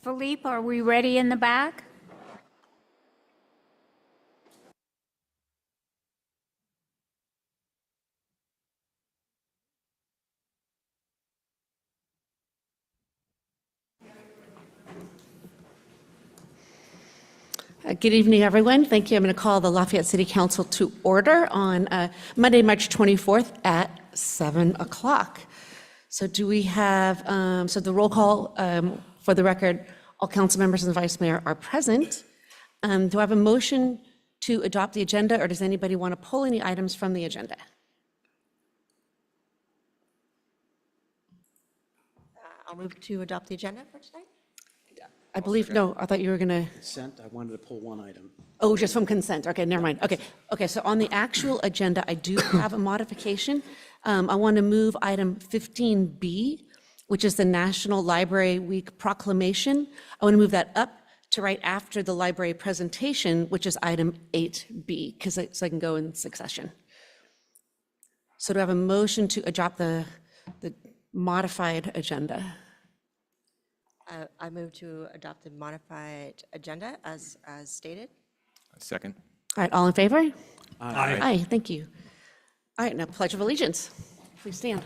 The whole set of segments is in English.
Philippe, are we ready in the back? Good evening, everyone. Thank you. I'm going to call the Lafayette City Council to order on Monday, March 24th at 7 o'clock. So do we have, so the roll call, for the record, all council members and the vice mayor are present. Do I have a motion to adopt the agenda, or does anybody want to pull any items from the agenda? I'll move to adopt the agenda for tonight. I believe, no, I thought you were going to. Consent, I wanted to pull one item. Oh, just from consent. Okay, never mind. Okay, so on the actual agenda, I do have a modification. I want to move item 15B, which is the National Library Week proclamation. I want to move that up to right after the library presentation, which is item 8B, so I can go in succession. So do I have a motion to adopt the modified agenda? I move to adopt the modified agenda as stated. Second. All right, all in favor? Aye. Aye, thank you. All right, now Pledge of Allegiance. Please stand.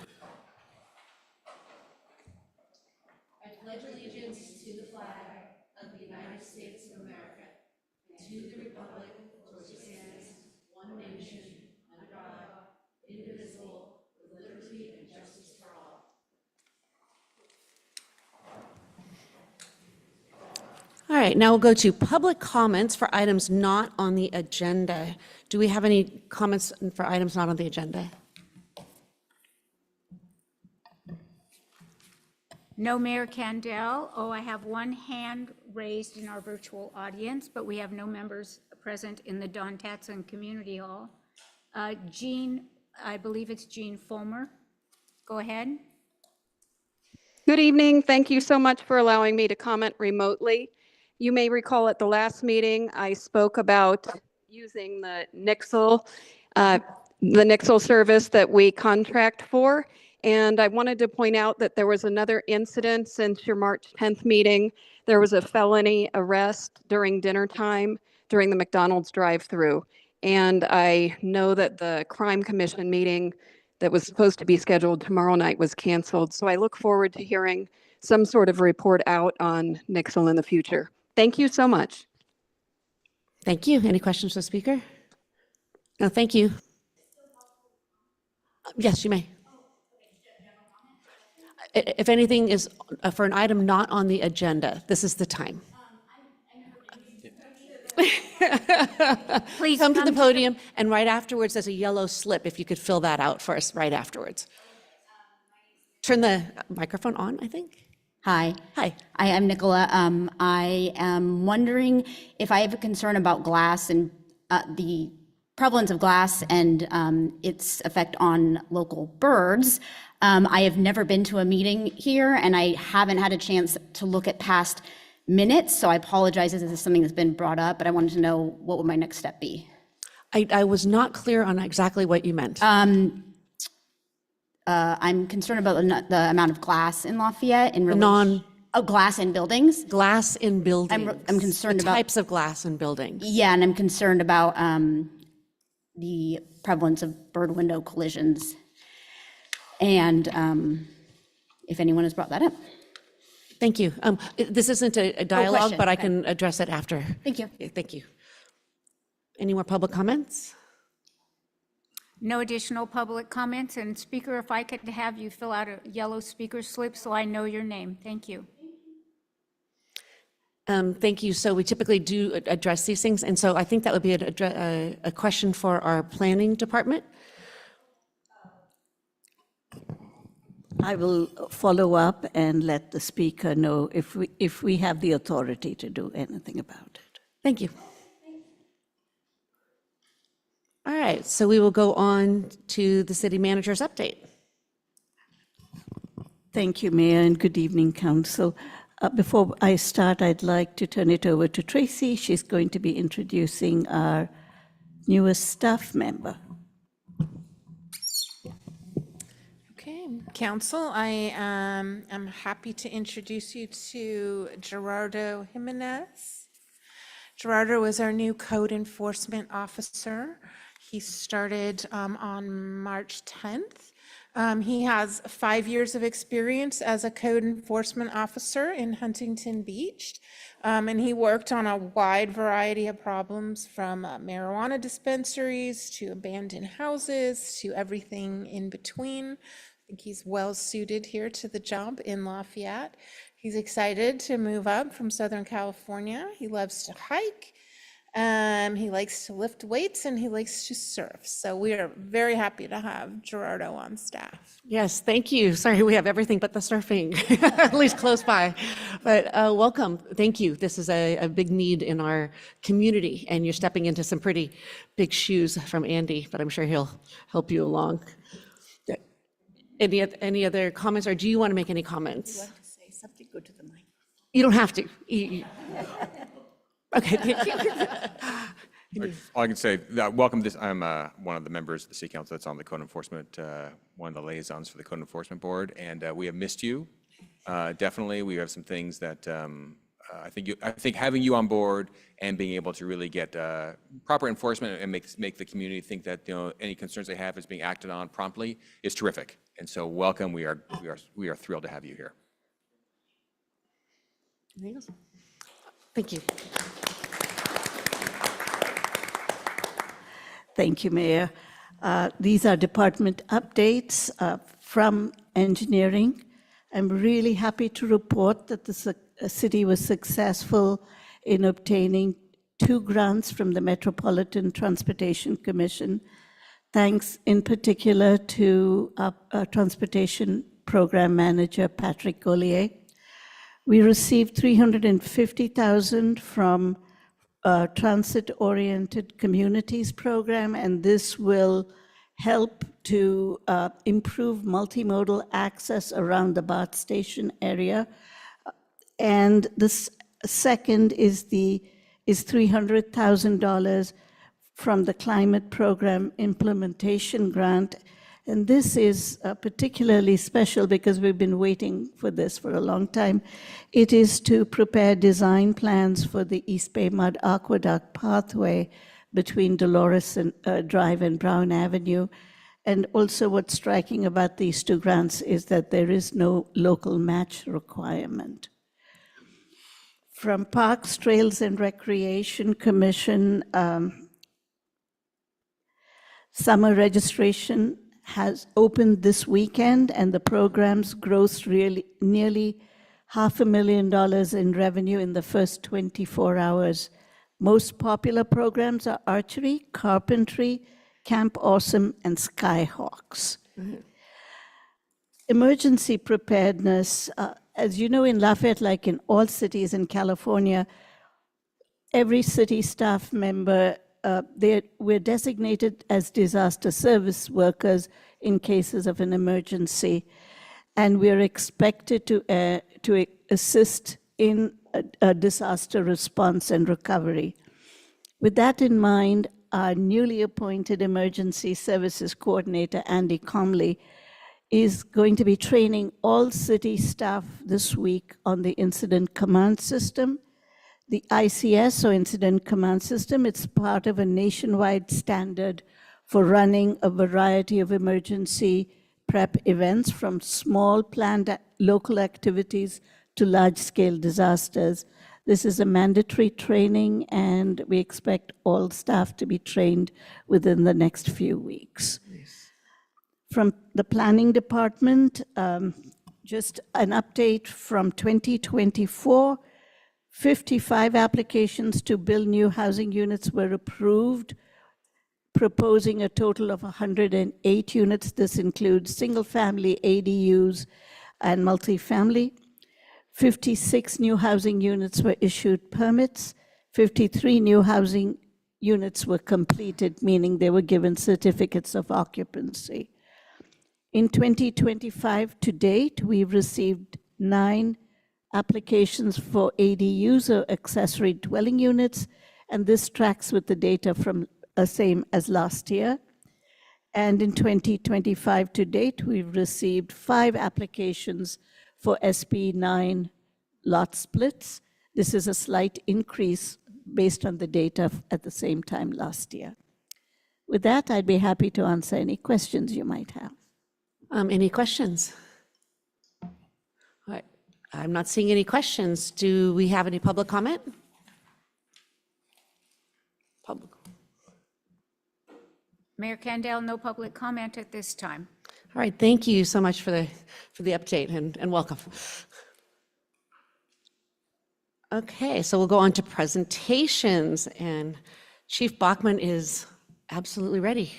I pledge allegiance to the flag of the United States of America, to the republic for which it stands, one nation, under God, indivisible, with liberty and justice for all. All right, now we'll go to public comments for items not on the agenda. Do we have any comments for items not on the agenda? No, Mayor Candell. Oh, I have one hand raised in our virtual audience, but we have no members present in the Don Tatson Community Hall. Jean, I believe it's Jean Fulmer. Go ahead. Good evening. Thank you so much for allowing me to comment remotely. You may recall at the last meeting, I spoke about using the Nixle service that we contract for. And I wanted to point out that there was another incident since your March 10th meeting. There was a felony arrest during dinner time during the McDonald's drive-through. And I know that the Crime Commission meeting that was supposed to be scheduled tomorrow night was canceled. So I look forward to hearing some sort of report out on Nixle in the future. Thank you so much. Thank you. Any questions for the speaker? No, thank you. Yes, you may. If anything is for an item not on the agenda, this is the time. Please come to the podium, and right afterwards, there's a yellow slip, if you could fill that out for us right afterwards. Turn the microphone on, I think. Hi. Hi. I am Nicola. I am wondering if I have a concern about glass and the prevalence of glass and its effect on local birds. I have never been to a meeting here, and I haven't had a chance to look at past minutes, so I apologize if this is something that's been brought up, but I wanted to know what would my next step be. I was not clear on exactly what you meant. I'm concerned about the amount of glass in Lafayette in relation. Glass in buildings. Glass in buildings. I'm concerned about types of glass in buildings. Yeah, and I'm concerned about the prevalence of bird window collisions, and if anyone has brought that up. Thank you. This isn't a dialogue, question. but I Okay. can address it after. Thank you. Yeah, thank you. Any more public comments? No additional public comments. And Speaker, if I could have you fill out a yellow speaker slip so I know your name. Thank you. Thank you. So we typically do address these things, and so I think that would be a question for our planning department. I will follow up and let the speaker know if we have the authority to do anything about it. Thank you. All right, so we will go on to the city manager's update. Thank you, Mayor, and good evening, Council. Before I start, I'd like to turn it over to Tracy. She's going to be introducing our newest staff member. Okay, council, I am happy to introduce you to Gerardo Jimenez. Gerardo is our new code enforcement officer. He started on March 10th. He has 5 years of experience as a code enforcement officer in Huntington Beach. And he worked on a wide variety of problems from marijuana dispensaries to abandoned houses to everything in between. I think he's well suited here to the job in Lafayette. He's excited to move up from Southern California. He loves to hike. He likes to lift weights and he likes to surf. So we are very happy to have Gerardo on staff. Yes, thank you. Sorry, we have everything but the surfing, at least close by. But welcome, thank you. This is a big need in our community, and you're stepping into some pretty big shoes from Andy, but I'm sure he'll help you along. Any other comments, or do you want to make any comments? You want to say something? Go to the mic. You don't have to. Okay, thank you. All I can say, welcome this, I'm one of the members of the City Council that's on the Code Enforcement, one of the liaisons for the Code Enforcement Board, and we have missed you. Definitely, we have some things that I think having you on board and being able to really get proper enforcement and make the community think that any concerns they have is being acted on promptly is terrific. And so welcome, we are thrilled to have you here. Anything else? Thank you. Thank you, Mayor. These are department updates from engineering. I'm really happy to report that the city was successful in obtaining 2 grants from the Metropolitan Transportation Commission, thanks in particular to our Transportation Program Manager, Patrick Gollier. We received $350,000 from Transit-Oriented Communities Program, and this will help to improve multimodal access around the BART station area. And the second is $300,000 from the Climate Program Implementation Grant. And this is particularly special because we've been waiting for this for a long time. It is to prepare design plans for the East Bay Mud Aqueduct pathway between Dolores Drive and Brown Avenue. And also what's striking about these 2 grants is that there is no local match requirement. From Parks, Trails, and Recreation Commission, summer registration has opened this weekend, and the program's grossed nearly $500,000 in revenue in the first 24 hours. Most popular programs are archery, carpentry, Camp Awesome, and Skyhawks. Mm-hmm. Emergency preparedness, as you know, in Lafayette, like in all cities in California, every city staff member, we're designated as disaster service workers in cases of an emergency, and we're expected to assist in a disaster response and recovery. With that in mind, our newly appointed Emergency Services Coordinator, Andy Comley, is going to be training all city staff this week on the Incident Command System. The ICS, or Incident Command System, it's part of a nationwide standard for running a variety of emergency prep events, from small planned local activities to large-scale disasters. This is a mandatory training, and we expect all staff to be trained within the next few weeks. Nice. From the Planning Department, just an update from 2024, 55 applications to build new housing units were approved, proposing a total of 108 units. This includes single-family ADUs and multifamily. 56 new housing units were issued permits. 53 new housing units were completed, meaning they were given certificates of occupancy. In 2025 to date, we've received 9 applications for ADUs, or accessory dwelling units, and this tracks with the data from same as last year. And in 2025 to date, we've received 5 applications for SB 9 lot splits. This is a slight increase based on the data at the same time last year. With that, I'd be happy to answer any questions you might have. Any questions? All right, I'm not seeing any questions. Do we have any public comment? Public. Mayor Candell, no public comment at this time. All right, thank you so much for the update and welcome. Okay, so we'll go on to presentations, and Chief Bachman is absolutely ready.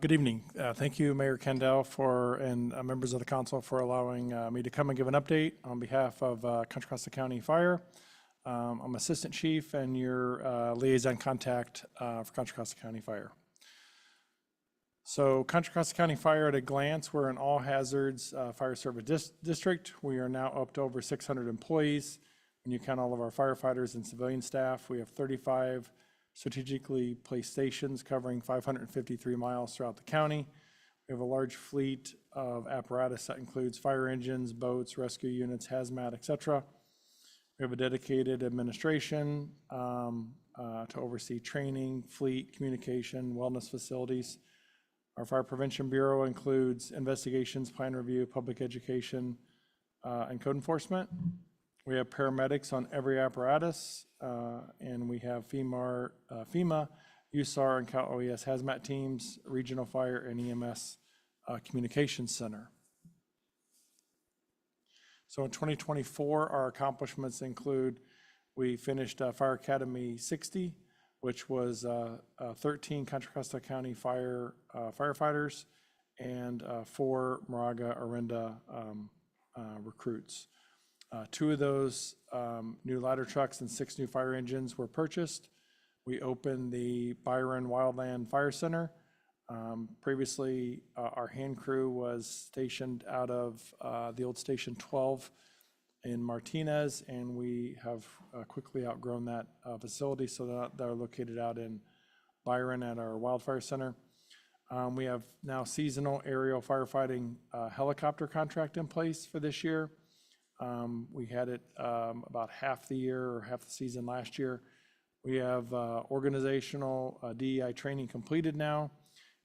Good evening. Thank you, Mayor Kendall, and members of the council for allowing me to come and give an update on behalf of Contra Costa County Fire. I'm Assistant Chief and your liaison contact for Contra Costa County Fire. So Contra Costa County Fire at a glance, we're an all hazards fire service district. We are now up to over 600 employees. When you count all of our firefighters and civilian staff, we have 35 strategically placed stations covering 553 miles throughout the county. We have a large fleet of apparatus that includes fire engines, boats, rescue units, hazmat, etc. We have a dedicated administration to oversee training, fleet, communication, wellness facilities. Our Fire Prevention Bureau includes investigations, plan review, public education, and code enforcement. We have paramedics on every apparatus, and we have FEMA, USAR, and Cal OES hazmat teams, regional fire, and EMS communications center. So in 2024, our accomplishments include we finished Fire Academy 60, which was 13 Contra Costa County firefighters and 4 Moraga Orinda recruits. 2 of those new ladder trucks and 6 new fire engines were purchased. We opened the Byron Wildland Fire Center. Previously, our hand crew was stationed out of the old Station 12 in Martinez, and we have quickly outgrown that facility, so that they're located out in Byron at our Wildfire Center. We have now seasonal aerial firefighting helicopter contract in place for this year. We had it about half the year or half the season last year. We have organizational DEI training completed now,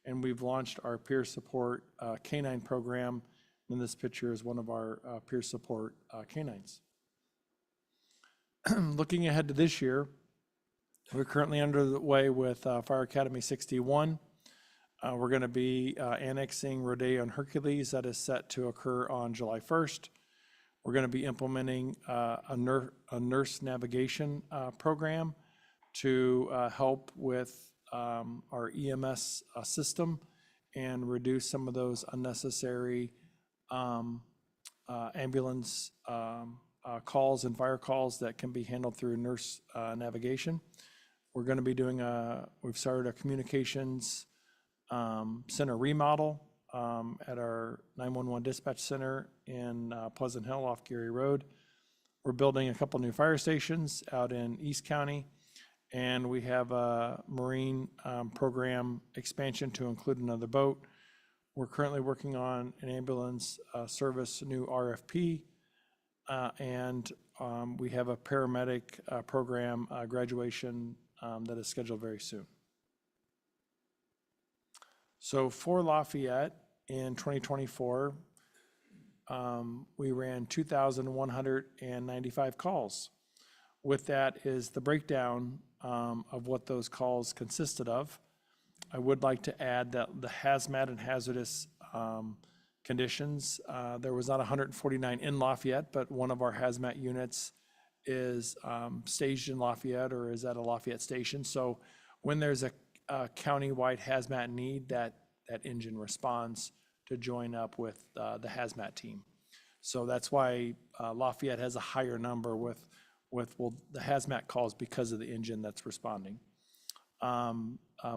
and we've launched our peer support canine program. And this picture is one of our peer support canines. Looking ahead to this year, we're currently underway with Fire Academy 61. We're going to be annexing Rodeo and Hercules. That is set to occur on July 1st. We're going to be implementing a nurse navigation program to help with our EMS system and reduce some of those unnecessary ambulance calls and fire calls that can be handled through nurse navigation. We're going to be doing we've started a communications center remodel at our 911 dispatch center in Pleasant Hill off Geary Road. We're building a couple new fire stations out in East County, and we have a marine program expansion to include another boat. We're currently working on an ambulance service new RFP, and we have a paramedic program graduation that is scheduled very soon. So for Lafayette in 2024, we ran 2,195 calls. With that is the breakdown of what those calls consisted of. I would like to add that the hazmat and hazardous conditions, there was not 149 in Lafayette, but one of our hazmat units is staged in Lafayette or is at a Lafayette station. So when there's a county-wide hazmat need, that engine responds to join up with the hazmat team. So that's why Lafayette has a higher number with with, well, the hazmat calls because of the engine that's responding.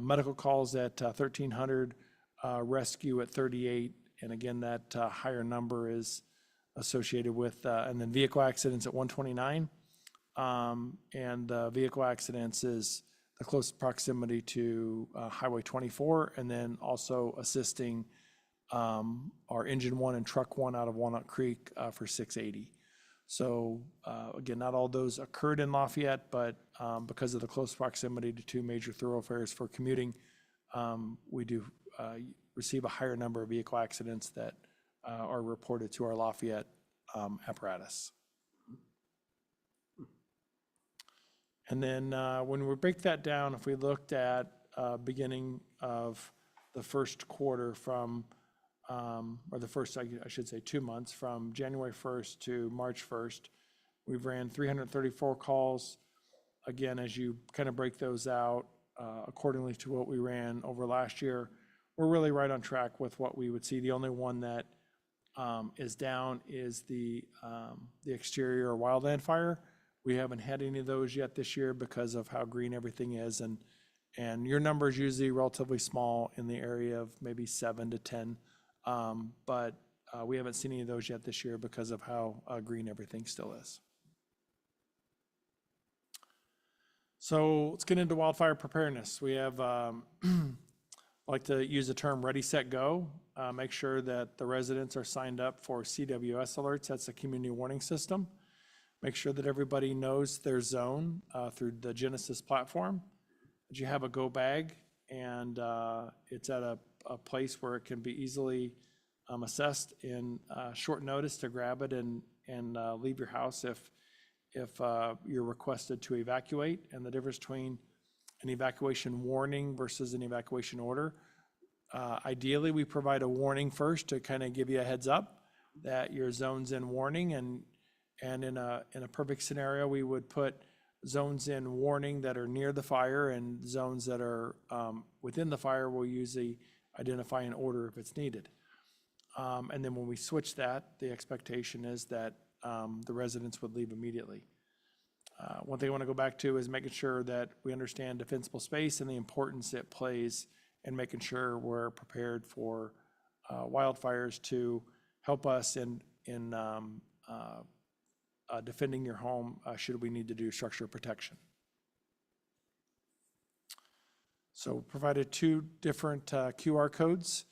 Medical calls at 1,300, rescue at 38, and again, that higher number is associated with, and then vehicle accidents at 129. And vehicle accidents is the close proximity to Highway 24, and then also assisting our Engine 1 and Truck 1 out of Walnut Creek for 680. So again, not all those occurred in Lafayette, but because of the close proximity to two major thoroughfares for commuting, we do receive a higher number of vehicle accidents that are reported to our Lafayette apparatus. And then when we break that down, if we looked at beginning of the first quarter from, or the first, I should say 2 months, from January 1st to March 1st, we've ran 334 calls. Again, as you kind of break those out accordingly to what we ran over last year, we're really right on track with what we would see. The only one that is down is the exterior wildland fire. We haven't had any of those yet this year because of how green everything is, and your number is usually relatively small in the area of maybe 7 to 10, but we haven't seen any of those yet this year because of how green everything still is. So let's get into wildfire preparedness. We have, I like to use the term ready, set, go. Make sure that the residents are signed up for CWS alerts. That's the community warning system. Make sure that everybody knows their zone through the Genesis platform. That you have a go bag, and it's at a place where it can be easily assessed in short notice to grab it and leave your house if you're requested to evacuate. And the difference between an evacuation warning versus an evacuation order. Ideally, we provide a warning first to kind of give you a heads up that your zone's in warning, and in a perfect scenario, we would put zones in warning that are near the fire, and zones that are within the fire will usually identify an order if it's needed. And then when we switch that, the expectation is that the residents would leave immediately. One thing I want to go back to is making sure that we understand defensible space and the importance it plays in making sure we're prepared for wildfires to help us in defending your home should we need to do structure protection. So provided 2 different QR codes.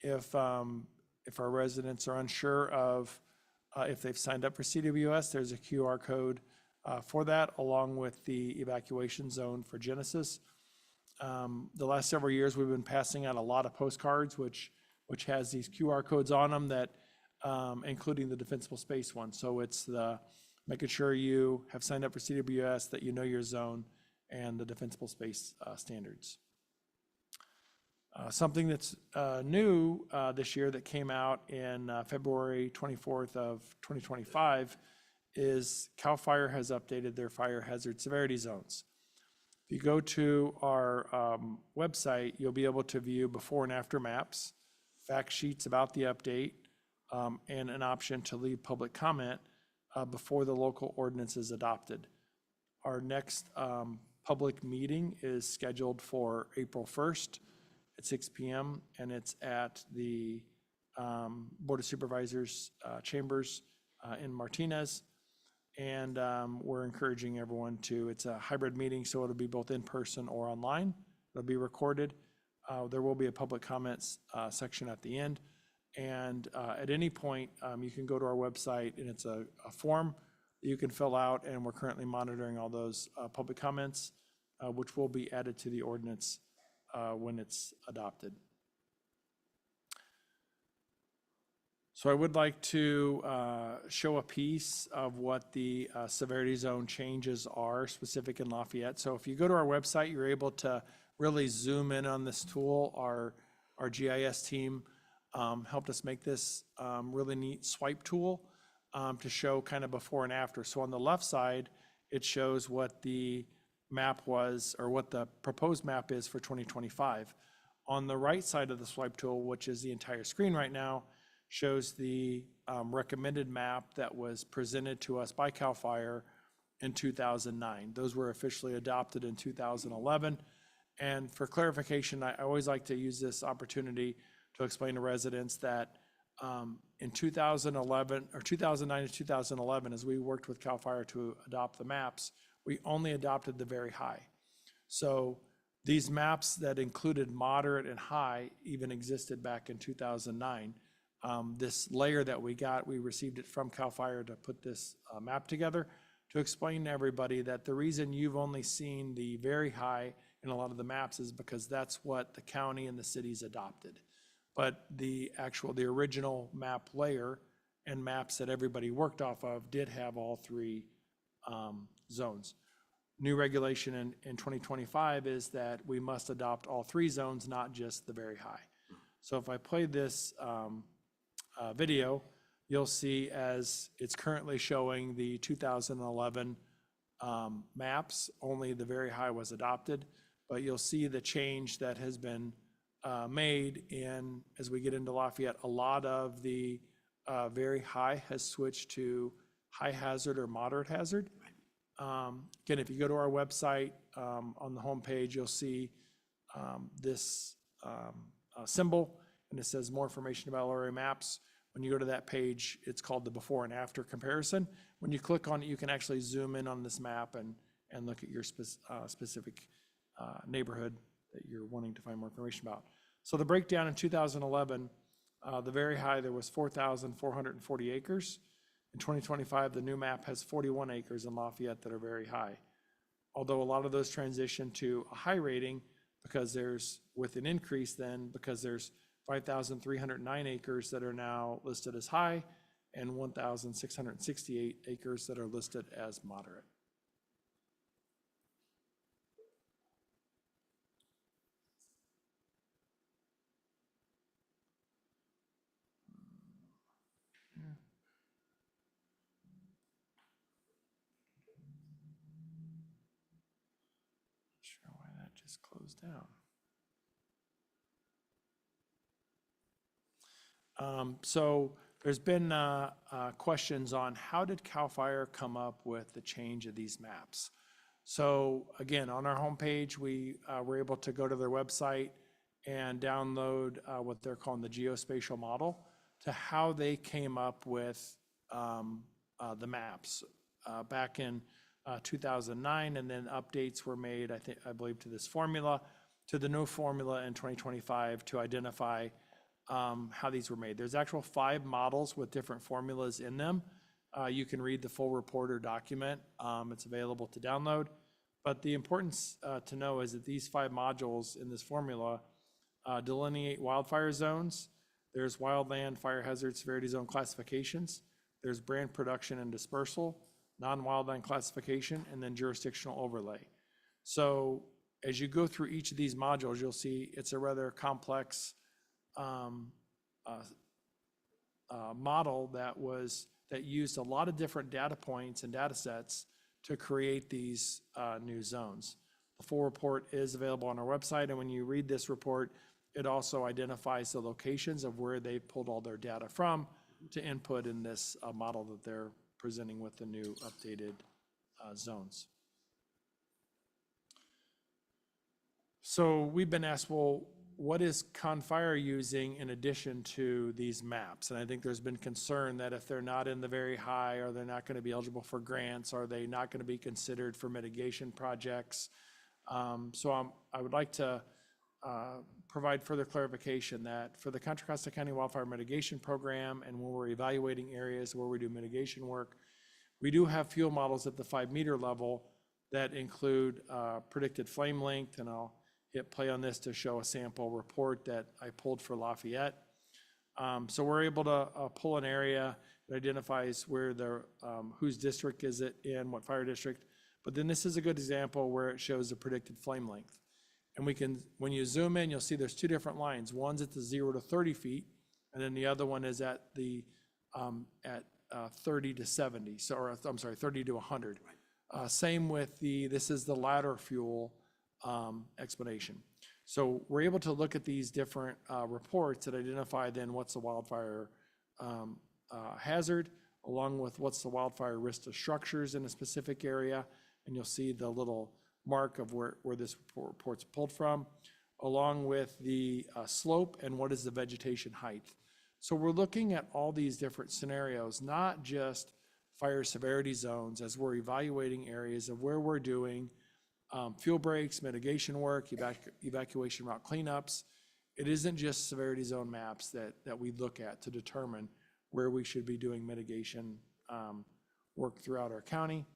If our residents are unsure of if they've signed up for CWS, there's a QR code for that, along with the evacuation zone for Genesis. The last several years, we've been passing out a lot of postcards, which has these QR codes on them that, including the defensible space one. So it's the making sure you have signed up for CWS, that you know your zone, and the defensible space standards. Something that's new this year that came out in February 24th of 2025 is CAL FIRE has updated their fire hazard severity zones. If you go to our website, you'll be able to view before and after maps, fact sheets about the update, and an option to leave public comment before the local ordinance is adopted. Our next public meeting is scheduled for April 1st at 6 p.m. and it's at the Board of Supervisors chambers in Martinez. And we're encouraging everyone to, it's a hybrid meeting, so it'll be both in person or online. It'll be recorded. There will be a public comments section at the end. And at any point, you can go to our website, and it's a form that you can fill out, and we're currently monitoring all those public comments, which will be added to the ordinance when it's adopted. So I would like to show a piece of what the severity zone changes are specific in Lafayette. So if you go to our website, you're able to really zoom in on this tool. Our GIS team helped us make this really neat swipe tool to show kind of before and after. So on the left side, it shows what the map was, or what the proposed map is for 2025. On the right side of the swipe tool, which is the entire screen right now, shows the recommended map that was presented to us by CAL FIRE in 2009. Those were officially adopted in 2011. And for clarification, I always like to use this opportunity to explain to residents that in 2011, or 2009 to 2011, as we worked with CAL FIRE to adopt the maps, we only adopted the very high. So these maps that included moderate and high even existed back in 2009. This layer that we got, we received it from CAL FIRE to put this map together to explain to everybody that the reason you've only seen the very high in a lot of the maps is because that's what the county and the cities adopted. But the original map layer and maps that everybody worked off of did have all three zones. New regulation in 2025 is that we must adopt all three zones, not just the very high. So if I play this video, you'll see as it's currently showing the 2011 maps, only the very high was adopted, but you'll see the change that has been made in, as we get into Lafayette, a lot of the very high has switched to high hazard or moderate hazard. Again, if you go to our website, on the homepage, you'll see this symbol, and it says more information about LRA maps. When you go to that page, it's called the before and after comparison. When you click on it, you can actually zoom in on this map and look at your specific neighborhood that you're wanting to find more information about. So the breakdown in 2011, the very high, there was 4,440 acres. In 2025, the new map has 41 acres in Lafayette that are very high. Although a lot of those transition to a high rating because there's, with an increase then, because there's 5,309 acres that are now listed as high and 1,668 acres that are listed as moderate. Not sure why that just closed down. So there's been questions on how did CAL FIRE come up with the change of these maps? So again, on our homepage, we were able to go to their website and download what they're calling the geospatial model to how they came up with the maps back in 2009, and then updates were made, I believe, to this formula, to the new formula in 2025 to identify how these were made. There's actual 5 models with different formulas in them. You can read the full report or document. It's available to download. But the importance to know is that these 5 modules in this formula delineate wildfire zones. There's wildland fire hazard severity zone classifications. There's brand production and dispersal, non-wildland classification, and then jurisdictional overlay. So as you go through each of these modules, you'll see it's a rather complex model that used a lot of different data points and data sets to create these new zones. The full report is available on our website, and when you read this report, it also identifies the locations of where they pulled all their data from to input in this model that they're presenting with the new updated zones. So we've been asked, well, what is CAL FIRE using in addition to these maps? And I think there's been concern that if they're not in the very high, or they're not going to be eligible for grants, are they not going to be considered for mitigation projects? So I would like to provide further clarification that for the Contra Costa County Wildfire Mitigation Program, and when we're evaluating areas where we do mitigation work, we do have fuel models at the 5-meter level that include predicted flame length, and I'll hit play on this to show a sample report that I pulled for Lafayette. So we're able to pull an area that identifies where whose district is it in, what fire district. But then this is a good example where it shows the predicted flame length. And we can, when you zoom in, you'll see there's 2 different lines. One's at the 0 to 30 feet, and then the other one is at the 30 to 70. So, or I'm sorry, 30 to 100. Same with this is the ladder fuel explanation. So we're able to look at these different reports that identify then what's the wildfire hazard, along with what's the wildfire risk to structures in a specific area, and you'll see the little mark of where this report's pulled from, along with the slope and what is the vegetation height. So we're looking at all these different scenarios, not just fire severity zones, as we're evaluating areas of where we're doing fuel breaks, mitigation work, evacuation route cleanups. It isn't just severity zone maps that we look at to determine where we should be doing mitigation work throughout our county.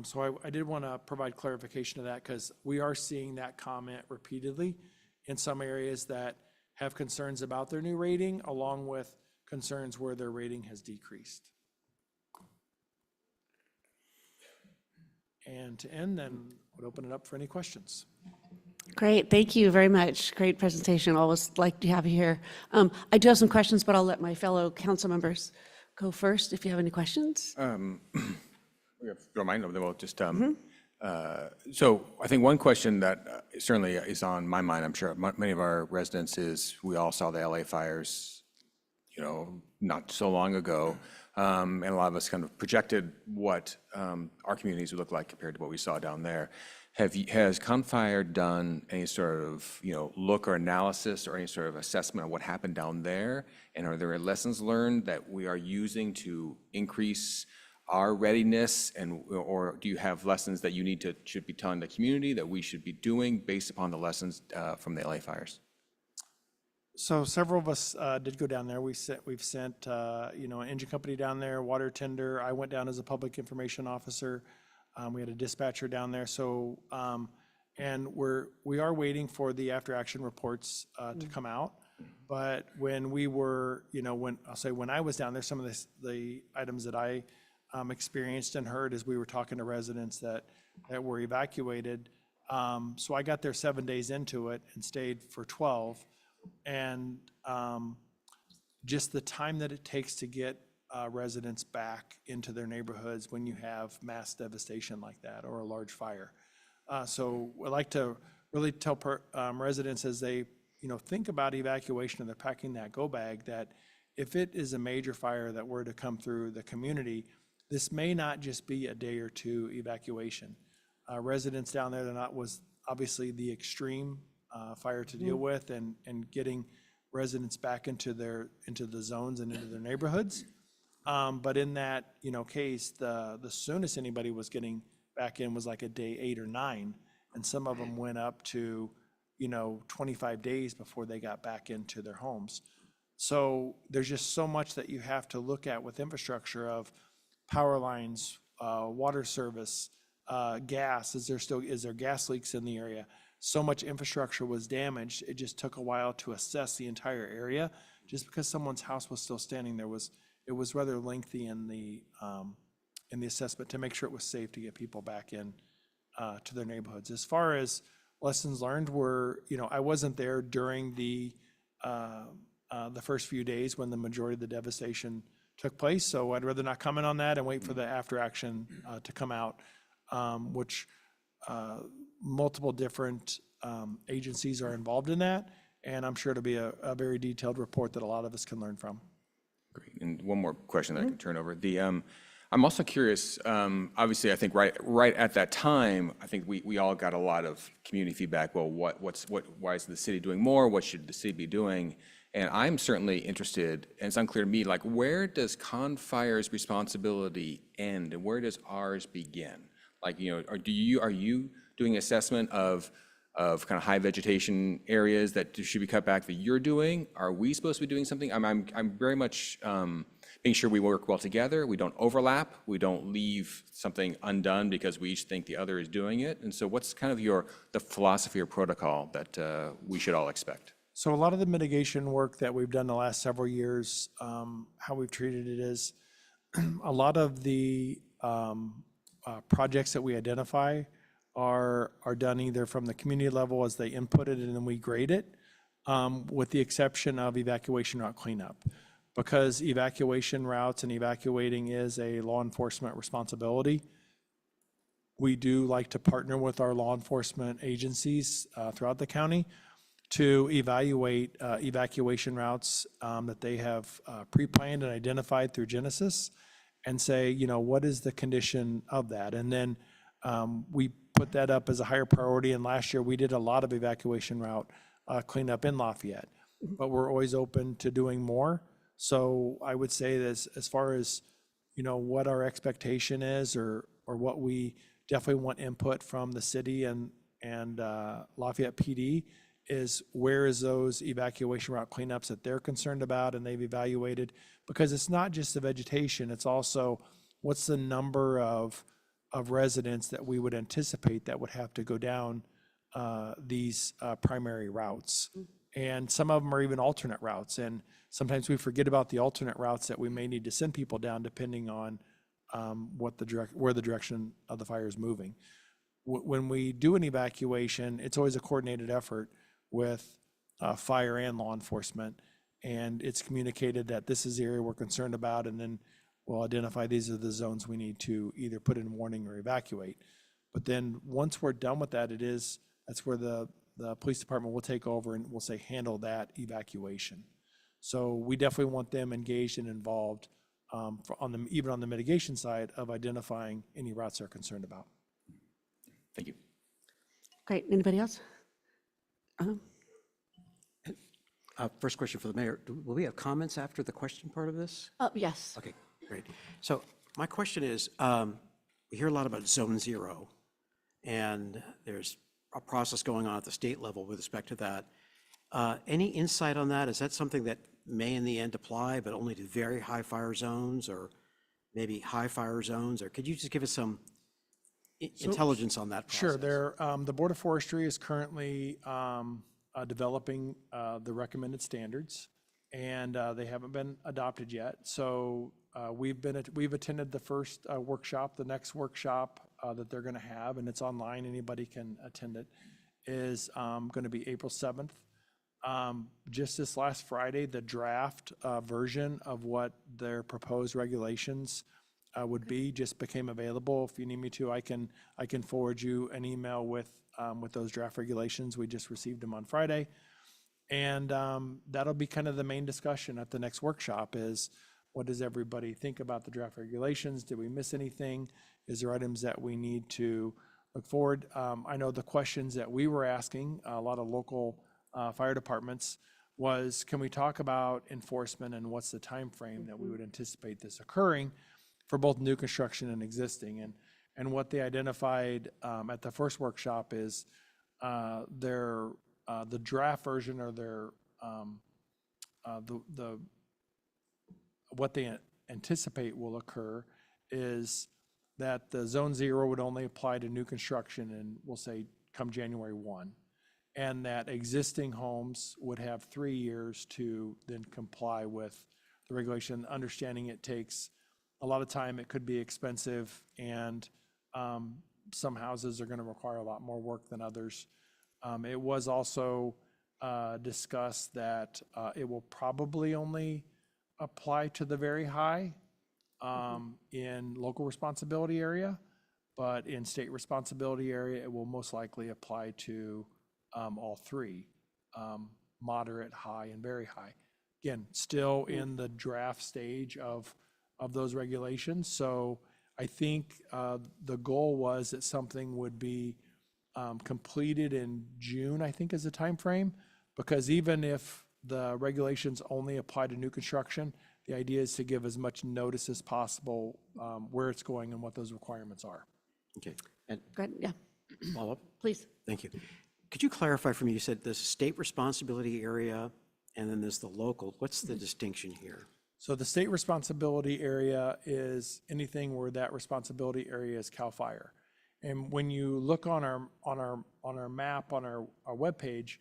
So I did want to provide clarification to that, because we are seeing that comment repeatedly in some areas that have concerns about their new rating, along with concerns where their rating has decreased. And to end, then would open it up for any questions. Great, thank you very much. Great presentation. Always like to have you here. I do have some questions, but I'll let my fellow council members go first if you have any questions. If you don't mind, then we'll just, so I think one question that certainly is on my mind, I'm sure many of our residents, is we all saw the LA fires, not so long ago. And a lot of us kind of projected what our communities would look like compared to what we saw down there. Has CONFIRE done any sort of, look or analysis or any sort of assessment of what happened down there? And are there lessons learned that we are using to increase our readiness, or do you have lessons that you should be telling the community that we should be doing based upon the lessons from the LA fires? So several of us did go down there. We've sent an engine company down there, water tender. I went down as a public information officer. We had a dispatcher down there. So and we are waiting for the after action reports to come out. But when we were, when I was down there, some of the items that I experienced and heard as we were talking to residents that were evacuated. So I got there 7 days into it and stayed for 12. And just the time that it takes to get residents back into their neighborhoods when you have mass devastation like that or a large fire. So I like to really tell residents as they think about evacuation and they're packing that go bag, that if it is a major fire that were to come through the community, this may not just be a day or two evacuation. Residents down there, was obviously the extreme fire to deal with, and getting residents back into the zones and into their neighborhoods. But in that case, the soonest anybody was getting back in was like a day 8 or 9, and some of them went up to 25 days before they got back into their homes. So there's just so much that you have to look at with infrastructure of power lines, water service, gas. Is there gas leaks in the area? So much infrastructure was damaged. It just took a while to assess the entire area. Just because someone's house was still standing there, it was rather lengthy in the assessment to make sure it was safe to get people back in to their neighborhoods. As far as lessons learned, I wasn't there during the first few days when the majority of the devastation took place, so I'd rather not comment on that and wait for the after action to come out, which multiple different agencies are involved in that, and I'm sure it'll be a very detailed report that a lot of us can learn from. Great. And one more question that I can turn over. I'm also curious, obviously, I think right at that time, I think we all got a lot of community feedback. Well, why is the city doing more? What should the city be doing? And I'm certainly interested, and it's unclear to me, like, where does CONFIRE's responsibility end and where does ours begin? Like, are you doing assessment of kind of high vegetation areas that should be cut back that you're doing? Are we supposed to be doing something? I'm very much making sure we work well together. We don't overlap. We don't leave something undone because we each think the other is doing it. And so what's kind of the philosophy or protocol that we should all expect? So a lot of the mitigation work that we've done the last several years, how we've treated it is a lot of the projects that we identify are done either from the community level as they input it and then we grade it, with the exception of evacuation route cleanup. Because evacuation routes and evacuating is a law enforcement responsibility, we do like to partner with our law enforcement agencies throughout the county to evaluate evacuation routes that they have pre-planned and identified through Genesis and say, you know, what is the condition of that? And then we put that up as a higher priority. And last year we did a lot of evacuation route cleanup in Lafayette, but we're always open to doing more. So I would say that as far as, you know, what our expectation is or what we definitely want input from the city and Lafayette PD is where is those evacuation route cleanups that they're concerned about and they've evaluated, because it's not just the vegetation, it's also what's the number of residents that we would anticipate that would have to go down these primary routes. And some of them are even alternate routes. And sometimes we forget about the alternate routes that we may need to send people down depending on where the direction of the fire is moving. When we do an evacuation, it's always a coordinated effort with fire and law enforcement. And it's communicated that this is the area we're concerned about, and then we'll identify these are the zones we need to either put in warning or evacuate. But then once we're done with that, that's where the police department will take over and we'll say, handle that evacuation. So we definitely want them engaged and involved even on the mitigation side of identifying any routes they're concerned about. Thank you. Great. Anybody else? First question for the mayor. Will we have comments after the question part of this? Yes. Okay, great. So my question is, we hear a lot about Zone 0, and there's a process going on at the state level with respect to that. Any insight on that? Is that something that may in the end apply, but only to very high fire zones or maybe high fire zones? Or could you just give us some intelligence on that process? Sure. The Board of Forestry is currently developing the recommended standards, and they haven't been adopted yet. So we've attended the first workshop. The next workshop that they're going to have, and it's online, anybody can attend it, is going to be April 7th. Just this last Friday, the draft version of what their proposed regulations would be just became available. If you need me to, I can forward you an email with those draft regulations. We just received them on Friday. And that'll be kind of the main discussion at the next workshop is, what does everybody think about the draft regulations? Did we miss anything? Is there items that we need to look forward? I know the questions that we were asking, a lot of local fire departments, was can we talk about enforcement and what's the time frame that we would anticipate this occurring for both new construction and existing? And what they identified at the first workshop is the draft version or what they anticipate will occur is that the Zone 0 would only apply to new construction and we'll say come January 1. And that existing homes would have 3 years to then comply with the regulation, understanding it takes a lot of time, it could be expensive, and some houses are going to require a lot more work than others. It was also discussed that it will probably only apply to the very high in local responsibility area, but in state responsibility area, it will most likely apply to all three, moderate, high, and very high. Again, still in the draft stage of those regulations. So I think the goal was that something would be completed in June, I think is the time frame, because even if the regulations only apply to new construction, the idea is to give as much notice as possible where it's going and what those requirements are. Okay, and Go ahead. Yeah, follow up? please. Thank you. Could you clarify for me, you said there's a state responsibility area and then there's the local. What's the distinction here? So the state responsibility area is anything where that responsibility area is CAL FIRE. And when you look on our map on our webpage,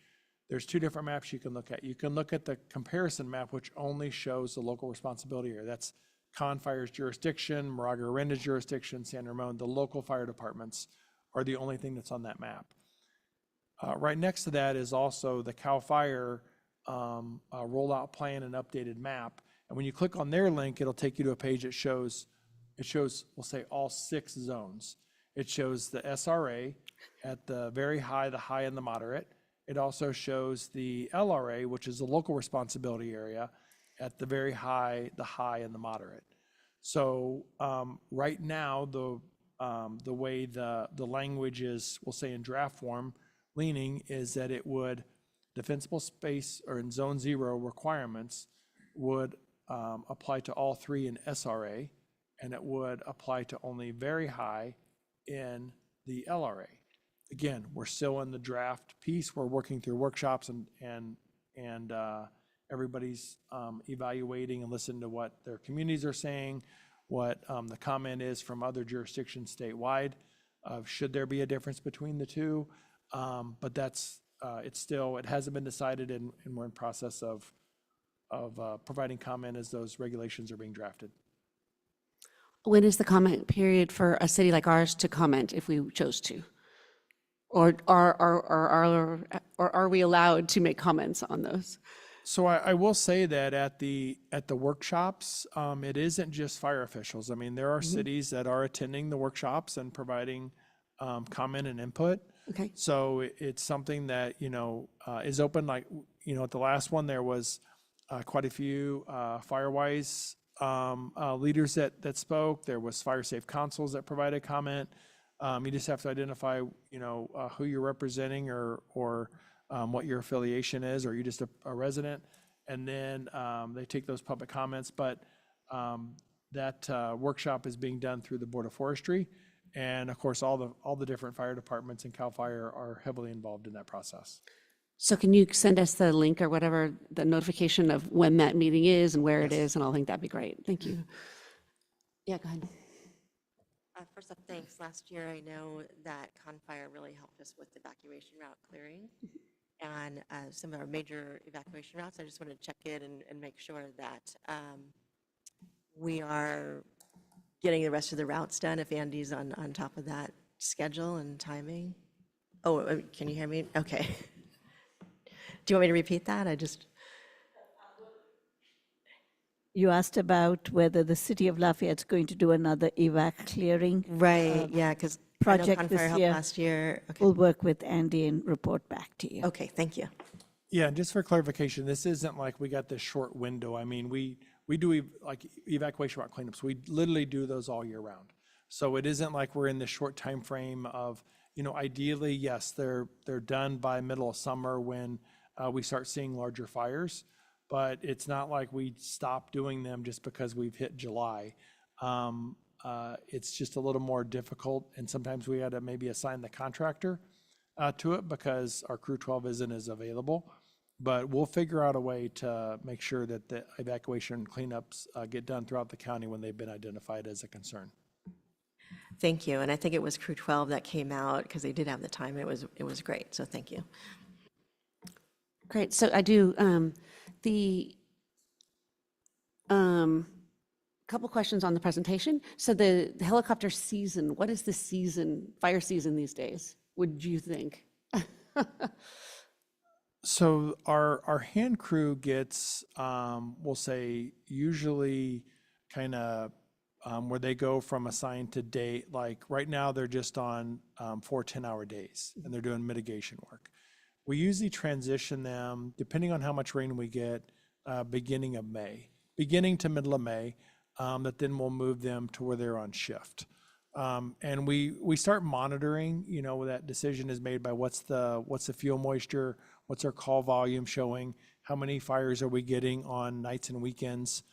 there's two different maps you can look at. You can look at the comparison map, which only shows the local responsibility area. That's Con Fire's jurisdiction, Moraga-Arenda's jurisdiction, San Ramon. The local fire departments are the only thing that's on that map. Right next to that is also the CAL FIRE rollout plan and updated map. And when you click on their link, it'll take you to a page that shows, we'll say, all 6 zones. It shows the SRA at the very high, the high, and the moderate. It also shows the LRA, which is the local responsibility area, at the very high, the high, and the moderate. So right now, the way the language is, we'll say in draft form, leaning is that it would, defensible space or in zone 0 requirements would apply to all 3 in SRA, and it would apply to only very high in the LRA. Again, we're still in the draft piece. We're working through workshops and everybody's evaluating and listening to what their communities are saying, what the comment is from other jurisdictions statewide of should there be a difference between the two. But that's, it hasn't been decided, and we're in process of providing comment as those regulations are being drafted. When is the comment period for a city like ours to comment if we chose to? Or are we allowed to make comments on those? So I will say that at the workshops, it isn't just fire officials. I mean, there are cities that are attending the workshops and providing comment and input. Okay. So it's something that, is open. Like, at the last one, there was quite a few Firewise leaders that spoke. There was fire safe councils that provided comment. You just have to identify, who you're representing or what your affiliation is, or you're just a resident. And then they take those public comments. But that workshop is being done through the Board of Forestry. And of course, all the different fire departments and CAL FIRE are heavily involved in that process. So can you send us the link or whatever, the notification of when that meeting is and where it is, and I'll think that'd be great. Thank you. Yeah, go ahead. First off, thanks. Last year, I know that ConFire really helped us with evacuation route clearing and some of our major evacuation routes. I just wanted to check in and make sure that we are getting the rest of the routes done, if Andy's on top of that schedule and timing. Oh, can you hear me? Okay. Do you want me to repeat that? You asked about whether the city of Lafayette's going to do another evac clearing. Right, yeah, because project this helped year. last year. Okay. We'll work with Andy and report back to you. Okay, thank you. Yeah, and just for clarification, this isn't like we got this short window. I mean, we do like evacuation route cleanups. We literally do those all year round. So it isn't like we're in this short time frame of, ideally, yes, they're done by middle of summer when we start seeing larger fires. But it's not like we stop doing them just because we've hit July. It's just a little more difficult, and sometimes we had to maybe assign the contractor to it because our Crew 12 isn't as available. But we'll figure out a way to make sure that the evacuation cleanups get done throughout the county when they've been identified as a concern. Thank you, and I think it was Crew 12 that came out because they did have the time. It was great, so thank you. Great. So I do couple questions on the presentation. So the helicopter season, what is the fire season these days, would you think? So our hand crew gets, we'll say, usually kind of where they go from assigned to date. Like right now, they're just on 4 10-hour days, and they're doing mitigation work. We usually transition them, depending on how much rain we get, beginning to middle of May, that then we'll move them to where they're on shift. And we start monitoring, that decision is made by what's the fuel moisture, what's our call volume showing, how many fires are we getting on nights and weekends,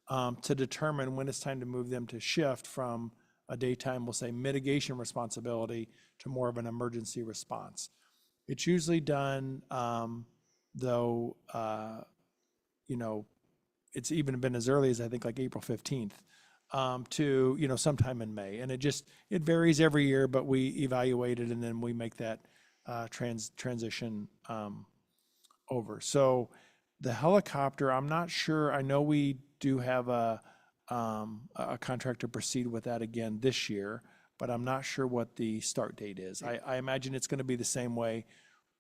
to determine when it's time to move them to shift from a daytime, we'll say, mitigation responsibility to more of an emergency response. It's usually done, though, it's even been as early as I think like April 15th to, sometime in May. And it varies every year, but we evaluate it and then we make that transition over. So the helicopter, I'm not sure, I know we do have a contract to proceed with that again this year, but I'm not sure what the start date is. I imagine it's going to be the same way.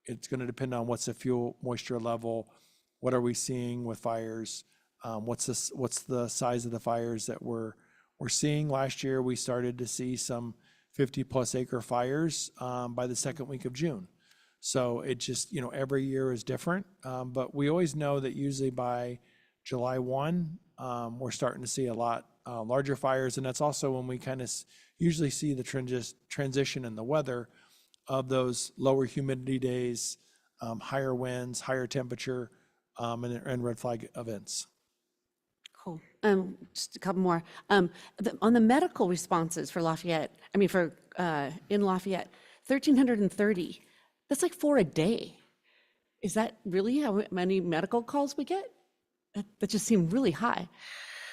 It's going to depend on what's the fuel moisture level, what are we seeing with fires, what's the size of the fires that we're seeing. Last year, we started to see some 50-plus acre fires by the second week of June. So it just, every year is different. But we always know that usually by July 1, we're starting to see a lot larger fires. And that's also when we kind of usually see the transition in the weather of those lower humidity days, higher winds, higher temperature, and red flag events. Cool. Just a couple more. On the medical responses for Lafayette, in Lafayette, 1,330. That's like 4 a day. Is that really how many medical calls we get? That just seemed really high.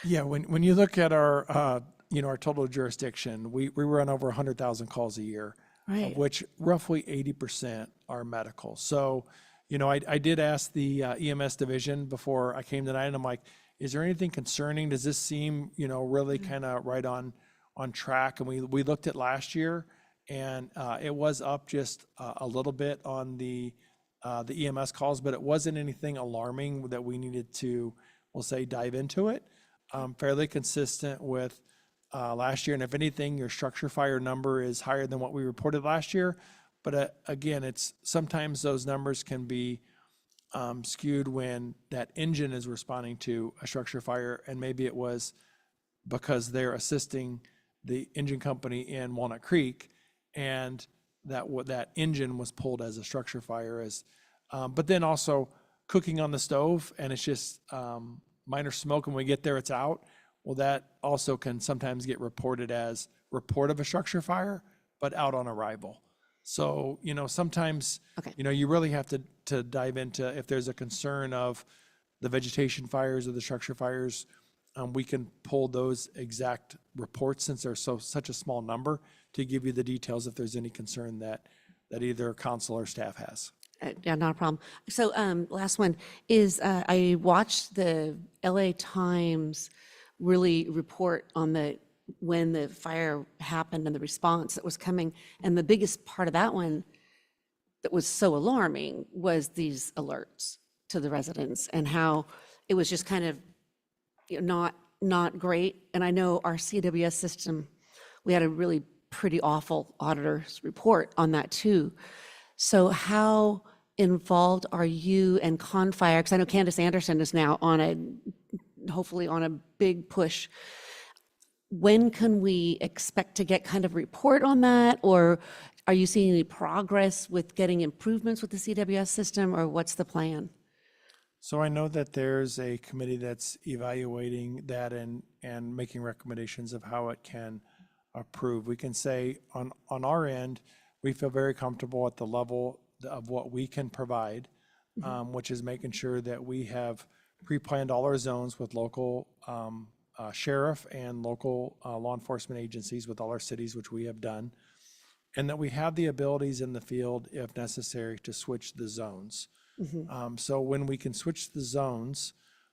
Yeah, when you look at our our total jurisdiction, we run over 100,000 calls a year, Right. of which roughly 80% are medical. So, I did ask the EMS division before I came tonight, and I'm like, is there anything concerning? Does this seem, really kind of right on track? And we looked at last year, and it was up just a little bit on the EMS calls, but it wasn't anything alarming that we needed to, we'll say, dive into it. Fairly consistent with last year, and if anything, your structure fire number is higher than what we reported last year. But again, it's sometimes those numbers can be skewed when that engine is responding to a structure fire, and maybe it was because they're assisting the engine company in Walnut Creek, and that engine was pulled as a structure fire. But then also cooking on the stove, and it's just minor smoke, and when we get there, it's out. Well, that also can sometimes get reported as report of a structure fire, but out on arrival. So, sometimes, Okay. You really have to dive into if there's a concern of the vegetation fires or the structure fires. We can pull those exact reports since they're such a small number to give you the details if there's any concern that either council or staff has. Yeah, not a problem. So last one is I watched the LA Times really report on when the fire happened and the response that was coming. And the biggest part of that one that was so alarming was these alerts to the residents and how it was just kind of not great. And I know our CWS system, we had a really pretty awful auditor's report on that too. So how involved are you and Confire? Because I know Candace Anderson is now hopefully on a big push. When can we expect to get kind of a report on that? Or are you seeing any progress with getting improvements with the CWS system, or what's the plan? So I know that there's a committee that's evaluating that and making recommendations of how it can improve. We can say on our end, we feel very comfortable at the level of what we can provide, which is making sure that we have pre-planned all our zones with local sheriff and local law enforcement agencies with all our cities, which we have done, and that we have the abilities in the field, if necessary, to switch the zones. So when we can switch the zones,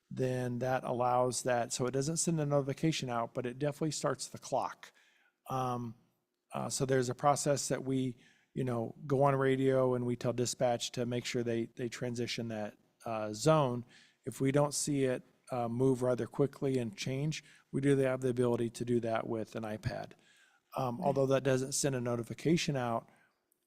then that allows that, so it doesn't send a notification out, but it definitely starts the clock. So there's a process that we, go on radio and we tell dispatch to make sure they transition that zone. If we don't see it move rather quickly and change, we do have the ability to do that with an iPad. Although that doesn't send a notification out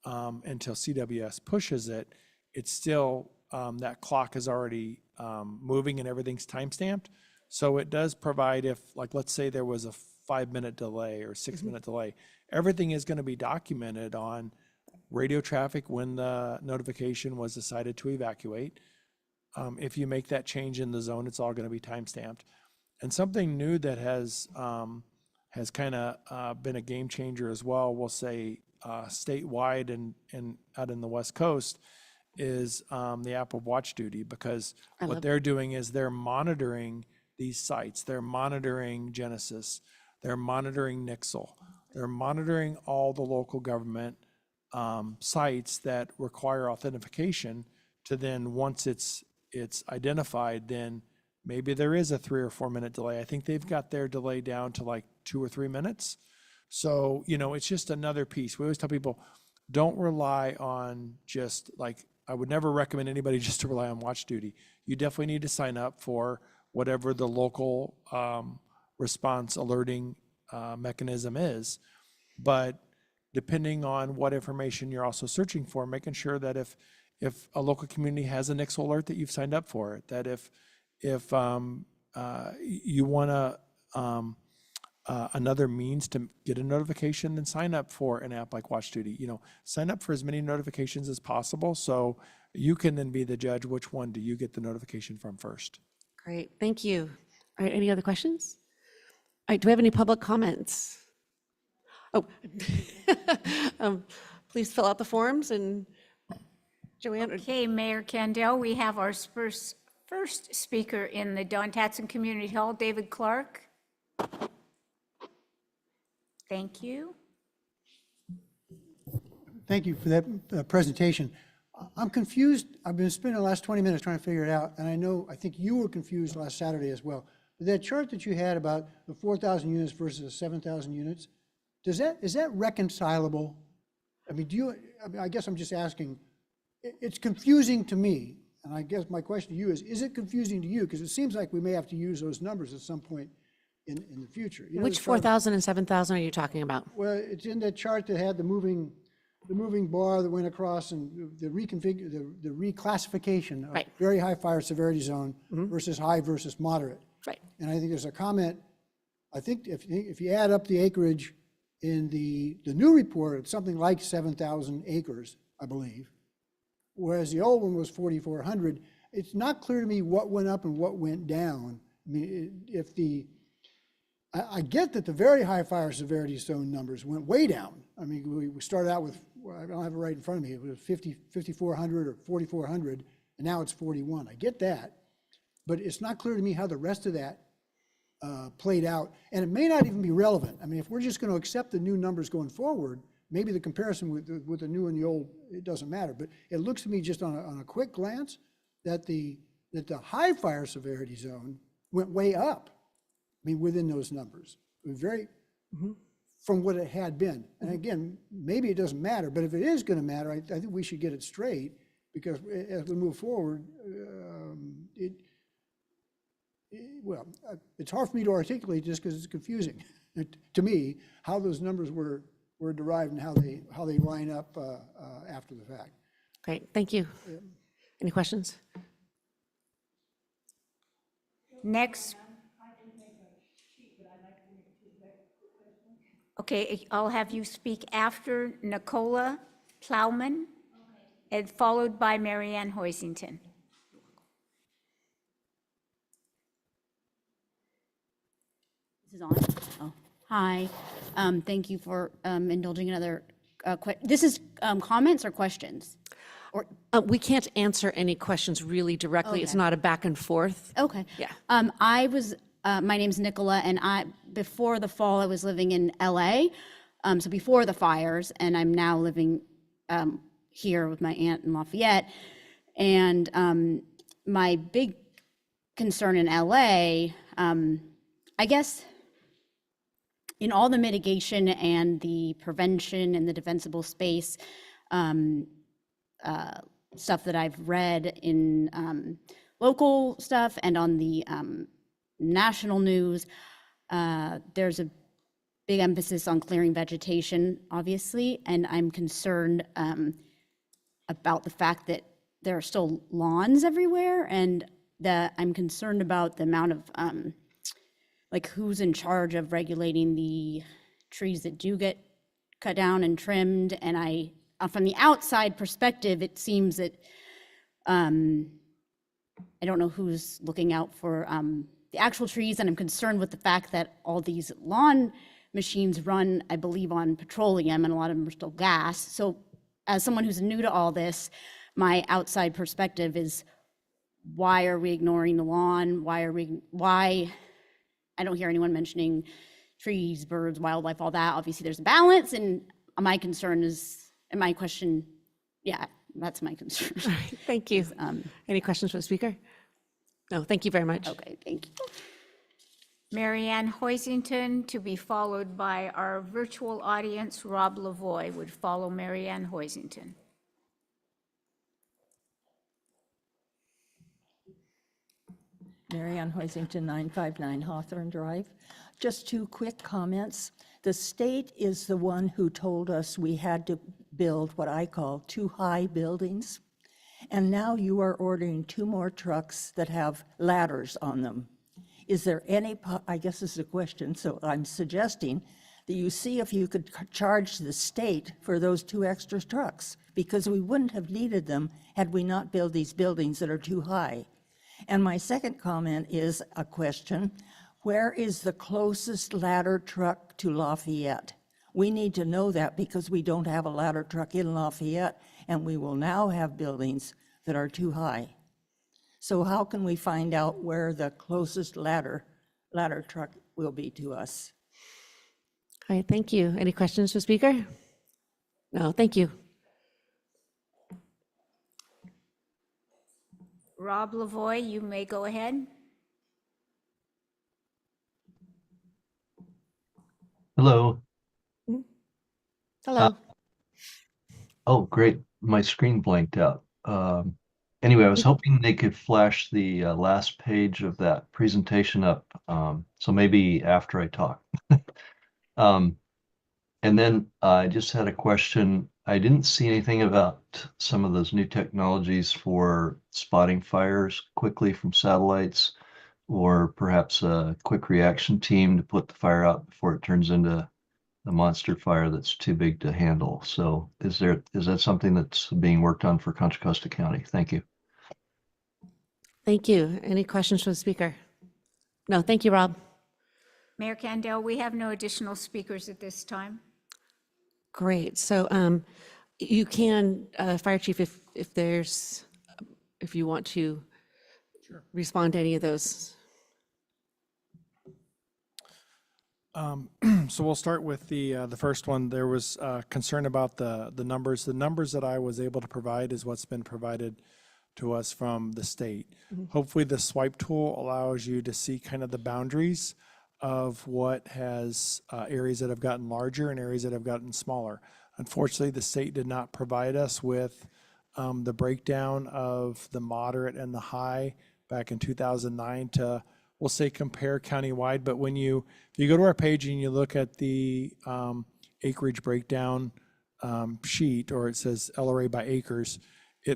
until CWS pushes it, it's still, that clock is already moving and everything's timestamped. So it does provide if, like, let's say there was a 5-minute delay or 6-minute delay, everything is going to be documented on radio traffic when the notification was decided to evacuate. If you make that change in the zone, it's all going to be timestamped. And something new that has kind of been a game changer as well, we'll say statewide and out in the West Coast, is the app of Watch Duty, because what they're doing is they're monitoring these sites. They're monitoring Genesis. They're monitoring Nixle. They're monitoring all the local government sites that require authentication to then, once it's identified, then maybe there is a 3 or 4 minute delay. I think they've got their delay down to like 2 or 3 minutes. So, it's just another piece. We always tell people, don't rely on just like, I would never recommend anybody just to rely on Watch Duty. You definitely need to sign up for whatever the local response alerting mechanism is. But depending on what information you're also searching for, making sure that if a local community has a Nixle alert that you've signed up for it, that if you want another means to get a notification, then sign up for an app like Watch Duty. You know, sign up for as many notifications as possible so you can then be the judge which one do you get the notification from first. Great, thank you. All right, any other questions? All right, do we have any public comments? Oh, please fill out the forms and Joanne. Okay, Mayor Candell, we have our first speaker in the Don Tatson Community Hall, David Clark. Thank you. Thank you for that presentation. I'm confused. I've been spending the last 20 minutes trying to figure it out, and I think you were confused last Saturday as well. But that chart that you had about the 4,000 units versus the 7,000 units, is that reconcilable? I mean, I guess I'm just asking. It's confusing to me, and I guess my question to you is it confusing to you? Because it seems like we may have to use those numbers at some point in the future. You know, Which 4,000 and 7,000 are you talking about? Well, it's in that chart that had the moving bar that went across and the reclassification of Right. very high fire severity zone versus high versus moderate. Right. And I think there's a comment, I think if you add up the acreage in the new report, it's something like 7,000 acres, I believe. Whereas the old one was 4,400. It's not clear to me what went up and what went down. I mean, I get that the very high fire severity zone numbers went way down. I mean, we started out with, I don't have it right in front of me, it was 5,400 or 4,400, and now it's 41. I get that, but it's not clear to me how the rest of that played out, and it may not even be relevant. I mean, if we're just going to accept the new numbers going forward, maybe the comparison with the new and the old, it doesn't matter, but it looks to me just on a quick glance that the high fire severity zone went way up. I mean, within those numbers, very from what it had been. And again, maybe it doesn't matter, but if it is going to matter, I think we should get it straight, because as we move forward, well, it's hard for me to articulate just because it's confusing to me how those numbers were derived and how they line up after the fact. Great, thank you. Any questions? Next. Okay, I'll have you speak after Nicola Plowman, and followed by Marianne Hoisington. This is on? Oh, hi. Thank you for indulging another, this is comments or questions? Or, We can't answer any questions really directly. It's Okay. not a back and forth. okay. Yeah. My name's Nicola, and before the fall, I was living in LA, so before the fires, and I'm now living here with my aunt in Lafayette. And my big concern in LA, I guess, in all the mitigation and the prevention and the defensible space stuff that I've read in local stuff and on the national news, there's a big emphasis on clearing vegetation, obviously, and I'm concerned about the fact that there are still lawns everywhere, and that I'm concerned about the amount of like who's in charge of regulating the trees that do get cut down and trimmed. And from the outside perspective, it seems that I don't know who's looking out for the actual trees, and I'm concerned with the fact that all these lawn machines run, I believe, on petroleum, and a lot of them are still gas. So as someone who's new to all this, my outside perspective is, why are we ignoring the lawn? Why I don't hear anyone mentioning trees, birds, wildlife, all that. Obviously, there's a balance, and my concern is, and my question, yeah, that's my concern. All right, thank you. Any questions for the speaker? No, thank you very much. Okay, thank you. Marianne Hoisington, to be followed by our virtual audience. Rob Lavoie would follow Marianne Hoisington. Marianne Hoisington, 959 Hawthorne Drive. Just two quick comments. The state is the one who told us we had to build what I call too high buildings. And now you are ordering 2 more trucks that have ladders on them. Is there any, I guess this is a question, so I'm suggesting that you see if you could charge the state for those 2 extra trucks, because we wouldn't have needed them had we not built these buildings that are too high. And my second comment is a question. Where is the closest ladder truck to Lafayette? We need to know that because we don't have a ladder truck in Lafayette, and we will now have buildings that are too high. So how can we find out where the closest ladder truck will be to us? All right, thank you. Any questions for speaker? No, thank you. Rob Lavoie, you may go ahead. Hello. Hello. Oh, great. My screen blanked out. Anyway, I was hoping they could flash the last page of that presentation up. So maybe after I talk. And then I just had a question. I didn't see anything about some of those new technologies for spotting fires quickly from satellites, or perhaps a quick reaction team to put the fire out before it turns into a monster fire that's too big to handle. So is that something that's being worked on for Contra Costa County? Thank you. Thank you. Any questions for the speaker? No, thank you, Rob. Mayor Candell, we have no additional speakers at this time. Great. So you can, Fire Chief, if you want to respond to any of those. So we'll start with the first one. There was concern about the numbers. The numbers that I was able to provide is what's been provided to us from the state. Hopefully the swipe tool allows you to see kind of the boundaries of what has areas that have gotten larger and areas that have gotten smaller. Unfortunately, the state did not provide us with the breakdown of the moderate and the high back in 2009 to, we'll say, compare countywide. But if you go to our page and you look at the acreage breakdown sheet, or it says LRA by acres,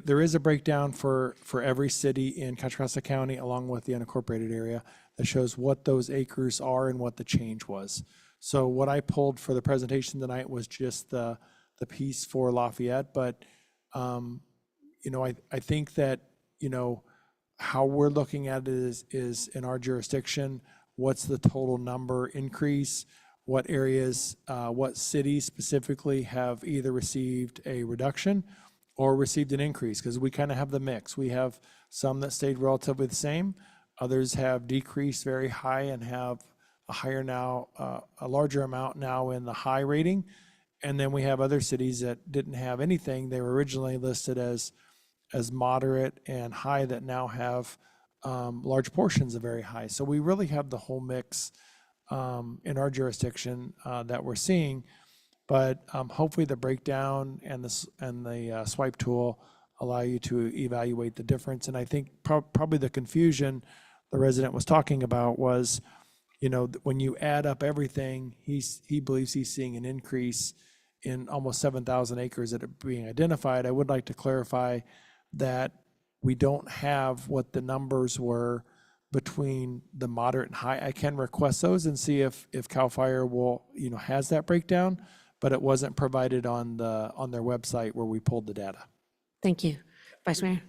there is a breakdown for every city in Contra Costa County along with the unincorporated area that shows what those acres are and what the change was. So what I pulled for the presentation tonight was just the piece for Lafayette, but I think that how we're looking at it is in our jurisdiction, what's the total number increase, what areas, what cities specifically have either received a reduction or received an increase, because we kind of have the mix. We have some that stayed relatively the same, others have decreased very high and have a larger amount now in the high rating. And then we have other cities that didn't have anything. They were originally listed as moderate and high that now have large portions of very high. So we really have the whole mix in our jurisdiction that we're seeing. But hopefully the breakdown and the swipe tool allow you to evaluate the difference. And I think probably the confusion the resident was talking about was, when you add up everything, he believes he's seeing an increase in almost 7,000 acres that are being identified. I would like to clarify that we don't have what the numbers were between the moderate and high. I can request those and see if CAL FIRE will, has that breakdown, but it wasn't provided on their website where we pulled the data. Thank you. Vice Mayor?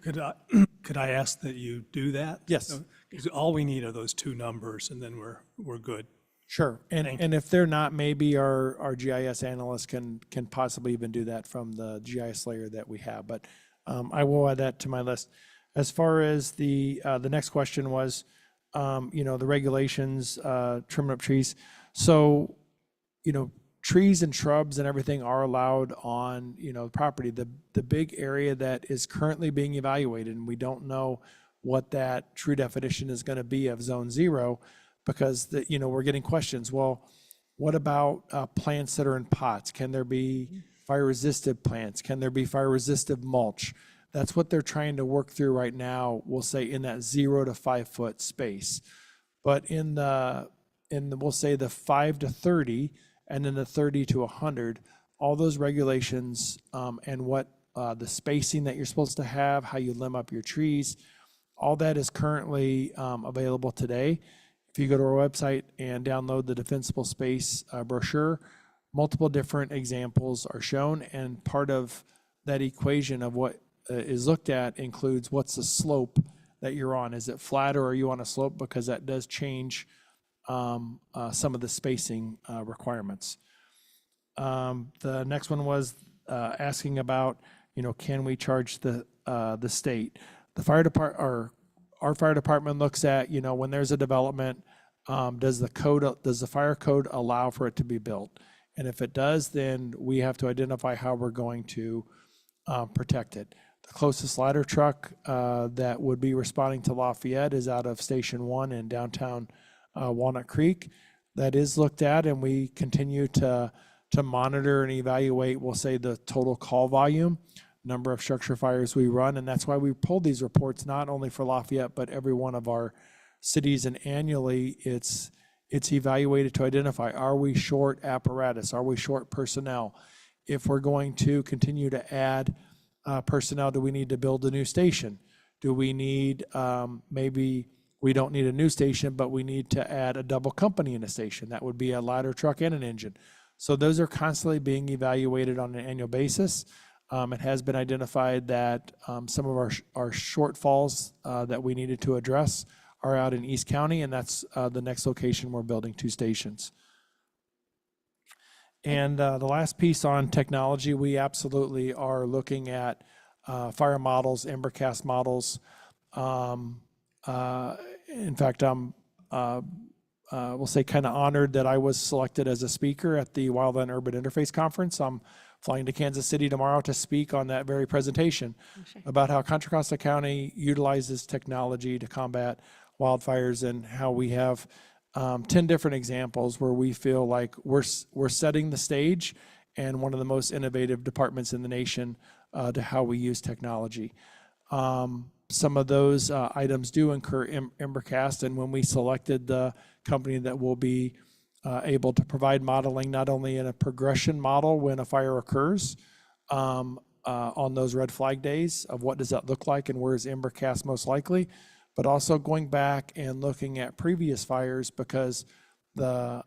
Could I ask that you do that? Yes. Because all we need are those 2 numbers, and then we're good. Sure. And if they're not, maybe our GIS analyst can possibly even do that from the GIS layer that we have. But I will add that to my list. As far as the next question was, the regulations, trimming up trees. So, trees and shrubs and everything are allowed on, the property. The big area that is currently being evaluated, and we don't know what that true definition is going to be of zone 0, because we're getting questions. Well, what about plants that are in pots? Can there be fire-resistant plants? Can there be fire-resistant mulch? That's what they're trying to work through right now, we'll say in that 0 to 5 foot space. But in we'll say the 5 to 30, and then the 30 to 100, all those regulations and what the spacing that you're supposed to have, how you limb up your trees, all that is currently available today. If you go to our website and download the Defensible Space brochure, multiple different examples are shown, and part of that equation of what is looked at includes what's the slope that you're on. Is it flat or are you on a slope? Because that does change some of the spacing requirements. The next one was asking about, can we charge the state? The fire department, or our fire department looks at, when there's a development, does the fire code allow for it to be built? And if it does, then we have to identify how we're going to protect it. The closest ladder truck that would be responding to Lafayette is out of Station 1 in downtown Walnut Creek. That is looked at, and we continue to monitor and evaluate, we'll say, the total call volume, number of structure fires we run, and that's why we pulled these reports not only for Lafayette, but every one of our cities, and annually it's evaluated to identify, are we short apparatus? Are we short personnel? If we're going to continue to add personnel, do we need to build a new station? Do we need, maybe we don't need a new station, but we need to add a double company in a station. That would be a ladder truck and an engine. So those are constantly being evaluated on an annual basis. It has been identified that some of our shortfalls that we needed to address are out in East County, and that's the next location we're building 2 stations. And the last piece on technology, we absolutely are looking at fire models, Embercast models. In fact, I'm we'll say kind of honored that I was selected as a speaker at the Wildland Urban Interface Conference. I'm flying to Kansas City tomorrow to speak on that very presentation about how Contra Costa County utilizes technology to combat wildfires, and how we have 10 different examples where we feel like we're setting the stage and one of the most innovative departments in the nation to how we use technology. Some of those items do incur Embercast, and when we selected the company that will be able to provide modeling not only in a progression model when a fire occurs on those red flag days of what does that look like and where is Embercast most likely, but also going back and looking at previous fires, because the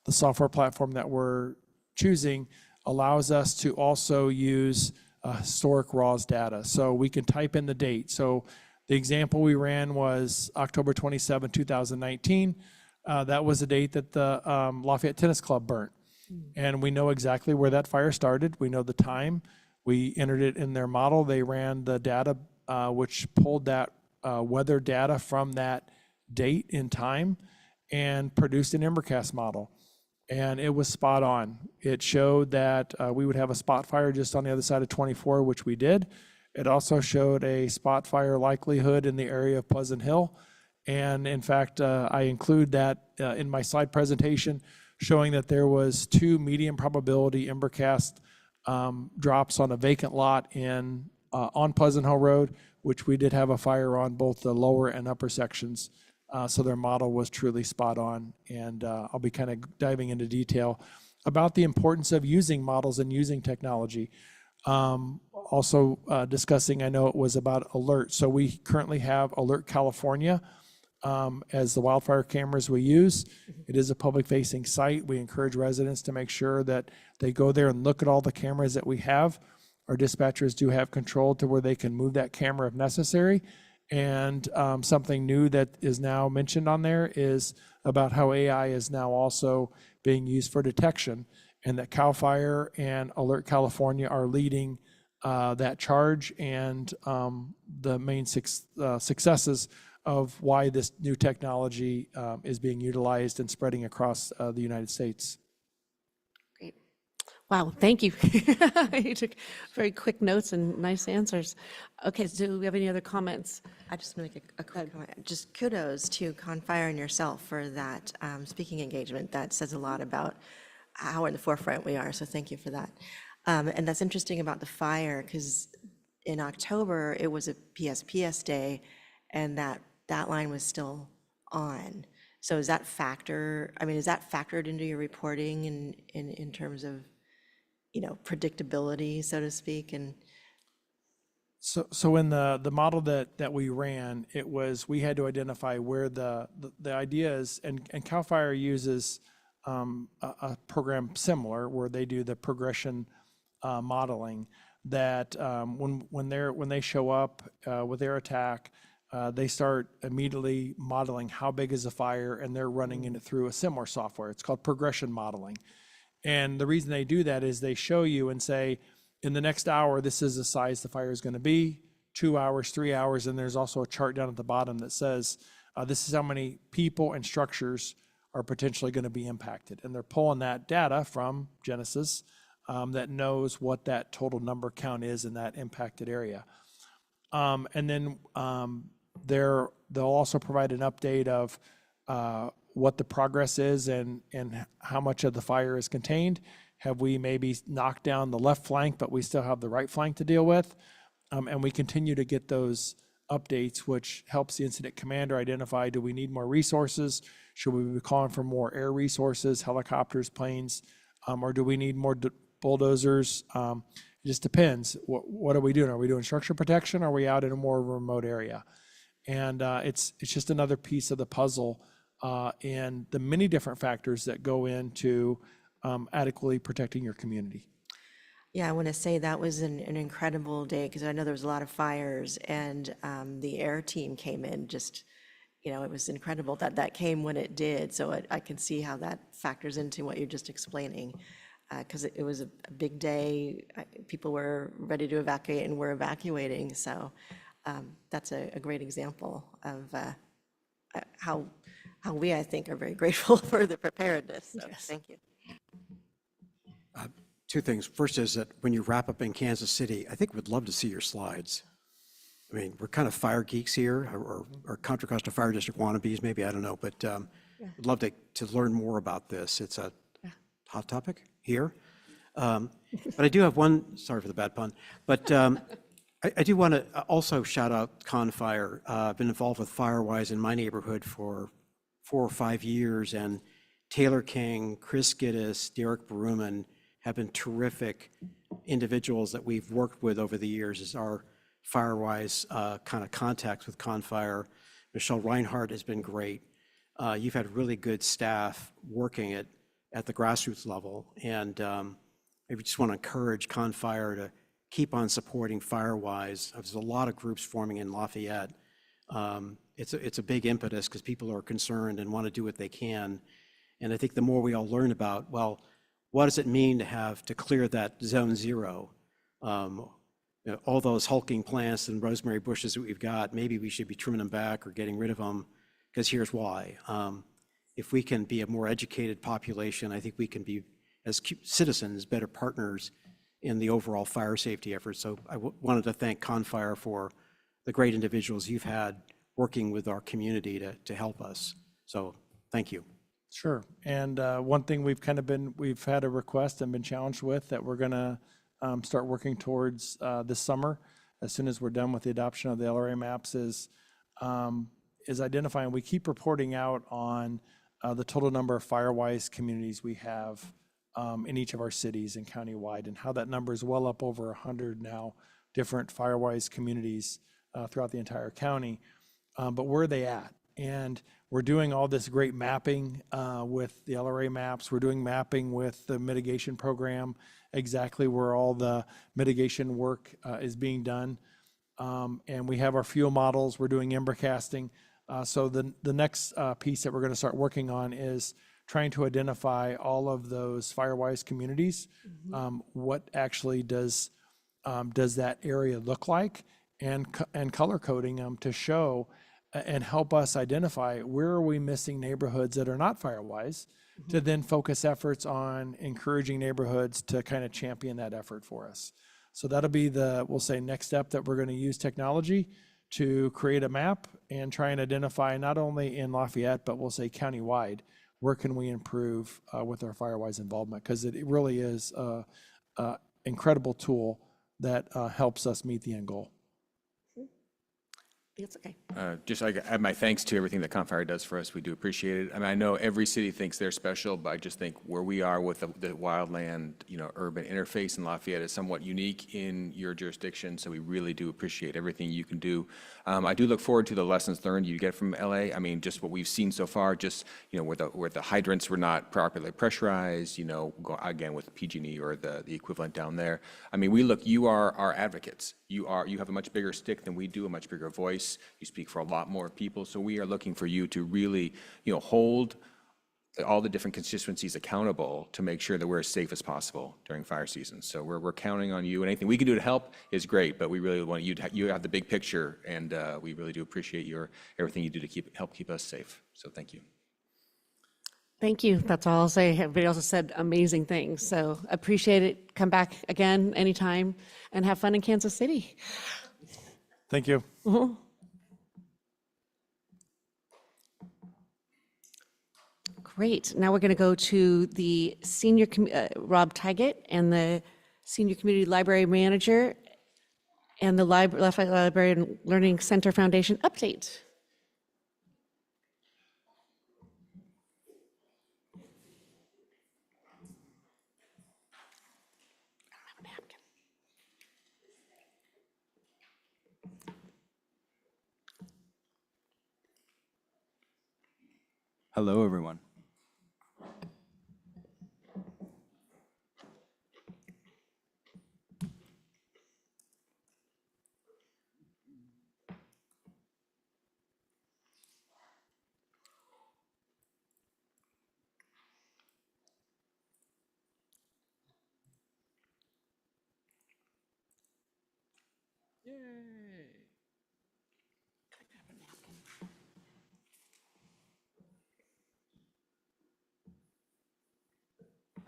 software platform that we're choosing allows us to also use historic RAWS data. So we can type in the date. So the example we ran was October 27, 2019. That was the date that the Lafayette Tennis Club burnt. And we know exactly where that fire started. We know the time. We entered it in their model. They ran the data, which pulled that weather data from that date in time and produced an Embercast model. And it was spot on. It showed that we would have a spot fire just on the other side of 24, which we did. It also showed a spot fire likelihood in the area of Pleasant Hill. And in fact, I include that in my slide presentation, showing that there was 2 medium probability Embercast drops on a vacant lot on Pleasant Hill Road, which we did have a fire on both the lower and upper sections. So their model was truly spot on. And I'll be kind of diving into detail about the importance of using models and using technology. Also discussing, I know it was about Alert. So we currently have Alert California as the wildfire cameras we use. It is a public-facing site. We encourage residents to make sure that they go there and look at all the cameras that we have. Our dispatchers do have control to where they can move that camera if necessary. And something new that is now mentioned on there is about how AI is now also being used for detection, and that CAL FIRE and Alert California are leading that charge, and the main successes of why this new technology is being utilized and spreading across the United States. Wow, thank you. You took very quick notes and nice answers. Okay, so do we have any other comments? I just want to make a quick comment. Just kudos to Confire and yourself for that speaking engagement. That says a lot about how in the forefront we are, so thank you for that. And that's interesting about the fire, because in October, it was a PSPS day, and that line was still on. So is that is that factored into your reporting in terms of, predictability, so to speak? And So in the model that we ran, we had to identify where the idea is, and CAL FIRE uses a program similar where they do the progression modeling that when they show up with their attack, they start immediately modeling how big is the fire, and they're running it through a similar software. It's called progression modeling. And the reason they do that is they show you and say, in the next hour, this is the size the fire is going to be, 2 hours, 3 hours, and there's also a chart down at the bottom that says, this is how many people and structures are potentially going to be impacted. And they're pulling that data from Genesis that knows what that total number count is in that impacted area. And then they'll also provide an update of what the progress is and how much of the fire is contained. Have we maybe knocked down the left flank, but we still have the right flank to deal with? And we continue to get those updates, which helps the incident commander identify, do we need more resources? Should we be calling for more air resources, helicopters, planes, or do we need more bulldozers? It just depends. What are we doing? Are we doing structure protection? Or are we out in a more remote area? And it's just another piece of the puzzle and the many different factors that go into adequately protecting your community. yeah, I want to say that was an incredible day, because I know there was a lot of fires, and the air team came in just, it was incredible that came when it did. So I can see how that factors into what you're just explaining, because it was a big day. People were ready to evacuate and were evacuating. So that's a great example of how we, I think, are very grateful for the preparedness. So thank you. Two things. First is that when you wrap up in Kansas City, I think we'd love to see your slides. I mean, we're kind of fire geeks here, or Contra Costa Fire District wannabes, maybe, I don't know, but we'd love to learn more about this. It's a hot topic here. But I do have one, sorry for the bad pun, but I do want to also shout out Con Fire. I've been involved with FireWise in my neighborhood for 4 or 5 years, and Taylor King, Chris Giddis, Derek Berumen have been terrific individuals that we've worked with over the years as our FireWise kind of contacts with Confire. Michelle Reinhardt has been great. You've had really good staff working at the grassroots level, and I just want to encourage Confire to keep on supporting FireWise. There's a lot of groups forming in Lafayette. It's a big impetus because people are concerned and want to do what they can. And I think the more we all learn about, well, what does it mean to clear that zone 0? All those hulking plants and rosemary bushes that we've got, maybe we should be trimming them back or getting rid of them, because here's why. If we can be a more educated population, I think we can be, as citizens, better partners in the overall fire safety effort. So I wanted to thank Confire for the great individuals you've had working with our community to help us. So thank you. Sure. And one thing we've had a request and been challenged with that we're going to start working towards this summer, as soon as we're done with the adoption of the LRA maps, is identifying. We keep reporting out on the total number of FireWise communities we have in each of our cities and countywide, and how that number is well up over 100 now, different FireWise communities throughout the entire county. But where are they at? And we're doing all this great mapping with the LRA maps. We're doing mapping with the mitigation program, exactly where all the mitigation work is being done. And we have our fuel models. We're doing ember casting. So the next piece that we're going to start working on is trying to identify all of those FireWise communities. What actually does that area look like, and color coding them to show and help us identify where are we missing neighborhoods that are not FireWise, to then focus efforts on encouraging neighborhoods to kind of champion that effort for us. So that'll be we'll say, next step that we're going to use technology to create a map and try and identify, not only in Lafayette, but we'll say countywide, where can we improve with our FireWise involvement, because it really is an incredible tool that helps us meet the end goal. It's okay. Just I add my thanks to everything that Confire does for us. We do appreciate it. I mean, I know every city thinks they're special, but I just think where we are with the wildland, urban interface in Lafayette is somewhat unique in your jurisdiction. So we really do appreciate everything you can do. I do look forward to the lessons learned you get from LA. I mean, just what we've seen so far, just where the hydrants were not properly pressurized. Again with PG&E or the equivalent down there. I mean, you are our advocates. You have a much bigger stick than we do, a much bigger voice. You speak for a lot more people. So we are looking for you to really, hold all the different constituencies accountable to make sure that we're as safe as possible during fire season. So we're counting on you, and anything we can do to help is great, but we really want you have the big picture, and we really do appreciate everything you do to help keep us safe. So thank you. Thank you. That's all I'll say. Everybody else has said amazing things. So appreciate it. Come back again anytime and have fun in Kansas City. Thank you. Great. Now we're going to go to the senior, Rob Taggett, and the Senior Community Library Manager and the Lafayette Library and Learning Center Foundation update. Hello, everyone.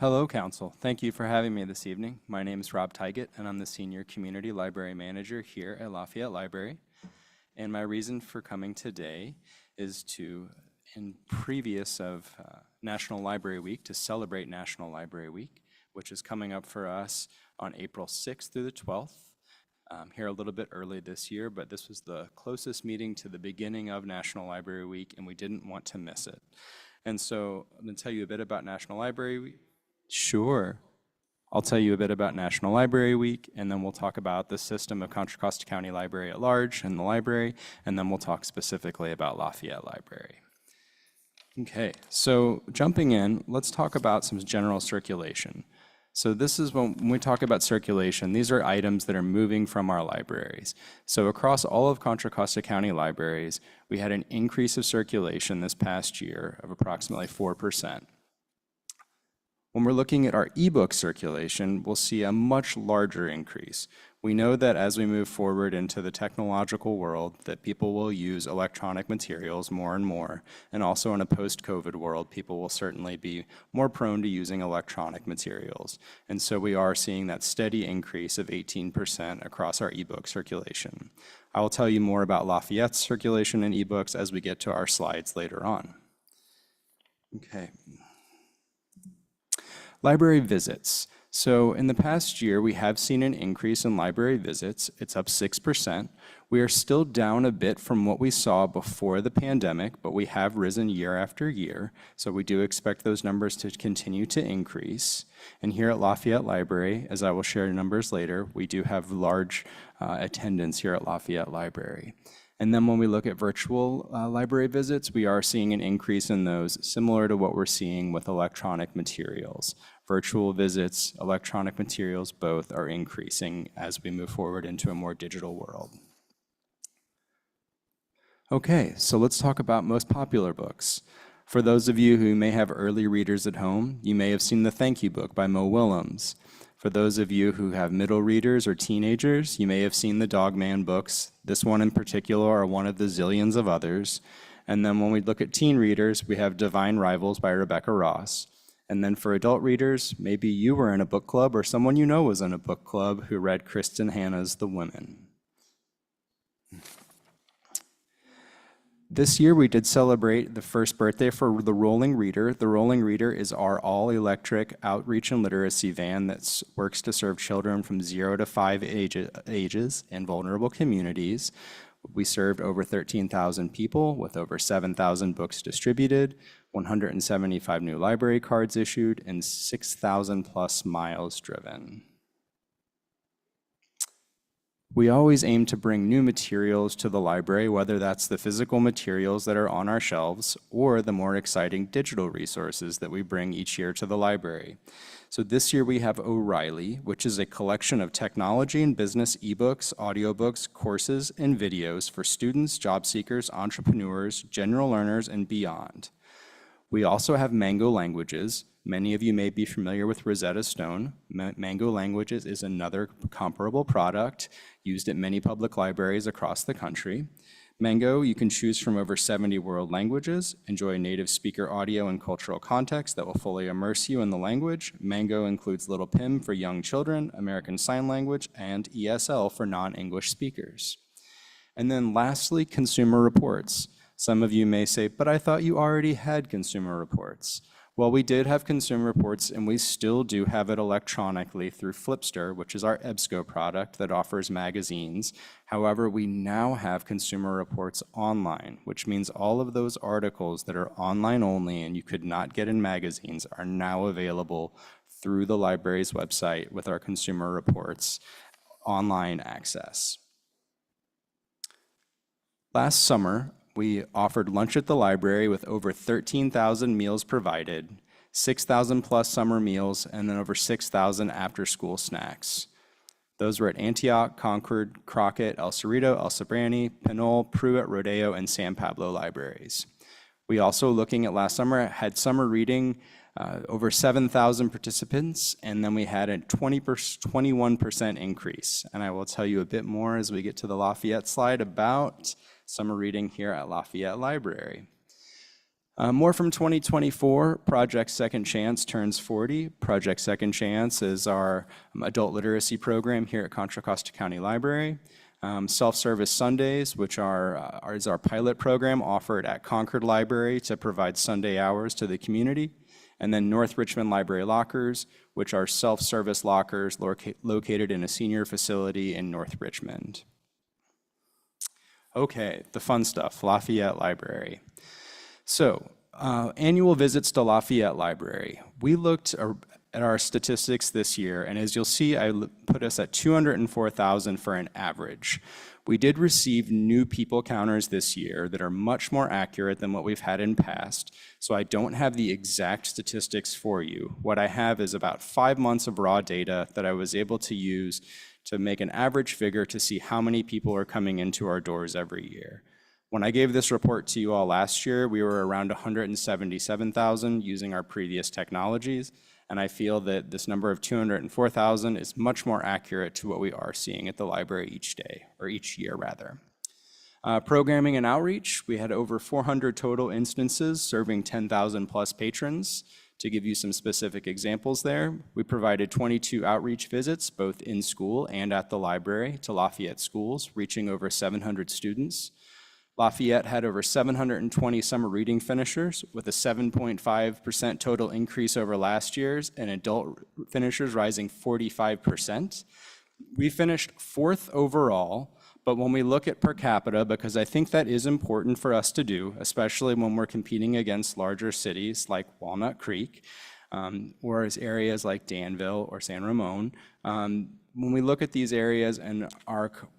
Hello, Council. Thank you for having me this evening. My name is Rob Taggett, and I'm the Senior Community Library Manager here at Lafayette Library. And my reason for coming today is to, in previous of National Library Week, to celebrate National Library Week, which is coming up for us on April 6th through the 12th. Here a little bit early this year, but this was the closest meeting to the beginning of National Library Week, and we didn't want to miss it. And so I'm going to tell you a bit about National Library Week. Sure. I'll tell you a bit about National Library Week, and then we'll talk about the system of Contra Costa County Library at large and the library, and then we'll talk specifically about Lafayette Library. Okay, so jumping in, let's talk about some general circulation. So this is when we talk about circulation, these are items that are moving from our libraries. So across all of Contra Costa County libraries, we had an increase of circulation this past year of approximately 4%. When we're looking at our ebook circulation, we'll see a much larger increase. We know that as we move forward into the technological world, that people will use electronic materials more and more, and also in a post-COVID world, people will certainly be more prone to using electronic materials. And so we are seeing that steady increase of 18% across our ebook circulation. I will tell you more about Lafayette's circulation in ebooks as we get to our slides later on. Okay. Library visits. So in the past year, we have seen an increase in library visits. It's up 6%. We are still down a bit from what we saw before the pandemic, but we have risen year after year. So we do expect those numbers to continue to increase. And here at Lafayette Library, as I will share numbers later, we do have large attendance here at Lafayette Library. And then when we look at virtual library visits, we are seeing an increase in those, similar to what we're seeing with electronic materials. Virtual visits, electronic materials, both are increasing as we move forward into a more digital world. Okay, so let's talk about most popular books. For those of you who may have early readers at home, you may have seen The Thank You Book by Mo Willems. For those of you who have middle readers or teenagers, you may have seen the Dog Man books. This one in particular are one of the zillions of others. And then when we look at teen readers, we have Divine Rivals by Rebecca Ross. And then for adult readers, maybe you were in a book club or someone you know was in a book club who read Kristen Hanna's The Women. This year, we did celebrate the first birthday for the Rolling Reader. The Rolling Reader is our all-electric outreach and literacy van that works to serve children from 0 to 5 ages in vulnerable communities. We served over 13,000 people with over 7,000 books distributed, 175 new library cards issued, and 6,000 plus miles driven. We always aim to bring new materials to the library, whether that's the physical materials that are on our shelves or the more exciting digital resources that we bring each year to the library. So this year we have O'Reilly, which is a collection of technology and business ebooks, audiobooks, courses, and videos for students, job seekers, entrepreneurs, general learners, and beyond. We also have Mango Languages. Many of you may be familiar with Rosetta Stone. Mango Languages is another comparable product used at many public libraries across the country. Mango, you can choose from over 70 world languages, enjoy native speaker audio and cultural context that will fully immerse you in the language. Mango includes Little Pim for young children, American Sign Language, and ESL for non-English speakers. And then lastly, consumer reports. Some of you may say, but I thought you already had consumer reports. Well, we did have consumer reports, and we still do have it electronically through Flipster, which is our EBSCO product that offers magazines. However, we now have consumer reports online, which means all of those articles that are online only and you could not get in magazines are now available through the library's website with our consumer reports online access. Last summer, we offered lunch at the library with over 13,000 meals provided, 6,000 plus summer meals, and then over 6,000 after-school snacks. Those were at Antioch, Concord, Crockett, El Cerrito, El Sobrante, Pinole, Pruitt, Rodeo, and San Pablo libraries. We also, looking at last summer, had summer reading, over 7,000 participants, and then we had a 21% increase. And I will tell you a bit more as we get to the Lafayette slide about summer reading here at Lafayette Library. More from 2024, Project Second Chance turns 40. Project Second Chance is our adult literacy program here at Contra Costa County Library. Self-Service Sundays, which is our pilot program offered at Concord Library to provide Sunday hours to the community. And then North Richmond Library Lockers, which are self-service lockers located in a senior facility in North Richmond. Okay, the fun stuff, Lafayette Library. So, annual visits to Lafayette Library. We looked at our statistics this year, and as you'll see, I put us at 204,000 for an average. We did receive new people counters this year that are much more accurate than what we've had in past, so I don't have the exact statistics for you. What I have is about 5 months of raw data that I was able to use to make an average figure to see how many people are coming into our doors every year. When I gave this report to you all last year, we were around 177,000 using our previous technologies, and I feel that this number of 204,000 is much more accurate to what we are seeing at the library each day, or each year rather. Programming and outreach, we had over 400 total instances serving 10,000 plus patrons. To give you some specific examples there, we provided 22 outreach visits, both in school and at the library, to Lafayette schools, reaching over 700 students. Lafayette had over 720 summer reading finishers, with a 7.5% total increase over last year's, and adult finishers rising 45%. We finished 4th overall, but when we look at per capita, because I think that is important for us to do, especially when we're competing against larger cities like Walnut Creek, or as areas like Danville or San Ramon, when we look at these areas and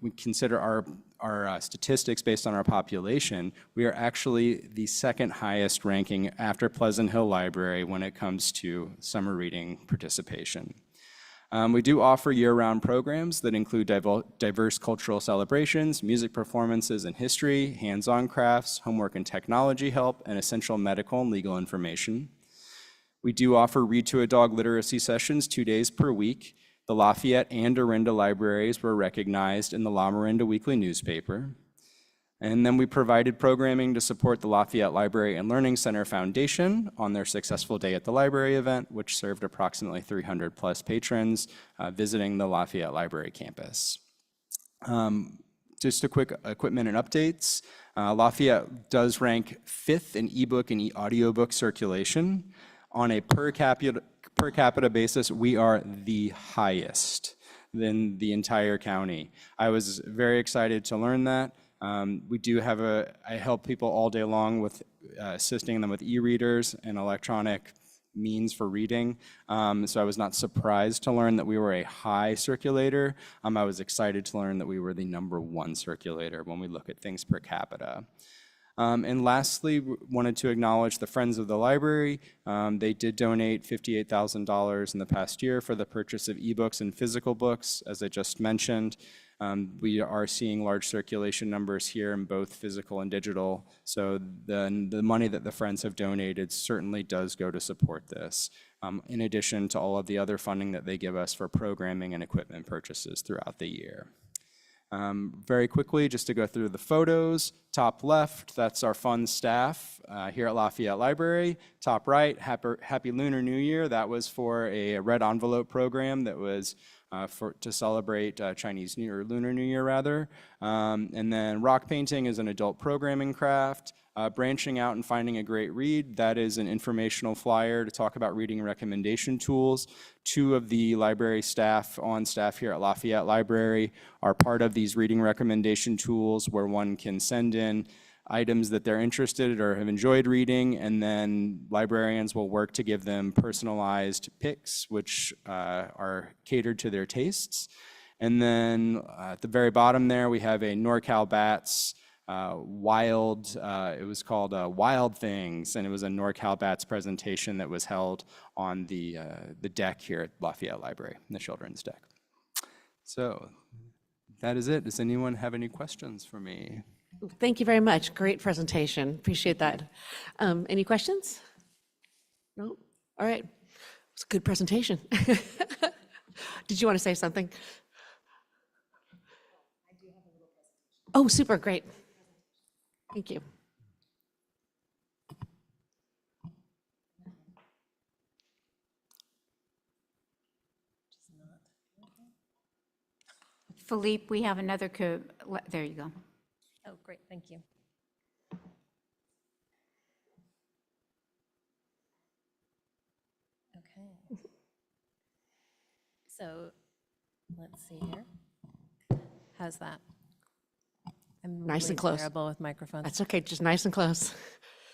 we consider our statistics based on our population, we are actually the second highest ranking after Pleasant Hill Library when it comes to summer reading participation. We do offer year-round programs that include diverse cultural celebrations, music performances and history, hands-on crafts, homework and technology help, and essential medical and legal information. We do offer Read to a Dog literacy sessions 2 days per week. The Lafayette and Orinda libraries were recognized in the La Miranda Weekly newspaper. And then we provided programming to support the Lafayette Library and Learning Center Foundation on their successful Day at the Library event, which served approximately 300 plus patrons visiting the Lafayette Library campus. Just a quick equipment and updates. Lafayette does rank 5th in ebook and audiobook circulation. On a per capita basis, we are the highest in the entire county. I was very excited to learn that. We do have I help people all day long with assisting them with e-readers and electronic means for reading. So I was not surprised to learn that we were a high circulator. I was excited to learn that we were the #1 circulator when we look at things per capita. And lastly, wanted to acknowledge the Friends of the Library. They did donate $58,000 in the past year for the purchase of ebooks and physical books, as I just mentioned. We are seeing large circulation numbers here in both physical and digital. So the money that the Friends have donated certainly does go to support this, in addition to all of the other funding that they give us for programming and equipment purchases throughout the year. Very quickly, just to go through the photos, top left, that's our fun staff here at Lafayette Library. Top right, Happy Lunar New Year. That was for a red envelope program that was to celebrate Chinese New Year, Lunar New Year rather. And then rock painting is an adult programming craft. Branching out and finding a great read, that is an informational flyer to talk about reading recommendation tools. 2 of the library staff on staff here at Lafayette Library are part of these reading recommendation tools where one can send in items that they're interested or have enjoyed reading, and then librarians will work to give them personalized picks, which are catered to their tastes. And then at the very bottom there, we have a NorCal Bats it was called Wild Things, and it was a NorCal Bats presentation that was held on the deck here at Lafayette Library, the children's deck. So that is it. Does anyone have any questions for me? Thank you very much. Great presentation. Appreciate that. Any questions? No? All right. It's a good presentation. Did you want to say something? Oh, super, great. Thank you. Philippe, we have another there you go. Oh, great, thank you. Okay. So, let's see here. How's that? I'm Nice really and close. terrible with microphones. That's okay, just nice and close.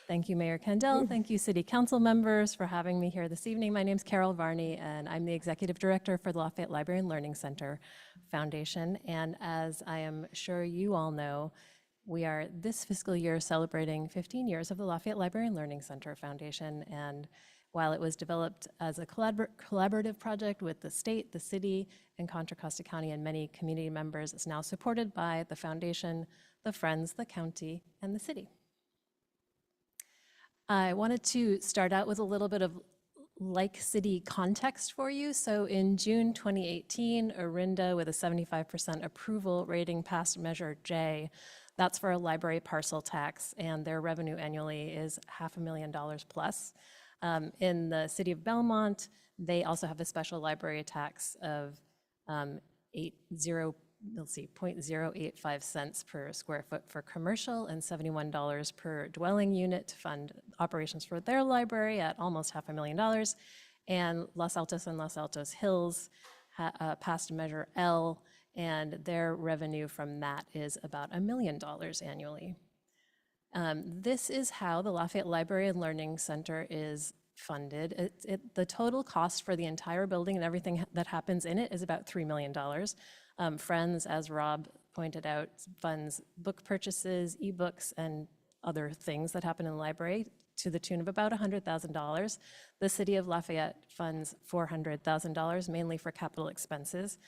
Thank you, Mayor Kendall. Thank you, City Council members, for having me here this evening. My name's Carol Varney, and I'm the Executive Director for the Lafayette Library and Learning Center Foundation. And as I am sure you all know, we are this fiscal year celebrating 15 years of the Lafayette Library and Learning Center Foundation. And while it was developed as a collaborative project with the state, the city, and Contra Costa County and many community members, it's now supported by the foundation, the Friends, the county, and the city. I wanted to start out with a little bit of like city context for you. So in June 2018, Orinda, with a 75% approval rating, passed Measure J. That's for a library parcel tax, and their revenue annually is $500,000 plus. In the city of Belmont, they also have a special library tax of 0.085 cents per square foot for commercial and $71 per dwelling unit to fund operations for their library at almost $500,000. And Los Altos and Los Altos Hills passed Measure L, and their revenue from that is about $1 million annually. This is how the Lafayette Library and Learning Center is funded. The total cost for the entire building and everything that happens in it is about $3 million. Friends, as Rob pointed out, funds book purchases, ebooks, and other things that happen in the library to the tune of about $100,000. The city of Lafayette funds $400,000, mainly for capital expenses.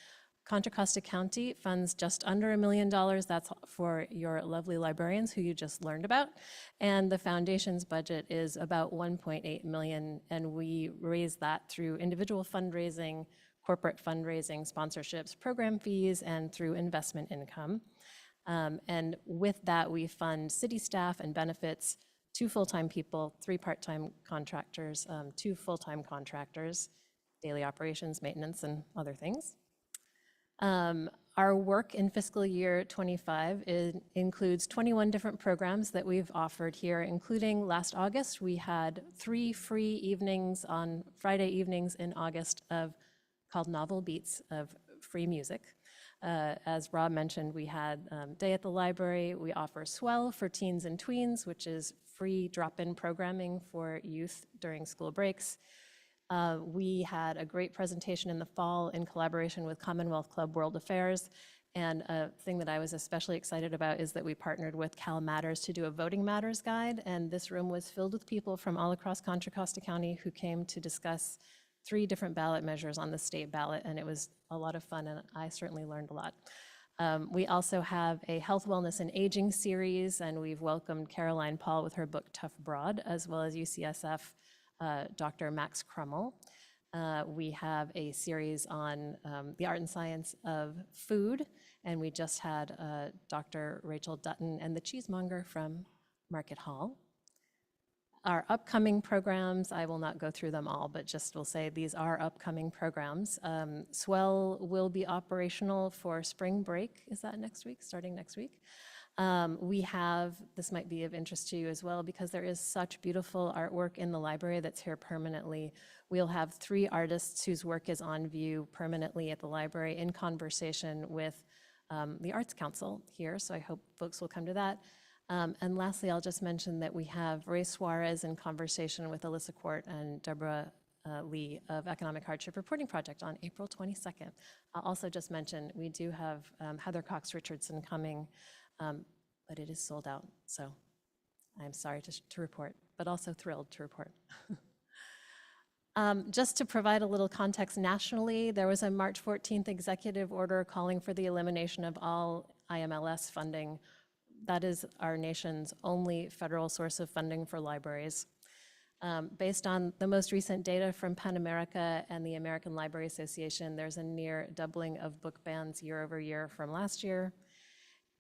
Contra Costa County funds just under $1 million. That's for your lovely librarians who you just learned about. And the foundation's budget is about $1.8 million, and we raise that through individual fundraising, corporate fundraising, sponsorships, program fees, and through investment income. And with that, we fund city staff and benefits, 2 full-time people, 3 part-time contractors, 2 full-time contractors, daily operations, maintenance, and other things. Our work in fiscal year 25 includes 21 different programs that we've offered here, including last August, we had 3 free evenings on Friday evenings in August called Novel Beats of free music. As Rob mentioned, we had Day at the Library. We offer Swell for teens and tweens, which is free drop-in programming for youth during school breaks. We had a great presentation in the fall in collaboration with Commonwealth Club World Affairs. And a thing that I was especially excited about is that we partnered with Cal Matters to do a Voting Matters guide. And this room was filled with people from all across Contra Costa County who came to discuss 3 different ballot measures on the state ballot. And it was a lot of fun, and I certainly learned a lot. We also have a Health, Wellness, and Aging series, and we've welcomed Caroline Paul with her book Tough Broad, as well as UCSF Dr. Max Crummell. We have a series on the art and science of food, and we just had Dr. Rachel Dutton and the cheesemonger from Market Hall. Our upcoming programs, I will not go through them all, but just will say these are upcoming programs. Swell will be operational for spring break. Is that next week, starting next week? We have, this might be of interest to you as well, because there is such beautiful artwork in the library that's here permanently. We'll have 3 artists whose work is on view permanently at the library in conversation with the Arts Council here, so I hope folks will come to that. And lastly, I'll just mention that we have Ray Suarez in conversation with Alyssa Quart and Deborah Lee of Economic Hardship Reporting Project on April 22nd. I'll also just mention we do have Heather Cox Richardson coming, but it is sold out, so I'm sorry to report, but also thrilled to report. Just to provide a little context nationally, there was a March 14th executive order calling for the elimination of all IMLS funding. That is our nation's only federal source of funding for libraries. Based on the most recent data from PEN America and the American Library Association, there's a near doubling of book bans year over year from last year.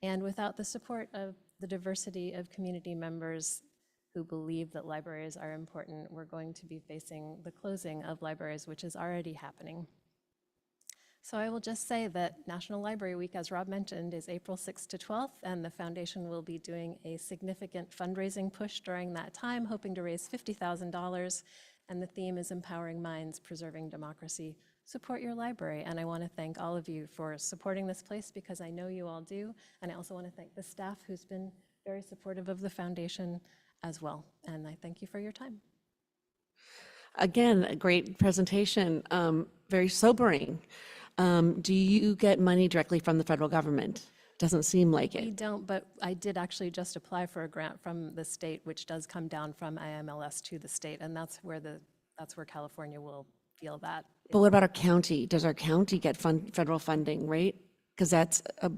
And without the support of the diversity of community members who believe that libraries are important, we're going to be facing the closing of libraries, which is already happening. So I will just say that National Library Week, as Rob mentioned, is April 6th to 12th, and the foundation will be doing a significant fundraising push during that time, hoping to raise $50,000, and the theme is Empowering Minds, Preserving Democracy. Support your library, and I want to thank all of you for supporting this place, because I know you all do, and I also want to thank the staff who's been very supportive of the foundation as well, and I thank you for your time. Again, a great presentation, very sobering. Do you get money directly from the federal government? Doesn't seem like We it. don't, but I did actually just apply for a grant from the state, which does come down from IMLS to the state, and that's where California will feel that. But what about our county? Does our county get federal funding, right? Because that's a,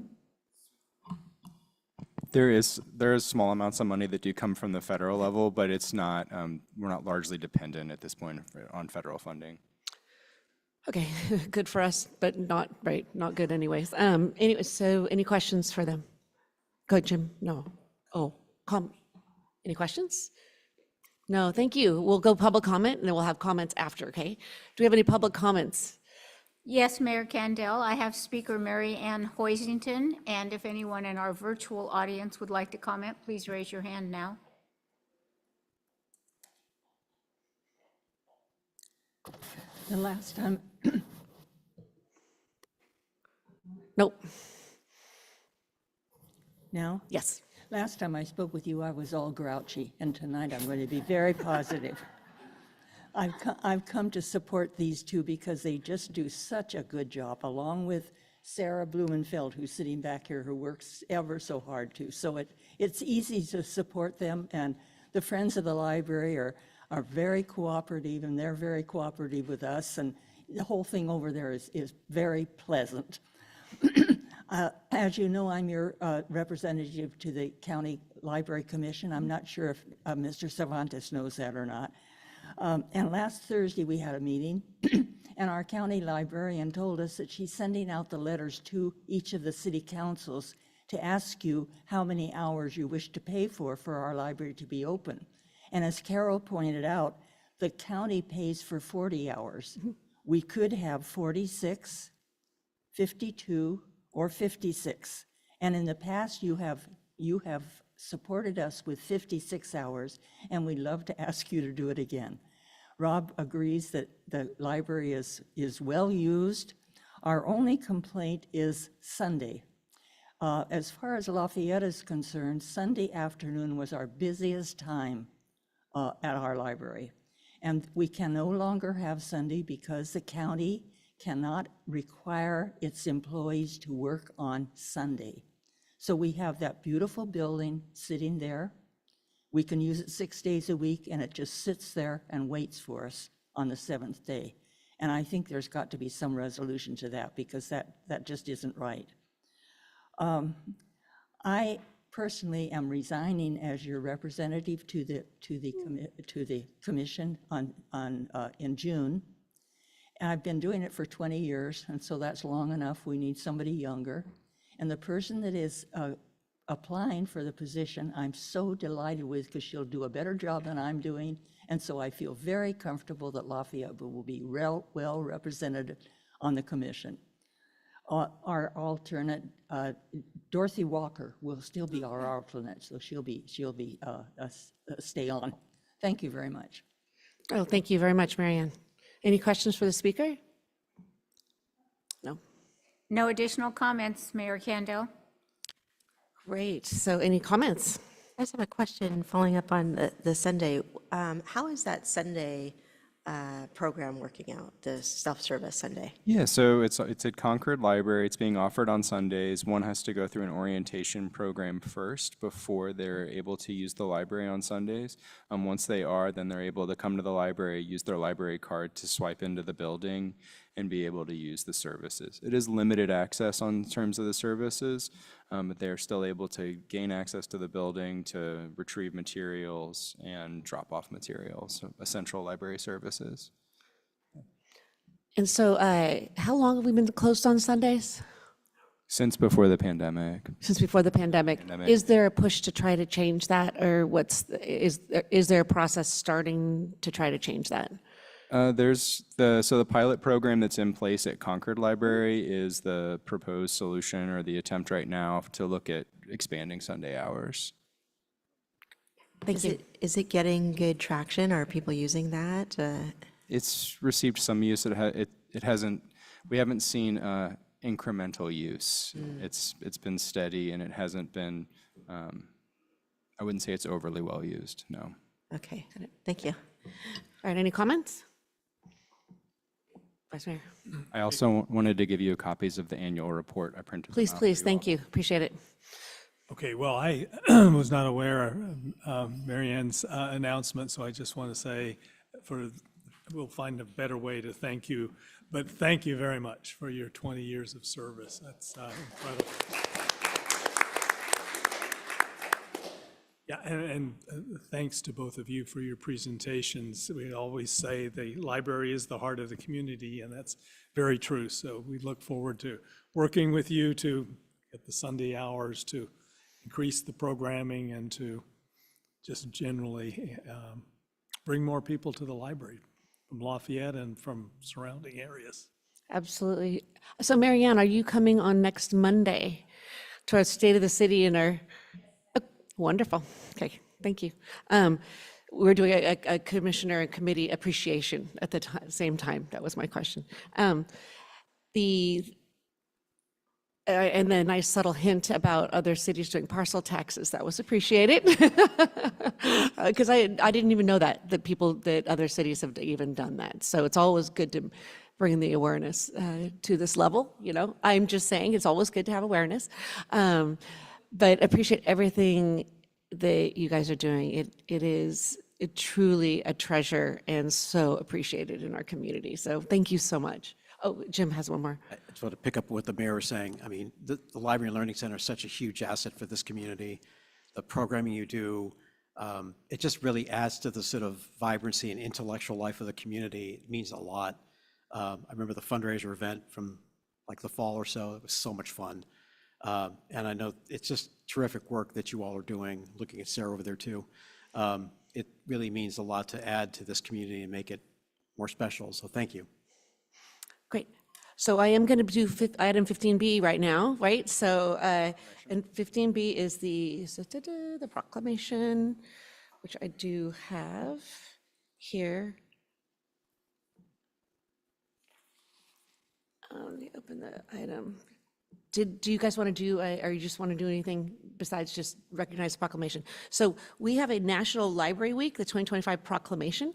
There is small amounts of money that do come from the federal level, but it's not, we're not largely dependent at this point on federal funding. okay, good for us, but not, right, not good anyways. Anyway, so any questions for them? Go ahead, Jim. No. Oh, any questions? No, thank you. We'll go public comment, and then we'll have comments after, okay? Do we have any public comments? Yes, Mayor Candell, I have Speaker Mary Ann Hoisington, and if anyone in our virtual audience would like to comment, please raise your hand now. The last time, Nope. now? Yes. Last time I spoke with you, I was all grouchy, and tonight I'm going to be very positive. I've come to support these two because they just do such a good job, along with Sarah Blumenfeld, who's sitting back here, who works ever so hard too. So it's easy to support them, and the Friends of the Library are very cooperative, and they're very cooperative with us, and the whole thing over there is very pleasant. As you know, I'm your representative to the County Library Commission. I'm not sure if Mr. Cervantes knows that or not. And last Thursday, we had a meeting, and our county librarian told us that she's sending out the letters to each of the city councils to ask you how many hours you wish to pay for our library to be open. And as Carol pointed out, the county pays for 40 hours. We could have 46, 52, or 56. And in the past, you have supported us with 56 hours, and we'd love to ask you to do it again. Rob agrees that the library is well used. Our only complaint is Sunday. As far as Lafayette is concerned, Sunday afternoon was our busiest time at our library. And we can no longer have Sunday because the county cannot require its employees to work on Sunday. So we have that beautiful building sitting there. We can use it 6 days a week, and it just sits there and waits for us on the 7th day. And I think there's got to be some resolution to that, because that just isn't right. I personally am resigning as your representative to the commission in June. And I've been doing it for 20 years, and so that's long enough. We need somebody younger. And the person that is applying for the position, I'm so delighted with, because she'll do a better job than I'm doing. And so I feel very comfortable that Lafayette will be well represented on the commission. Our alternate, Dorothy Walker, will still be our alternate, so she'll stay on. Thank you very much. Oh, thank you very much, Marianne. Any questions for the speaker? No. No additional comments, Mayor Candell. Great. So any comments? I just have a question following up on the Sunday. How is that Sunday program working out, the self-service Sunday? Yeah, so it's at Concord Library. It's being offered on Sundays. One has to go through an orientation program first before they're able to use the library on Sundays. Once they are, then they're able to come to the library, use their library card to swipe into the building and be able to use the services. It is limited access on terms of the services, but they're still able to gain access to the building to retrieve materials and drop off materials, so essential library services. And so how long have we been closed on Sundays? Since before the pandemic. Since before the pandemic. Is there a push to try to change that, or is there a process starting to try to change that? There's the pilot program that's in place at Concord Library is the proposed solution, or the attempt right now to look at expanding Sunday hours. Thank you. Is it getting good traction? Are people using that? It's received some use. It hasn't. We haven't seen incremental use. It's been steady, and it hasn't been. I wouldn't say it's overly well used. No. Okay. Thank you. All right. Any comments? Vice Mayor. I also wanted to give you copies of the annual report. I printed them Please, out for please. you Thank all. you. Appreciate it. Okay, well, I was not aware of Marianne's announcement, so I just want to say we'll find a better way to thank you, but thank you very much for your 20 years of service. That's incredible. Yeah, and thanks to both of you for your presentations. We always say the library is the heart of the community, and that's very true. So we look forward to working with you to get the Sunday hours, to increase the programming, and to just generally bring more people to the library from Lafayette and from surrounding areas. Absolutely. So Marianne, are you coming on next Monday to our State of the City and our, oh, wonderful. Okay, thank you. We're doing a commissioner and committee appreciation at the same time. That was my question. And the nice subtle hint about other cities doing parcel taxes, that was appreciated. Because I didn't even know that other cities have even done that. So it's always good to bring the awareness to this level. You know, I'm just saying it's always good to have awareness. But appreciate everything that you guys are doing. It is truly a treasure and so appreciated in our community. So thank you so much. Oh, Jim has one more. I just want to pick up what the mayor was saying. I mean, the Library and Learning Center is such a huge asset for this community. The programming you do, it just really adds to the sort of vibrancy and intellectual life of the community. It means a lot. I remember the fundraiser event from like the fall or so. It was so much fun. And I know it's just terrific work that you all are doing, looking at Sarah over there too. It really means a lot to add to this community and make it more special. So thank you. Great. So I am going to do item 15B right now, right? So, and 15B is the proclamation, which I do have here. Let me open the item. Do you guys want to do, or you just want to do anything besides just recognize the proclamation? So we have a National Library Week, the 2025 proclamation.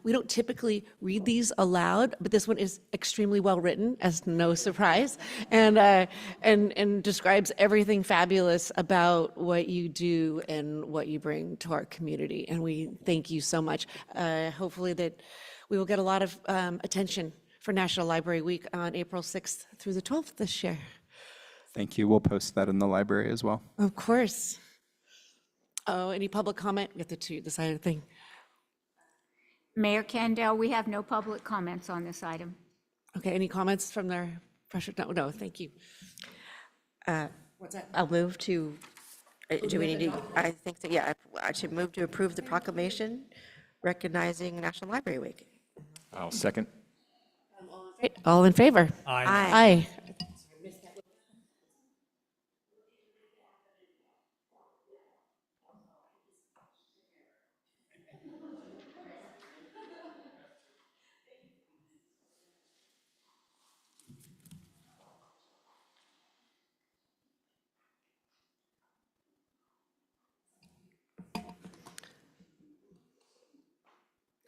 We don't typically read these aloud, but this one is extremely well written, as no surprise, and describes everything fabulous about what you do and what you bring to our community. And we thank you so much. Hopefully that we will get a lot of attention for National Library Week on April 6th through the 12th this year. Thank you. We'll post that in the library as well. Of course. Oh, any public comment? We have to decide a thing. Mayor Candell, we have no public comments on this item. Okay, any comments from their pressure? No, thank you. What's that? I'll move to, do we need to, I think that, yeah, I should move to approve the proclamation recognizing National Library Week. I'll second. All in favor? Aye. Aye.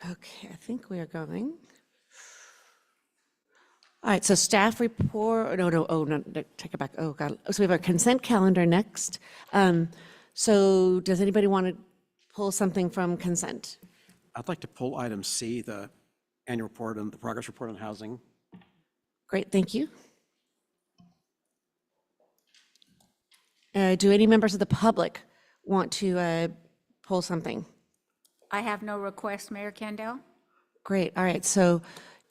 Okay, I think we are going. All right, so staff report, no, take it back. Oh, God. So we have our consent calendar next. So does anybody want to pull something from consent? I'd like to pull item C, the annual report and the progress report on housing. Great, thank you. Do any members of the public want to pull something? I have no request, Mayor Candell. Great, all right, so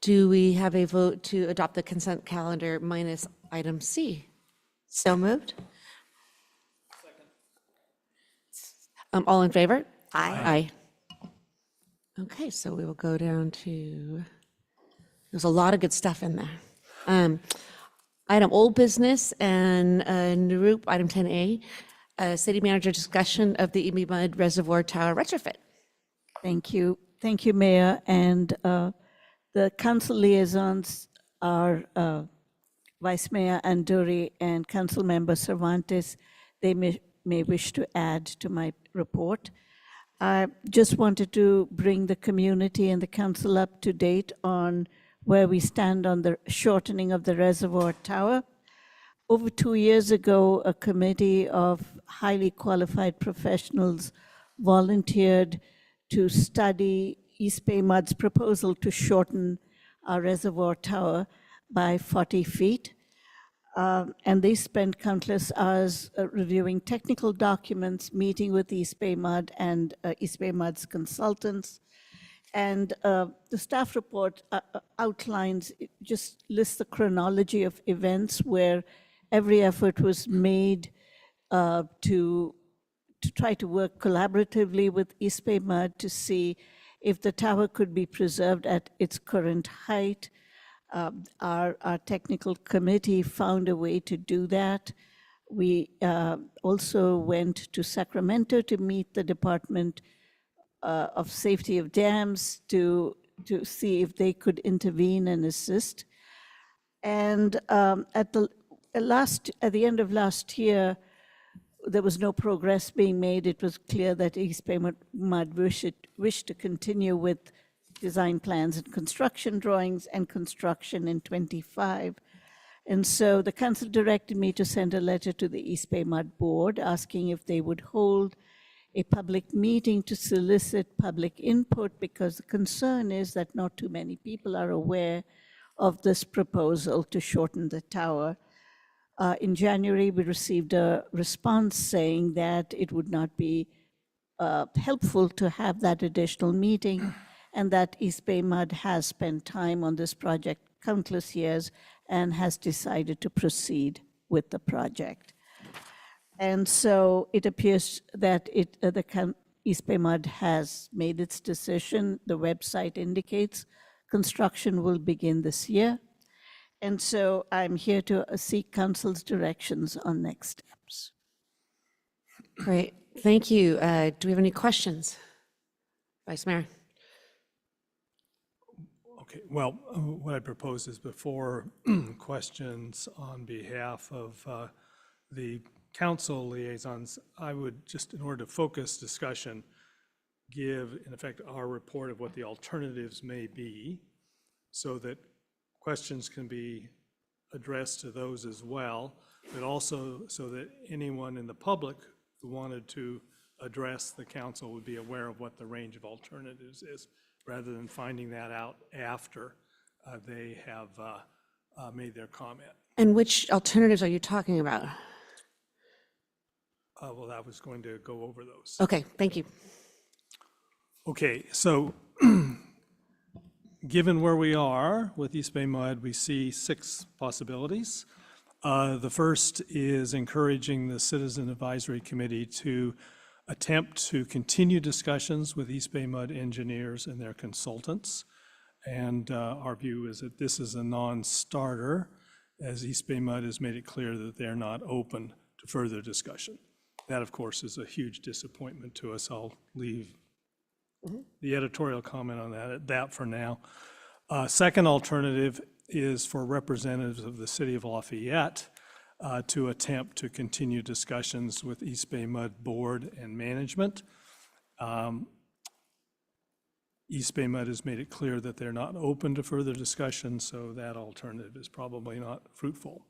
do we have a vote to adopt the consent calendar minus item C? So moved? All in favor? Aye. Aye. Okay, so we will go down to, there's a lot of good stuff in there. Item old business and Narup, item 10A, city manager discussion of the EB Mud Reservoir Tower retrofit. Thank you. Thank you, Mayor. And the council liaisons are Vice Mayor Anduri and Council Member Cervantes. They may wish to add to my report. I just wanted to bring the community and the council up to date on where we stand on the shortening of the reservoir tower. Over 2 years ago, a committee of highly qualified professionals volunteered to study East Bay Mud's proposal to shorten our reservoir tower by 40 feet. And they spent countless hours reviewing technical documents, meeting with East Bay Mud and East Bay Mud's consultants. And the staff report outlines, just lists the chronology of events where every effort was made to try to work collaboratively with East Bay Mud to see if the tower could be preserved at its current height. Our technical committee found a way to do that. We also went to Sacramento to meet the Department of Safety of Dams to see if they could intervene and assist. And at the end of last year, there was no progress being made. It was clear that East Bay Mud wished to continue with design plans and construction drawings and construction in 25. And so the council directed me to send a letter to the East Bay Mud Board asking if they would hold a public meeting to solicit public input, because the concern is that not too many people are aware of this proposal to shorten the tower. In January, we received a response saying that it would not be helpful to have that additional meeting, and that East Bay Mud has spent time on this project countless years and has decided to proceed with the project. And so it appears that East Bay Mud has made its decision. The website indicates construction will begin this year. And so I'm here to seek council's directions on next steps. Great, thank you. Do we have any questions? Vice Mayor? Okay, well, what I propose is before questions on behalf of the council liaisons, I would just, in order to focus discussion, give, in effect, our report of what the alternatives may be, so that questions can be addressed to those as well, but also so that anyone in the public who wanted to address the council would be aware of what the range of alternatives is, rather than finding that out after they have made their comment. And which alternatives are you talking about? Well, I was going to go over those. Okay, thank you. Okay, so given where we are with East Bay Mud, we see 6 possibilities. The first is encouraging the Citizen Advisory Committee to attempt to continue discussions with East Bay Mud engineers and their consultants. And our view is that this is a non-starter, as East Bay Mud has made it clear that they're not open to further discussion. That, of course, is a huge disappointment to us. I'll leave the editorial comment on that at that for now. Second alternative is for representatives of the city of Lafayette to attempt to continue discussions with East Bay Mud Board and management. East Bay Mud has made it clear that they're not open to further discussion, so that alternative is probably not fruitful.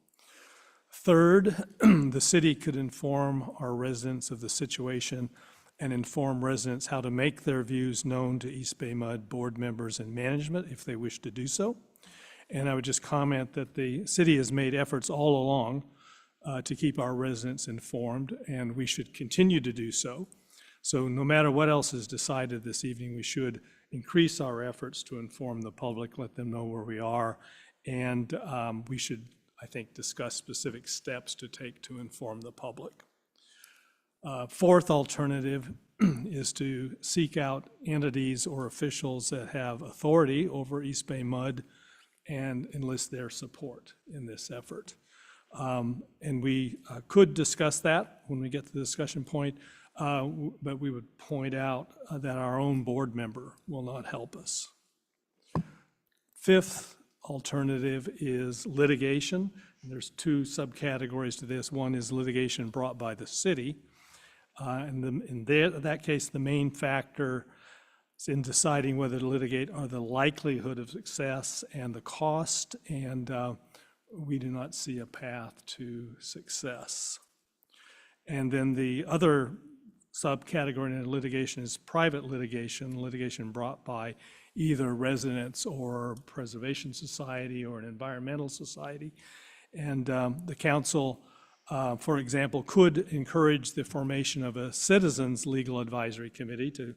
Third, the city could inform our residents of the situation and inform residents how to make their views known to East Bay Mud board members and management if they wish to do so. And I would just comment that the city has made efforts all along to keep our residents informed, and we should continue to do so. So no matter what else is decided this evening, we should increase our efforts to inform the public, let them know where we are, and we should, I think, discuss specific steps to take to inform the public. Fourth alternative is to seek out entities or officials that have authority over East Bay Mud and enlist their support in this effort. And we could discuss that when we get to the discussion point, but we would point out that our own board member will not help us. Fifth alternative is litigation. There's 2 subcategories to this. One is litigation brought by the city. In that case, the main factor in deciding whether to litigate are the likelihood of success and the cost, and we do not see a path to success. And then the other subcategory in litigation is private litigation, litigation brought by either residents or preservation society or an environmental society. And the council, for example, could encourage the formation of a citizens legal advisory committee to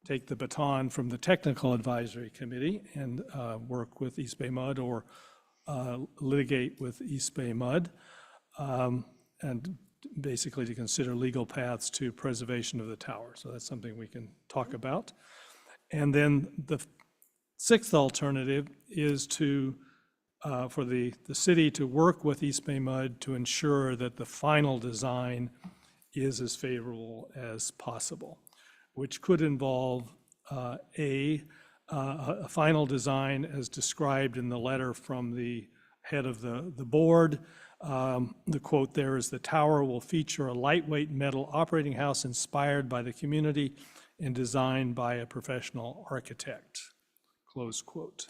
take the baton from the technical advisory committee and work with East Bay Mud or litigate with East Bay Mud, and basically to consider legal paths to preservation of the tower. So that's something we can talk about. And then the 6th alternative is to for the city to work with East Bay Mud to ensure that the final design is as favorable as possible, which could involve a final design as described in the letter from the head of the board. The quote there is, "The tower will feature a lightweight metal operating house inspired by the community and designed by a professional architect," close quote.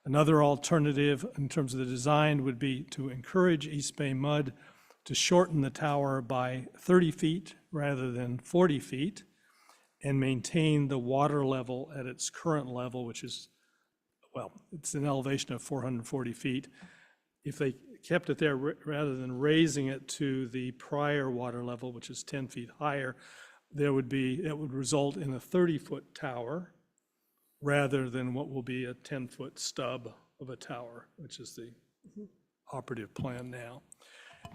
Another alternative in terms of the design would be to encourage East Bay Mud to shorten the tower by 30 feet rather than 40 feet and maintain the water level at its current level, which is, well, it's an elevation of 440 feet. If they kept it there rather than raising it to the prior water level, which is 10 feet higher, it would result in a 30-foot tower rather than what will be a 10-foot stub of a tower, which is the operative plan now.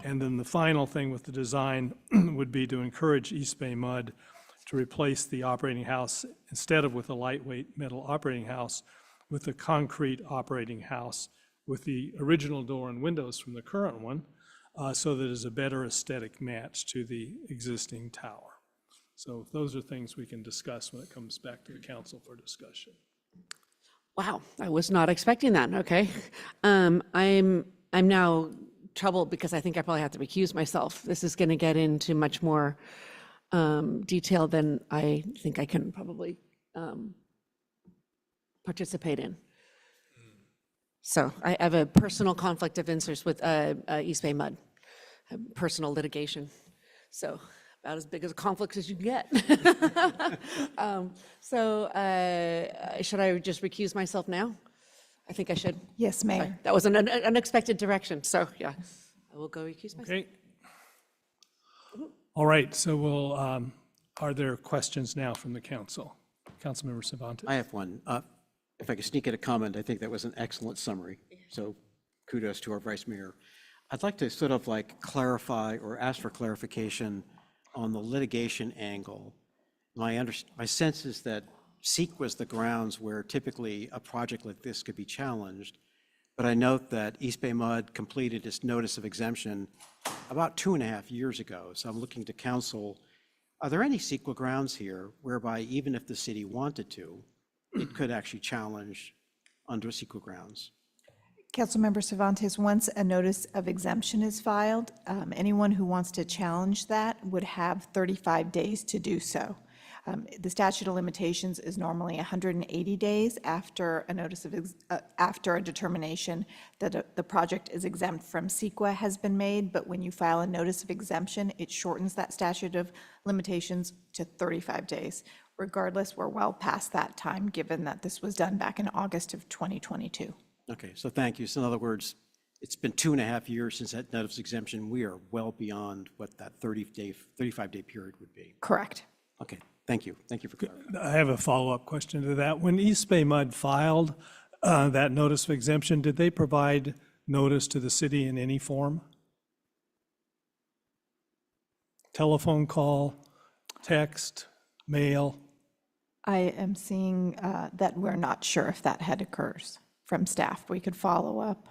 And then the final thing with the design would be to encourage East Bay Mud to replace the operating house, instead of with a lightweight metal operating house, with a concrete operating house with the original door and windows from the current one, so that it's a better aesthetic match to the existing tower. So those are things we can discuss when it comes back to the council for discussion. Wow, I was not expecting that, okay. I'm now troubled because I think I probably have to recuse myself. This is going to get into much more detail than I think I can probably participate in. So I have a personal conflict of interest with East Bay Mud, personal litigation. So about as big as a conflict as you can get. Should I just recuse myself now? I think I should. Yes, Mayor. That was an unexpected direction, so yeah, I will go recuse myself. Okay. All right, so are there questions now from the council? Councilmember Cervantes. I have one. If I could sneak in a comment, I think that was an excellent summary. So kudos to our Vice Mayor. I'd like to sort of like clarify or ask for clarification on the litigation angle. My sense is that SEEK was the grounds where typically a project like this could be challenged. But I note that East Bay Mud completed its notice of exemption about 2.5 years ago. So I'm looking to council, are there any CEQA grounds here whereby even if the city wanted to, it could actually challenge under CEQA grounds? Councilmember Cervantes, once a notice of exemption is filed, anyone who wants to challenge that would have 35 days to do so. The statute of limitations is normally 180 days after a notice of, after a determination that the project is exempt from CEQA has been made, but when you file a notice of exemption, it shortens that statute of limitations to 35 days. Regardless, we're well past that time, given that this was done back in August of 2022. Okay, so thank you. So in other words, it's been 2.5 years since that notice of exemption. We are well beyond what that 35-day period would be. Correct. Okay, thank you. Thank you for clarifying. I have a follow-up question to that. When East Bay Mud filed that notice of exemption, did they provide notice to the city in any form? Telephone call, text, mail? I am seeing that we're not sure if that had occurs from staff. We could follow up.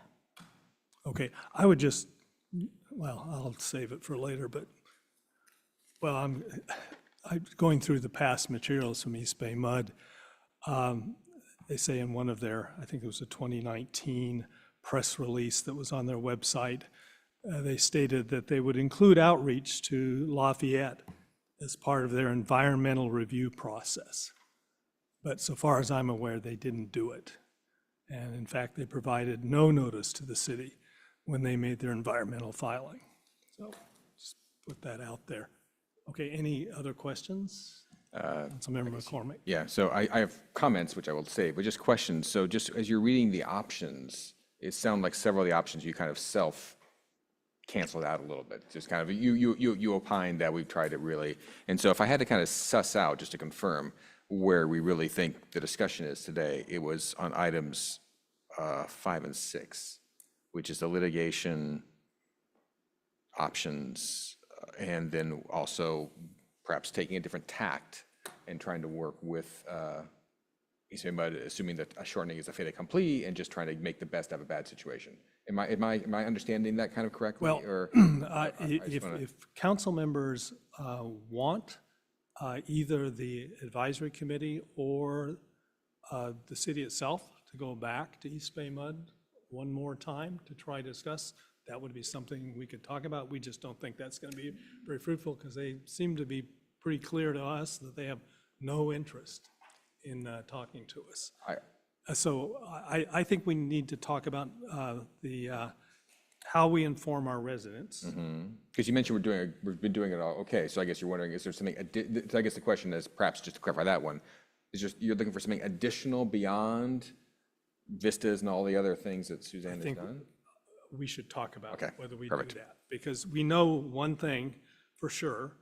Okay, I would just, well, I'll save it for later, but, well, I'm going through the past materials from East Bay Mud. They say in one of their, I think it was a 2019 press release that was on their website, they stated that they would include outreach to Lafayette as part of their environmental review process. But so far as I'm aware, they didn't do it. And in fact, they provided no notice to the city when they made their environmental filing. So just put that out there. Okay, any other questions? Councilmember McCormick. Yeah, so I have comments, which I will save, but just questions. So just as you're reading the options, it sounded like several of the options you kind of self-canceled out a little bit. Just kind of, you opined that we've tried it really. And so if I had to kind of suss out, just to confirm, where we really think the discussion is today, it was on items 5 and 6, which is the litigation options, and then also perhaps taking a different tact and trying to work with East Bay Mud, assuming that a shortening is a fait accompli, and just trying to make the best of a bad situation. Am I understanding that kind of correctly? Well, or if council members want either the advisory committee or the city itself to go back to East Bay Mud one more time to try to discuss, that would be something we could talk about. We just don't think that's going to be very fruitful because they seem to be pretty clear to us that they have no interest in talking to us. So I think we need to talk about how we inform our residents. Because you mentioned we've been doing it all, okay, so I guess you're wondering, is there something, so I guess the question is, perhaps just to clarify that one, is just, you're looking for something additional beyond vistas and all the other things that Suzanne has done? We should talk about Okay, whether we perfect. do that. Because we know one thing for sure,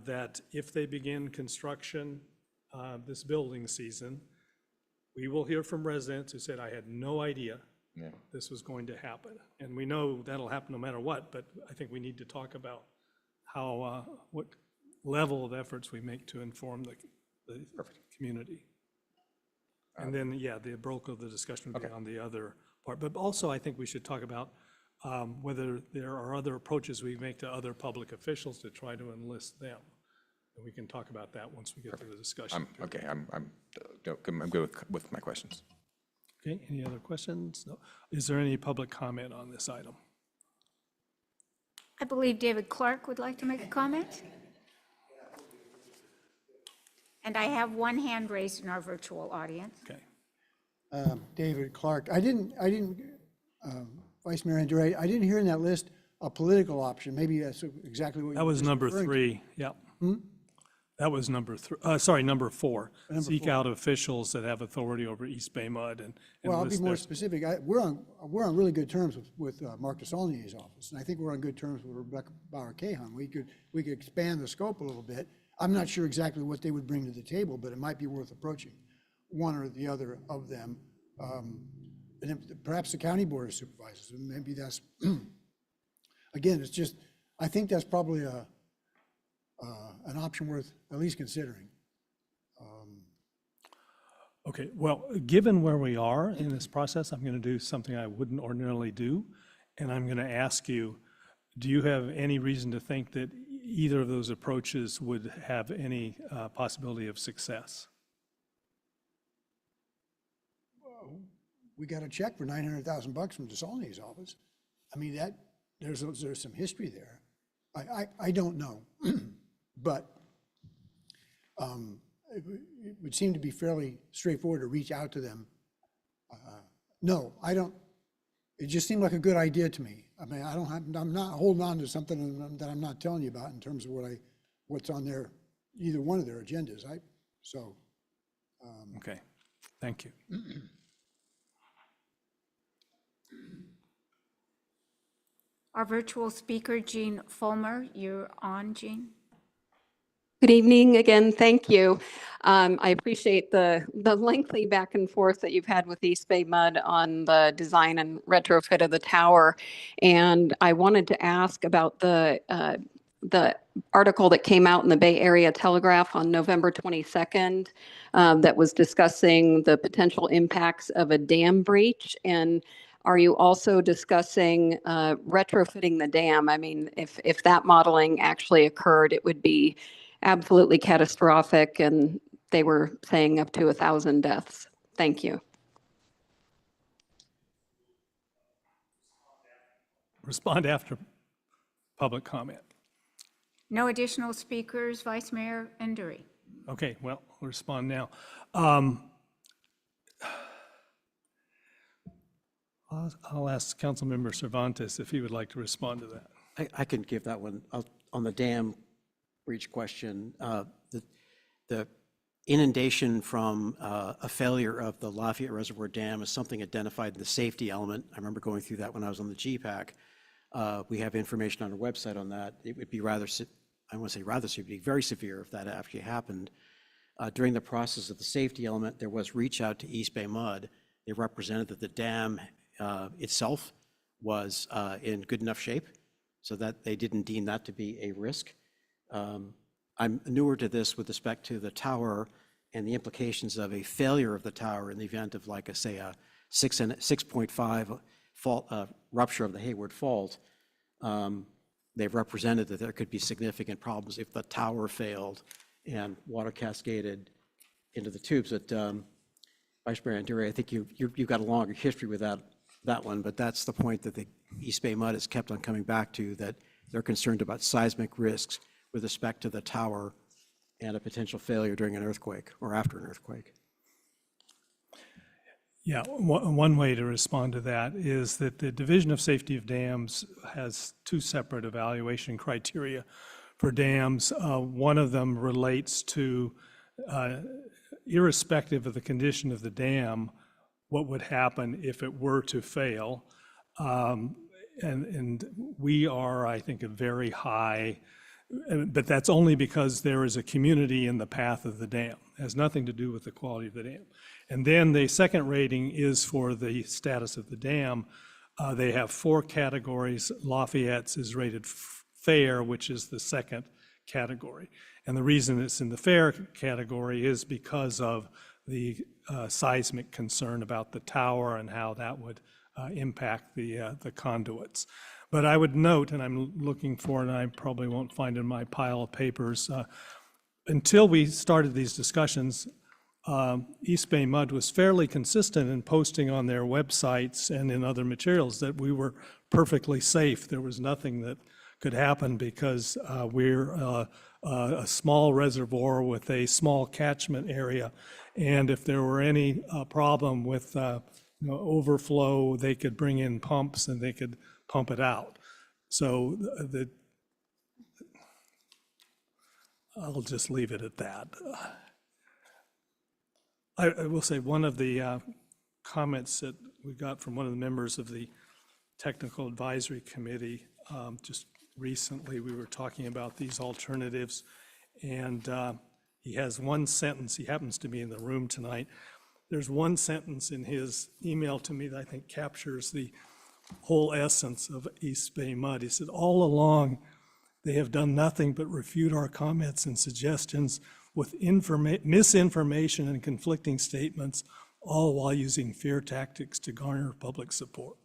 that if they begin construction this building season, we will hear from residents who said, I had no idea this was going to happen. And we know that'll happen no matter what, but I think we need to talk about how, what level of efforts we make to inform the community. And then, yeah, the bulk of the discussion will be on the other part. But also, I think we should talk about whether there are other approaches we make to other public officials to try to enlist them. And we can talk about that once we get to the discussion. Okay, I'm good with my questions. Okay, any other questions? No. Is there any public comment on this item? I believe David Clark would like to make a comment. And I have one hand raised in our virtual audience. Okay. David Clark, I didn't, Vice Mayor Andrea, I didn't hear in that list a political option. Maybe that's exactly what you That were was just number referring to. 3, yep. That was number 3, sorry, number 4. Seek out officials that have authority over East Bay Mud and Well, I'll be list more their- specific. We're on really good terms with Mark DeSaulnier's office, and I think we're on good terms with Rebecca Bauer-Cahan. We could expand the scope a little bit. I'm not sure exactly what they would bring to the table, but it might be worth approaching one or the other of them. And then perhaps the county board of supervisors, and maybe that's, again, it's just, I think that's probably an option worth at least considering. Okay, well, given where we are in this process, I'm going to do something I wouldn't ordinarily do, and I'm going to ask you, do you have any reason to think that either of those approaches would have any possibility of success? We got a check for $900,000 from DeSaulnier's office. I mean, there's some history there. I don't know, but it would seem to be fairly straightforward to reach out to them. No, I don't. It just seemed like a good idea to me. I mean, I'm not holding on to something that I'm not telling you about in terms of what's on either one of their agendas. Okay, thank you. Our virtual speaker, Jean Fulmer, you're on, Jean. Good evening again. Thank you. I appreciate the lengthy back and forth that you've had with East Bay Mud on the design and retrofit of the tower. And I wanted to ask about the article that came out in the Bay Area Telegraph on November 22nd that was discussing the potential impacts of a dam breach. And are you also discussing retrofitting the dam? I mean, if that modeling actually occurred, it would be absolutely catastrophic, and they were saying up to 1,000 deaths. Thank you. Respond after public comment. No additional speakers, Vice Mayor Nduri. Okay, well, we'll respond now. I'll ask Councilmember Cervantes if he would like to respond to that. I can give that one. On the dam breach question, the inundation from a failure of the Lafayette Reservoir Dam is something identified in the safety element. I remember going through that when I was on the GPAC. We have information on our website on that. It would be rather, I won't say rather severe, it'd be very severe if that actually happened. During the process of the safety element, there was reach out to East Bay Mud. They represented that the dam itself was in good enough shape so that they didn't deem that to be a risk. I'm newer to this with respect to the tower and the implications of a failure of the tower in the event of, like, say, a 6.5 fault, rupture of the Hayward Fault. They've represented that there could be significant problems if the tower failed and water cascaded into the tubes. But Vice Mayor Anduri, I think you've got a longer history with that one, but that's the point that the East Bay Mud has kept on coming back to, that they're concerned about seismic risks with respect to the tower and a potential failure during an earthquake or after an earthquake. Yeah, one way to respond to that is that the Division of Safety of Dams has 2 separate evaluation criteria for dams. One of them relates to, irrespective of the condition of the dam, what would happen if it were to fail. And we are, I think, a very high, but that's only because there is a community in the path of the dam. It has nothing to do with the quality of the dam. And then the second rating is for the status of the dam. They have 4 categories. Lafayette's is rated fair, which is the second category. And the reason it's in the fair category is because of the seismic concern about the tower and how that would impact the conduits. But I would note, and I'm looking for, and I probably won't find in my pile of papers, until we started these discussions, East Bay Mud was fairly consistent in posting on their websites and in other materials that we were perfectly safe. There was nothing that could happen because we're a small reservoir with a small catchment area. And if there were any problem with overflow, they could bring in pumps and they could pump it out. So I'll just leave it at that. I will say one of the comments that we got from one of the members of the Technical Advisory Committee just recently, we were talking about these alternatives, and he has one sentence. He happens to be in the room tonight. There's one sentence in his email to me that I think captures the whole essence of East Bay Mud. He said, all along, they have done nothing but refute our comments and suggestions with misinformation and conflicting statements, all while using fear tactics to garner public support.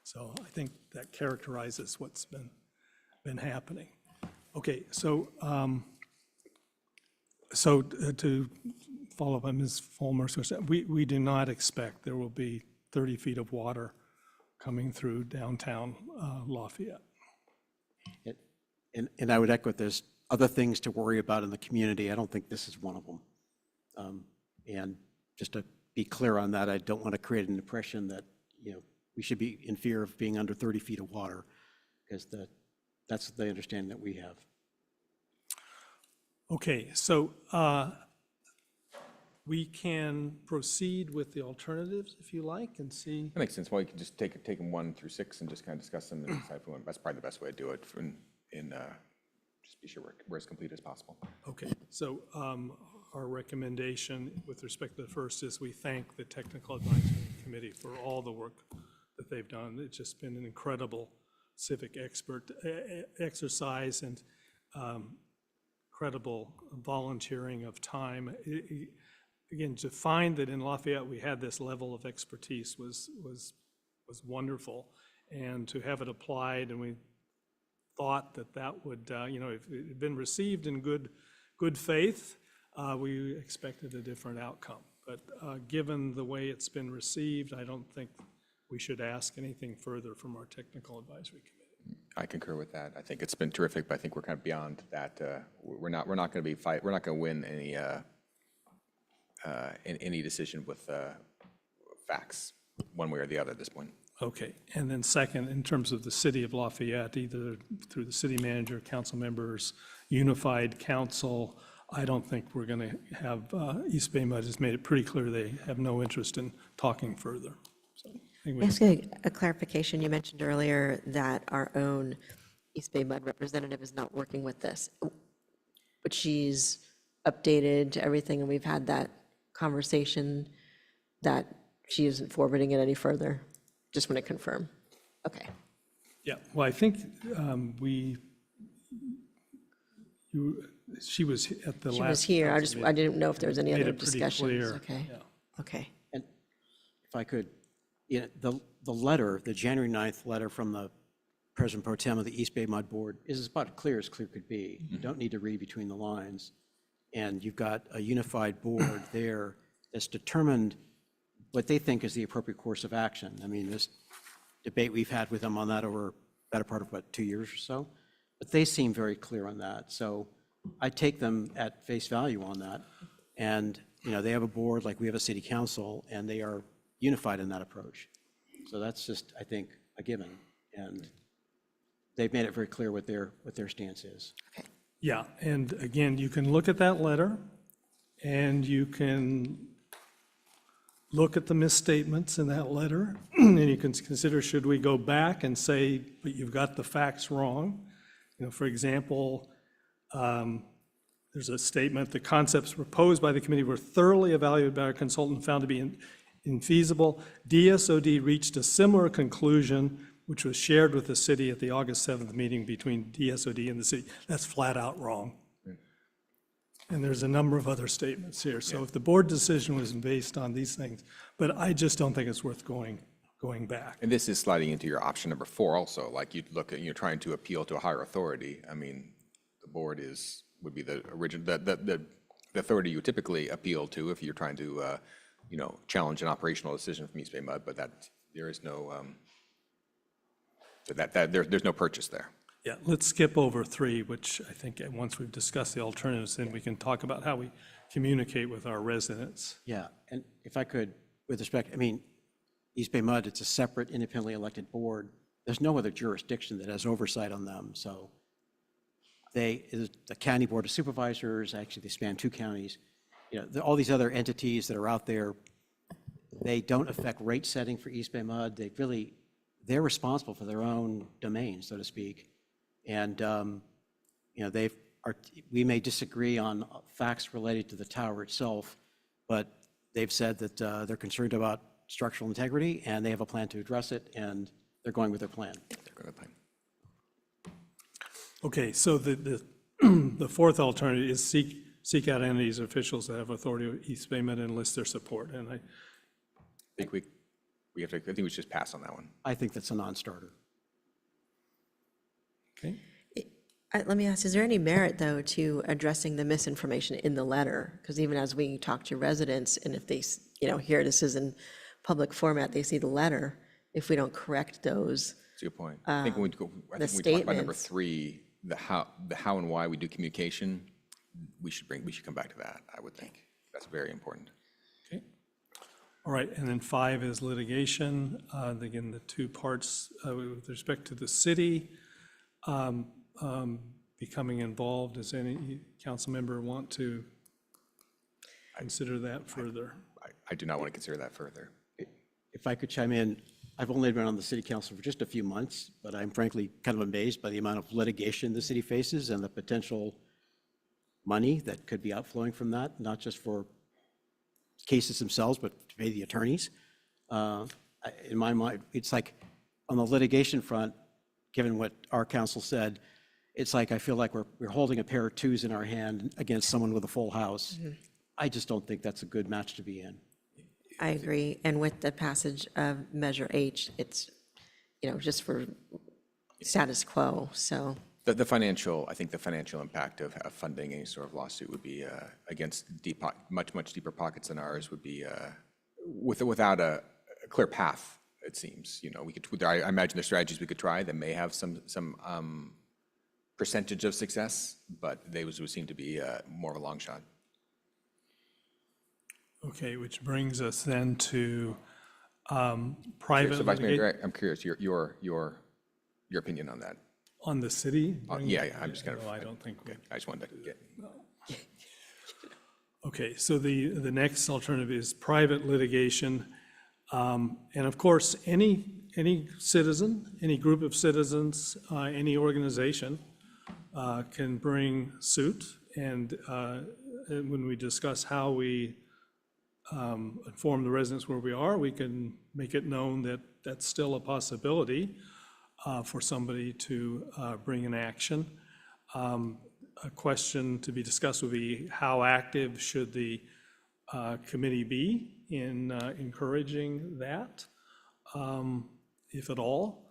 So I think that characterizes what's been happening. Okay, so to follow up on Ms. Fulmer's question, we do not expect there will be 30 feet of water coming through downtown Lafayette. And I would echo, there's other things to worry about in the community. I don't think this is one of them. And just to be clear on that, I don't want to create an impression that, we should be in fear of being under 30 feet of water, because that's the understanding that we have. Okay, so we can proceed with the alternatives if you like and see. That makes sense. Well, you can just take them 1 through 6 and just kind of discuss them and decide if we want. That's probably the best way to do it. Just be sure we're as complete as possible. Okay, so our recommendation with respect to the first is we thank the Technical Advisory Committee for all the work that they've done. It's just been an incredible civic exercise and incredible volunteering of time. Again, to find that in Lafayette we had this level of expertise was wonderful, and to have it applied, and we thought that would, if it had been received in good faith, we expected a different outcome. But given the way it's been received, I don't think we should ask anything further from our Technical Advisory Committee. I concur with that. I think it's been terrific, but I think we're kind of beyond that. We're not going to be we're not going to win any decision with facts one way or the other at this point. Okay, and then second, in terms of the city of Lafayette, either through the city manager, council members, unified council, I don't think we're going to have, East Bay Mud has made it pretty clear they have no interest in talking further. So, I think we- Ask a clarification. You mentioned earlier that our own East Bay Mud representative is not working with this, but she's updated everything, and we've had that conversation that she isn't forwarding it any further. Just want to confirm. Okay. Yeah, well, I think she was at the last. She was here. council I didn't know if there was any made other it pretty discussions. clear, Okay. yeah. Okay. And if I could, the letter, the January 9th letter from the President Pro Tem of the East Bay Mud Board is about clear as clear could be. You don't need to read between the lines. And you've got a unified board there that's determined what they think is the appropriate course of action. I mean, this debate we've had with them on that over better part of, 2 years or so? But they seem very clear on that. So I take them at face value on that. And, they have a board like we have a city council, and they are unified in that approach. So that's just, I think, a given. And they've made it very clear what their stance is. Okay. Yeah, and again, you can look at that letter, and you can look at the misstatements in that letter, and you can consider, should we go back and say, but you've got the facts wrong? For example, there's a statement, the concepts proposed by the committee were thoroughly evaluated by our consultant and found to be infeasible. DSOD reached a similar conclusion, which was shared with the city at the August 7th meeting between DSOD and the city. That's flat out wrong. And there's a number of other statements here. So if the board decision was based on these things, but I just don't think it's worth going back. And this is sliding into your option number 4 also, like you look at, you're trying to appeal to a higher authority. I mean, the board would be the original, the the authority you typically appeal to if you're trying to, challenge an operational decision from East Bay Mud, but there is no, there's no purchase there. Yeah, let's skip over 3, which I think once we've discussed the alternatives, then we can talk about how we communicate with our residents. Yeah, and if I could, with respect, I mean, East Bay Mud, it's a separate independently elected board. There's no other jurisdiction that has oversight on them, so the County Board of Supervisors, actually they span 2 counties. All these other entities that are out there, they don't affect rate setting for East Bay Mud. They're responsible for their own domain, so to speak. And, we may disagree on facts related to the tower itself, but they've said that they're concerned about structural integrity and they have a plan to address it, and they're going with their plan. Okay, so the 4th alternative is seek out entities, officials that have authority of East Bay Mud and enlist their support. And I think we should just pass on that one. I think that's a non-starter. Okay. Let me ask, is there any merit, though, to addressing the misinformation in the letter? Because even as we talk to residents, and if they, hear this is in public format, they see the letter, if we don't correct those. That's a good point. I think when we talk about number 3, the how and why we do communication, we should come back to that, I would think. That's very important. Okay. All right, and then 5 is litigation. Again, the 2 parts with respect to the city becoming involved. Does any council member want to consider that further? I do not want to consider that further. If I could chime in, I've only been on the city council for just a few months, but I'm frankly kind of amazed by the amount of litigation the city faces and the potential money that could be outflowing from that, not just for cases themselves, but to pay the attorneys. In my mind, it's like on the litigation front, given what our council said, it's like I feel like we're holding a pair of 2s in our hand against someone with a full house. I just don't think that's a good match to be in. I agree. And with the passage of Measure H, it's, just for status quo, so. I think the financial impact of funding any sort of lawsuit would be against much deeper pockets than ours would be without a clear path, it seems. I imagine there's strategies we could try that may have some percentage of success, but they would seem to be more of a long shot. Okay, which brings us then to private So Vice Mayor, litigation. I'm curious, your opinion on that. On the city? Yeah, I'm just kind of. No, I don't think. Okay, I just wanted to get. Okay, so the next alternative is private litigation. And of course, any citizen, any group of citizens, any organization can bring suit. And when we discuss how we inform the residents where we are, we can make it known that that's still a possibility for somebody to bring an action. A question to be discussed would be how active should the committee be in encouraging that, if at all.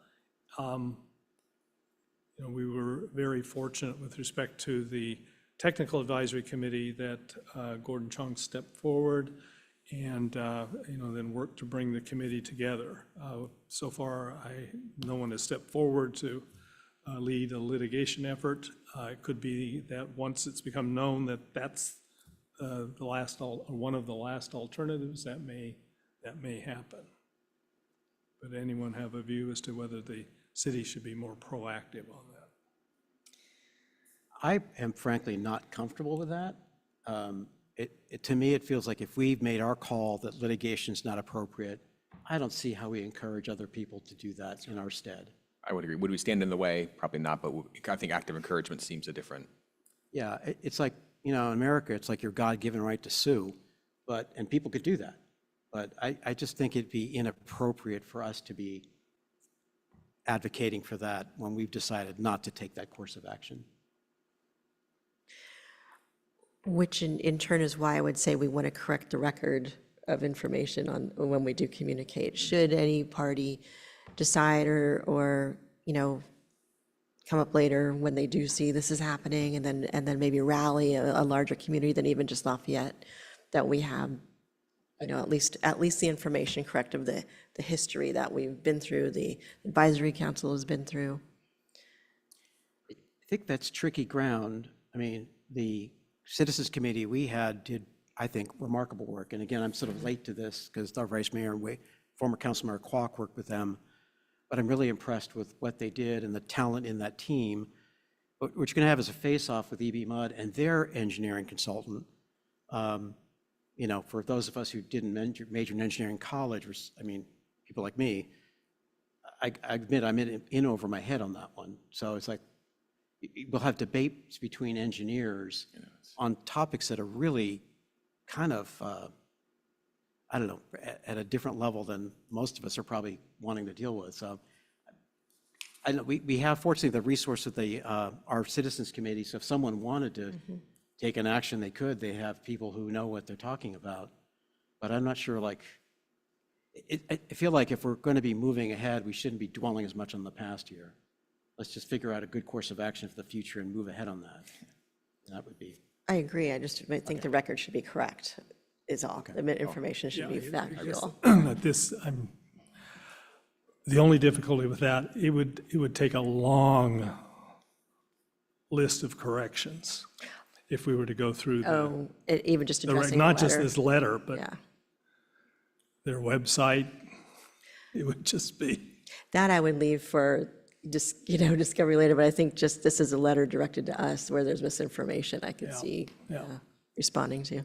We were very fortunate with respect to the technical advisory committee that Gordon Chung stepped forward and then worked to bring the committee together. So far, no one has stepped forward to lead a litigation effort. It could be that once it's become known that that's one of the last alternatives, that may happen. But anyone have a view as to whether the city should be more proactive on that? I am frankly not comfortable with that. To me, it feels like if we've made our call that litigation is not appropriate, I don't see how we encourage other people to do that in our stead. I would agree. Would we stand in the way? Probably not, but I think active encouragement seems a different. Yeah, it's like, in America, it's like your God-given right to sue, and people could do that. But I just think it'd be inappropriate for us to be advocating for that when we've decided not to take that course of action. Which in turn is why I would say we want to correct the record of information on when we do communicate. Should any party decide or come up later when they do see this is happening, and then maybe rally a larger community than even just Lafayette, that we have, you know, at least the information correct of the history that we've been through, the advisory council has been through. I think that's tricky ground. I mean, the Citizens Committee we had did, I think, remarkable work. And again, I'm sort of late to this because our Vice Mayor and former Councilmember Kwok worked with them. But I'm really impressed with what they did and the talent in that team. What you're going to have is a face-off with EB Mudd and their engineering consultant. You know, for those of us who didn't major in engineering college, I mean, people like me, I admit I'm in over my head on that one. So it's like, we'll have debates between engineers on topics that are really kind of, I don't know, at a different level than most of us are probably wanting to deal with. So I know we have, fortunately, the resource of our Citizens Committee. So if someone wanted to take an action, they could. They have people who know what they're talking about. But I'm not sure, like, I feel like if we're going to be moving ahead, we shouldn't be dwelling as much on the past year. Let's just figure out a good course of action for the future and move ahead on that. That would be. I agree. I just think the record should be correct, is all. The information should be factual. The only difficulty with that, it would take a long list of corrections if we were to go through Even just addressing the not letter. just this letter, but Yeah. their website. It would just be. That I would leave for discovery later, but I think just this is a letter directed to us where there's misinformation I could see responding to.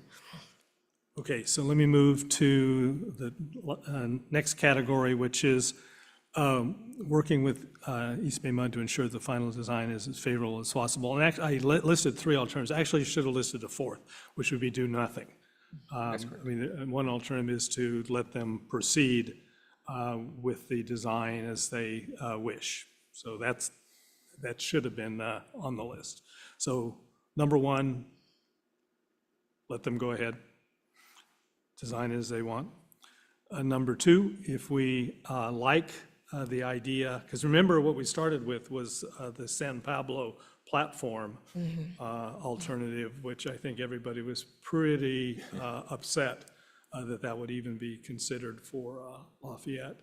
Okay, so let me move to the next category, which is working with East Bay Mud to ensure the final design is as favorable as possible. And I listed 3 alternatives. Actually, should have listed a 4th, which would be do nothing. I mean, one alternative is to let them proceed with the design as they wish. So that should have been on the list. So number 1, let them go ahead, design as they want. Number 2, if we like the idea, because remember what we started with was the San Pablo platform alternative, which I think everybody was pretty upset that would even be considered for Lafayette.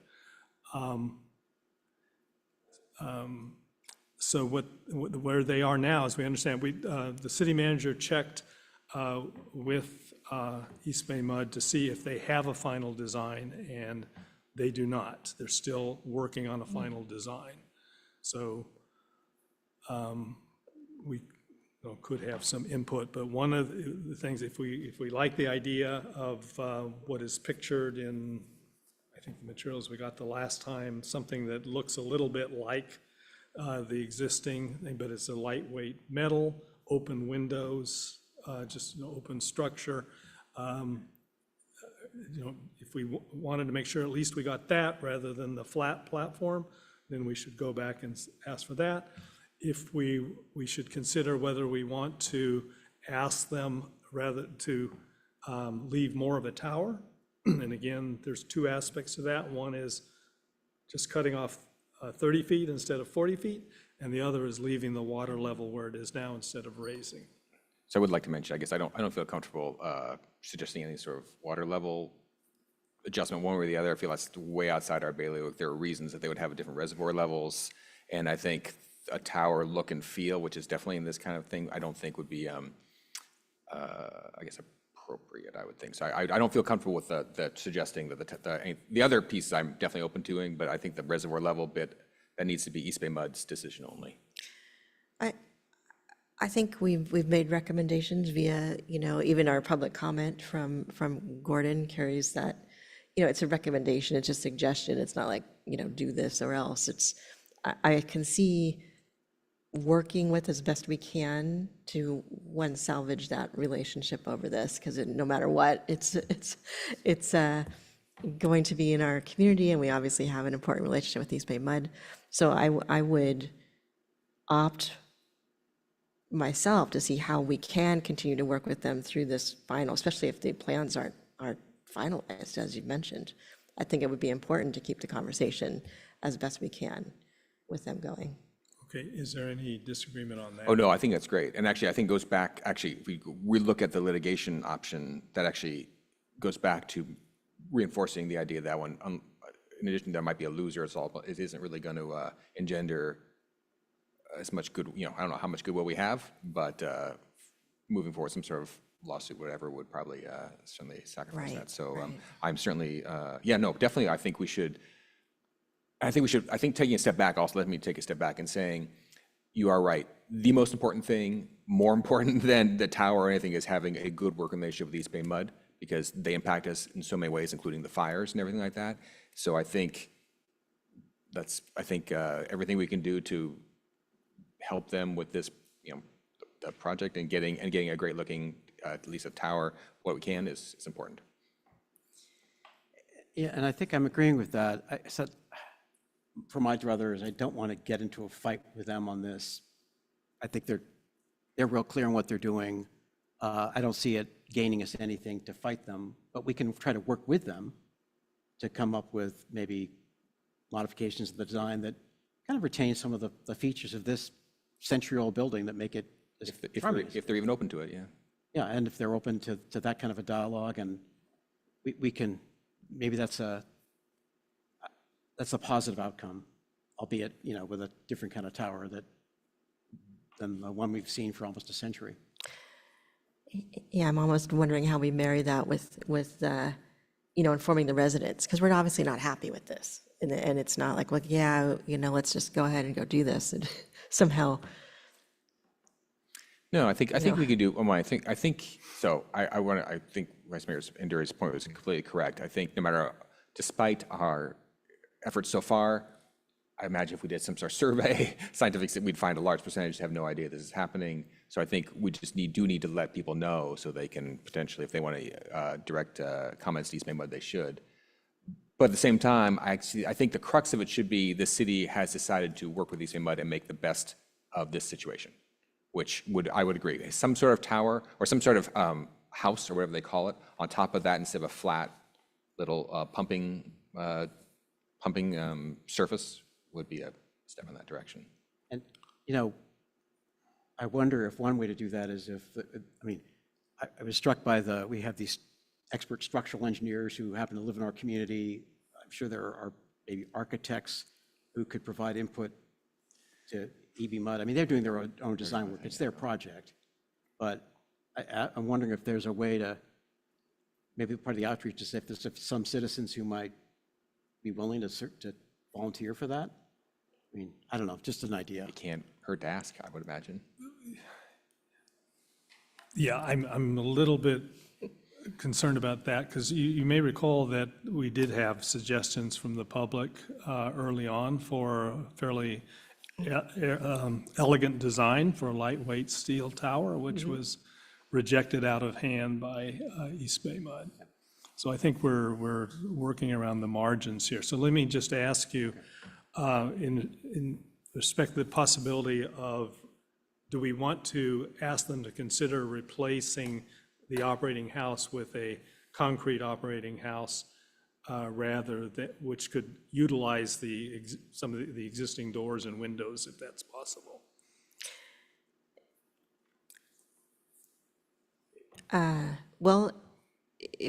So where they are now, as we understand, the city manager checked with East Bay Mud to see if they have a final design, and they do not. They're still working on a final design. So we could have some input, but one of the things, if we like the idea of what is pictured in, I think the materials we got the last time, something that looks a little bit like the existing thing, but it's a lightweight metal, open windows, just an open structure. If we wanted to make sure at least we got that rather than the flat platform, then we should go back and ask for that. If we should consider whether we want to ask them rather to leave more of a tower. And again, there's 2 aspects to that. One is just cutting off 30 feet instead of 40 feet, and the other is leaving the water level where it is now instead of raising. So I would like to mention, I guess I don't feel comfortable suggesting any sort of water level adjustment one way or the other. I feel that's way outside our bailiwick. There are reasons that they would have different reservoir levels, and I think a tower look and feel, which is definitely in this kind of thing, I don't think would be, I guess, appropriate, I would think. So I don't feel comfortable with the suggesting that the other pieces I'm definitely open to doing, but I think the reservoir level bit, that needs to be East Bay Mud's decision only. I think we've made recommendations via, even our public comment from Gordon carries that, it's a recommendation, it's a suggestion. It's not like, do this or else. I can see working with as best we can to salvage that relationship over this, because no matter what, it's going to be in our community, and we obviously have an important relationship with East Bay Mud. So I would opt myself to see how we can continue to work with them through this final, especially if the plans aren't finalized, as you mentioned. I think it would be important to keep the conversation as best we can with them going. Okay, is there any disagreement on that? Oh, no, I think that's great. And actually, I think goes back, actually, if we look at the litigation option, that actually goes back to reinforcing the idea that one, in addition, there might be a loser, it isn't really going to engender as much good, I don't know how much goodwill we have, but moving forward, some sort of lawsuit, whatever, would probably certainly sacrifice Right, that. So right. I'm certainly, no, definitely, I think taking a step back, also let me take a step back and saying, you are right. The most important thing, more important than the tower or anything, is having a good working relationship with East Bay Mud, because they impact us in so many ways, including the fires and everything like that. So I think everything we can do to help them with this, the project and getting a great looking, at least a tower, what we can is important. Yeah, and I think I'm agreeing with that. I said, for my druthers, I don't want to get into a fight with them on this. I think they're real clear on what they're doing. I don't see it gaining us anything to fight them, but we can try to work with them to come up with maybe modifications of the design that kind of retain some of the features of this century-old building that make it If they're even open to it, yeah. Yeah, and if they're open to that kind of a dialogue, and we can, maybe that's a positive outcome, albeit, with a different kind of tower than the one we've seen for almost a century. Yeah, I'm almost wondering how we marry that with informing the residents, because we're obviously not happy with this. And it's not like, well, yeah, let's just go ahead and go do this and somehow. No, I think we could do, I think, so I think Vice Mayor Indira's point was completely correct. I think no matter, despite our efforts so far, I imagine if we did some sort of survey, scientific, we'd find a large percentage have no idea this is happening. So I think we just do need to let people know so they can potentially, if they want to direct comments to East Bay Mud, they should. But at the same time, I think the crux of it should be the city has decided to work with East Bay Mud and make the best of this situation, which I would agree. Some sort of tower or some sort of house or whatever they call it on top of that instead of a flat little pumping surface would be a step in that direction. And, I wonder if one way to do that is I was struck by we have these expert structural engineers who happen to live in our community. I'm sure there are maybe architects who could provide input to EB Mud. They're doing their own design work. It's their project. But I'm wondering if there's a way to, maybe part of the outreach is if there's some citizens who might be willing to volunteer for that. I don't know, just an idea. It can't hurt to ask, I would imagine. Yeah, I'm a little bit concerned about that, because you may recall that we did have suggestions from the public early on for a fairly elegant design for a lightweight steel tower, which was rejected out of hand by East Bay Mud. So I think we're working around the margins here. So let me just ask you, in respect to the possibility of, do we want to ask them to consider replacing the operating house with a concrete operating house which could utilize some of the existing doors and windows, if that's possible? Well,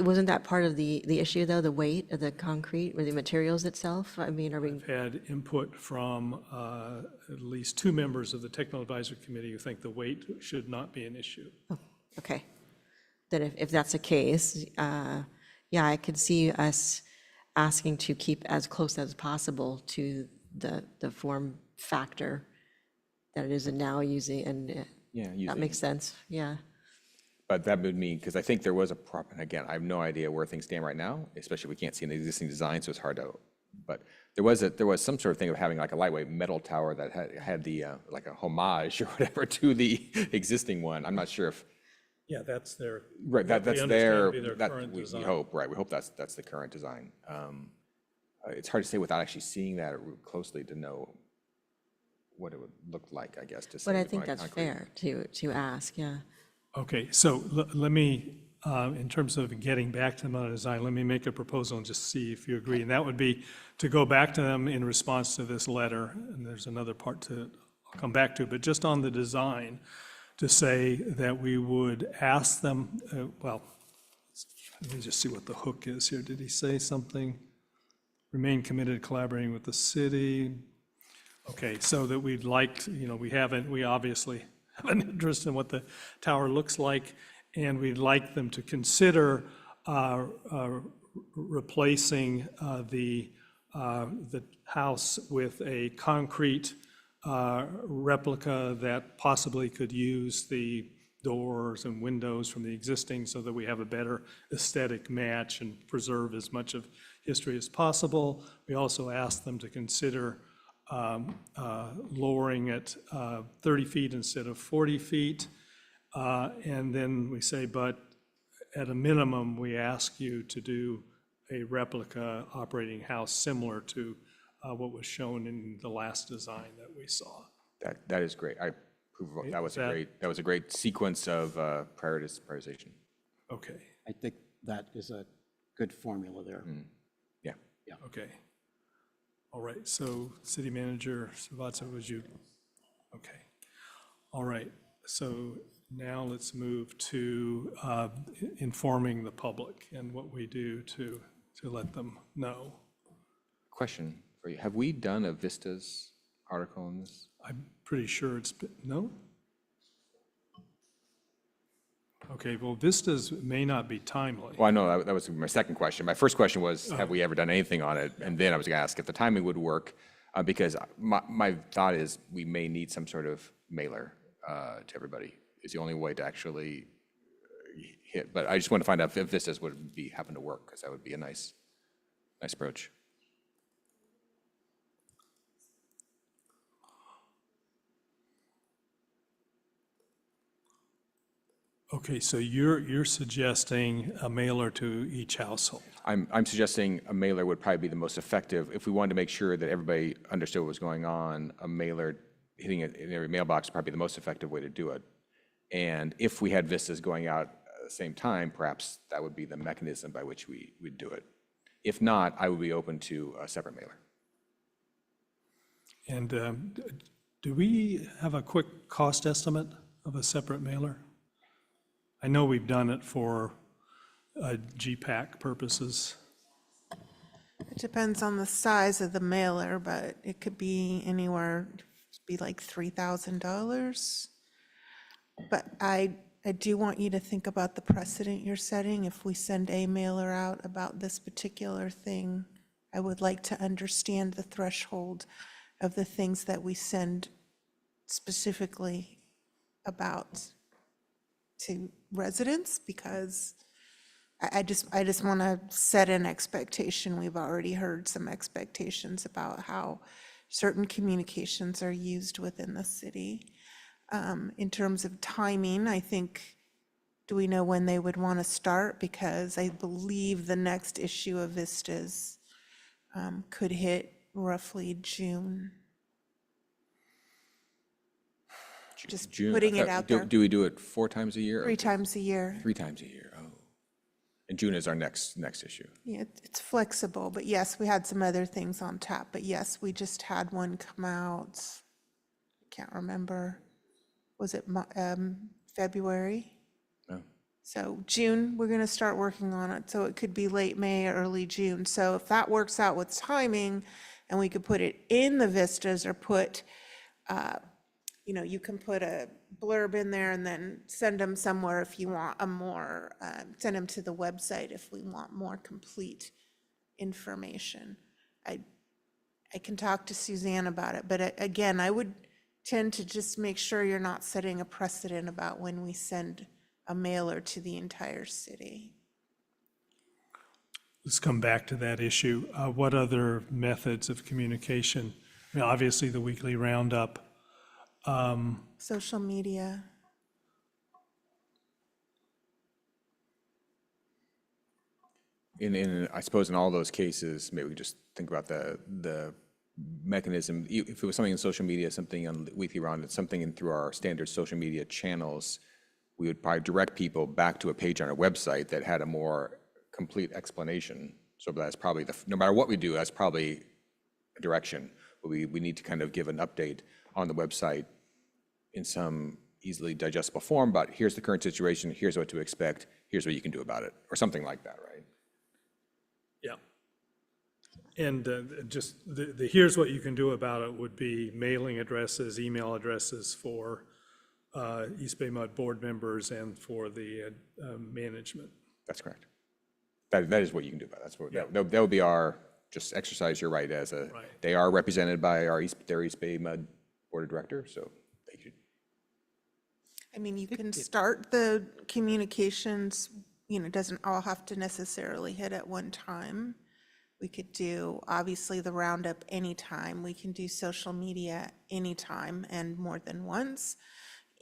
wasn't that part of the issue, though, the weight of the concrete or the materials itself? Are we? I've had input from at least 2 members of the Technical Advisory Committee who think the weight should not be an issue. Oh, okay. Then if that's the case, yeah, I could see us asking to keep as close as possible to the form factor that it is now using, and that makes sense, yeah. But that would mean, because I think there was and again, I have no idea where things stand right now, especially if we can't see an existing design, so it's hard to, but there was some sort of thing of having like a lightweight metal tower that had the, like a homage or whatever to the existing one. I'm not sure if. Yeah, that's their. Right, that's they their, understand to be their current we design. hope, right, we hope that's the current design. It's hard to say without actually seeing that closely to know what it would look like, I guess, to say. But I think that's fair to ask, yeah. Okay, so let me, in terms of getting back to the design, let me make a proposal and just see if you agree. And that would be to go back to them in response to this letter, and there's another part to come back to, but just on the design, to say that we would ask them, well, let me just see what the hook is here. Did he say something? Remain committed to collaborating with the city. Okay, so that we'd like, we obviously have an interest in what the tower looks like, and we'd like them to consider replacing the house with a concrete replica that possibly could use the doors and windows from the existing so that we have a better aesthetic match and preserve as much of history as possible. We also asked them to consider lowering it 30 feet instead of 40 feet. And then we say, but at a minimum, we ask you to do a replica operating house similar to what was shown in the last design that we saw. That is great. I approve. That was a great sequence of prioritization. Okay, I think that is a good formula there. Yeah. okay. All right, so City Manager Savatsa, would you? Okay. All right, so now let's move to informing the public and what we do to let them know. Question for you. Have we done a Vistas article on this? I'm pretty sure it's been, no? Okay, well, Vistas may not be timely. Well, I know that was my second question. My first question was, have we ever done anything on it? And then I was going to ask if the timing would work, because my thought is we may need some sort of mailer to everybody. It's the only way to actually hit. But I just want to find out if Vistas would happen to work, because that would be a nice approach. Okay, so you're suggesting a mailer to each household? I'm suggesting a mailer would probably be the most effective. If we wanted to make sure that everybody understood what was going on, a mailer hitting it in every mailbox would probably be the most effective way to do it. And if we had Vistas going out at the same time, perhaps that would be the mechanism by which we'd do it. If not, I would be open to a separate mailer. And do we have a quick cost estimate of a separate mailer? I know we've done it for GPAC purposes. It depends on the size of the mailer, but it could be anywhere, be like $3,000. But I do want you to think about the precedent you're setting. If we send a mailer out about this particular thing, I would like to understand the threshold of the things that we send specifically about to residents, because I just want to set an expectation. We've already heard some expectations about how certain communications are used within the city. In terms of timing, I think, do we know when they would want to start? Because I believe the next issue of Vistas could hit roughly June. Just June. putting it out there. Do we do it 4 times a year? 3 times a year. 3 times a year, oh. And June is our next issue. Yeah, it's flexible, but yes, we had some other things on tap, but yes, we just had one come out. I can't remember. Was it February? No. So June, we're gonna start working on it, so it could be late May, early June. So if that works out with timing, and we could put it in the Vistas or put, you can put a blurb in there and then send them somewhere if you want a more, send them to the website if we want more complete information. I can talk to Suzanne about it, but again, I would tend to just make sure you're not setting a precedent about when we send a mailer to the entire city. Let's come back to that issue. What other methods of communication? I mean, obviously, the weekly roundup. Social media. I suppose in all those cases, maybe we just think about the mechanism. If it was something in social media, something on weekly roundup, something through our standard social media channels, we would probably direct people back to a page on our website that had a more complete explanation. So that's probably no matter what we do, that's probably a direction. But we need to kind of give an update on the website in some easily digestible form about here's the current situation, here's what to expect, here's what you can do about it, or something like that, right? Yeah. And just here's what you can do about it would be mailing addresses, email addresses for East Bay Mud board members and for the management. That's correct. That is what you can do about it. That's what, that would be our, just exercise your right as a, they are represented by their East Bay Mud Board of Directors, so they could. I mean, you can start the communications, it doesn't all have to necessarily hit at one time. We could do, obviously, the roundup anytime. We can do social media anytime and more than once.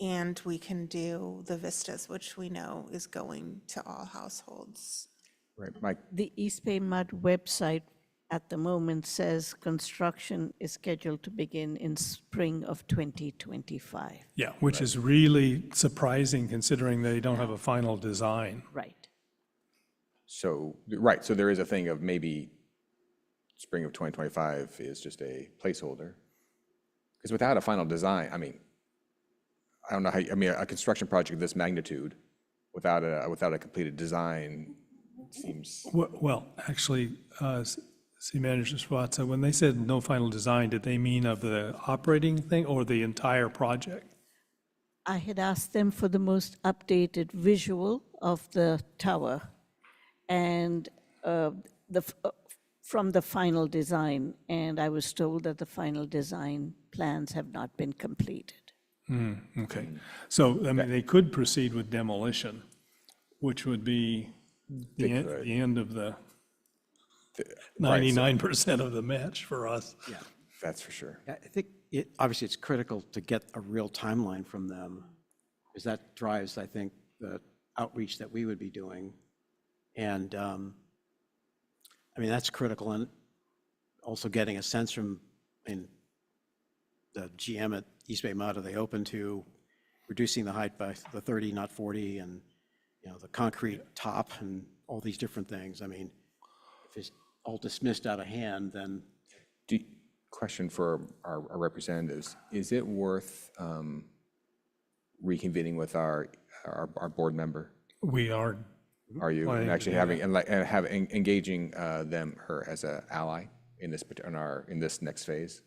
And we can do the vistas, which we know is going to all households. Right, Mike? The East Bay Mud website at the moment says construction is scheduled to begin in spring of 2025. Yeah, which is really surprising considering they don't have a final design. Right. So, right, so there is a thing of maybe spring of 2025 is just a placeholder. Because without a final design, I mean, I don't know how, a construction project of this magnitude without a completed design seems. Well, actually, City Manager Swatza, when they said no final design, did they mean of the operating thing or the entire project? I had asked them for the most updated visual of the tower and from the final design, and I was told that the final design plans have not been completed. Okay, so, I mean, they could proceed with demolition, which would be the end of the 99% of the match for us. Yeah, that's for sure. I think obviously it's critical to get a real timeline from them, because that drives, I think, the outreach that we would be doing. And I mean, that's critical, and also getting a sense from, the GM at East Bay Mud, are they open to reducing the height by the 30, not 40, and, the concrete top and all these different things. I mean, if it's all dismissed out of hand, then. Question for our representatives, is it worth reconvening with our board member? We are. Are you, and actually engaging her as an ally in this next phase?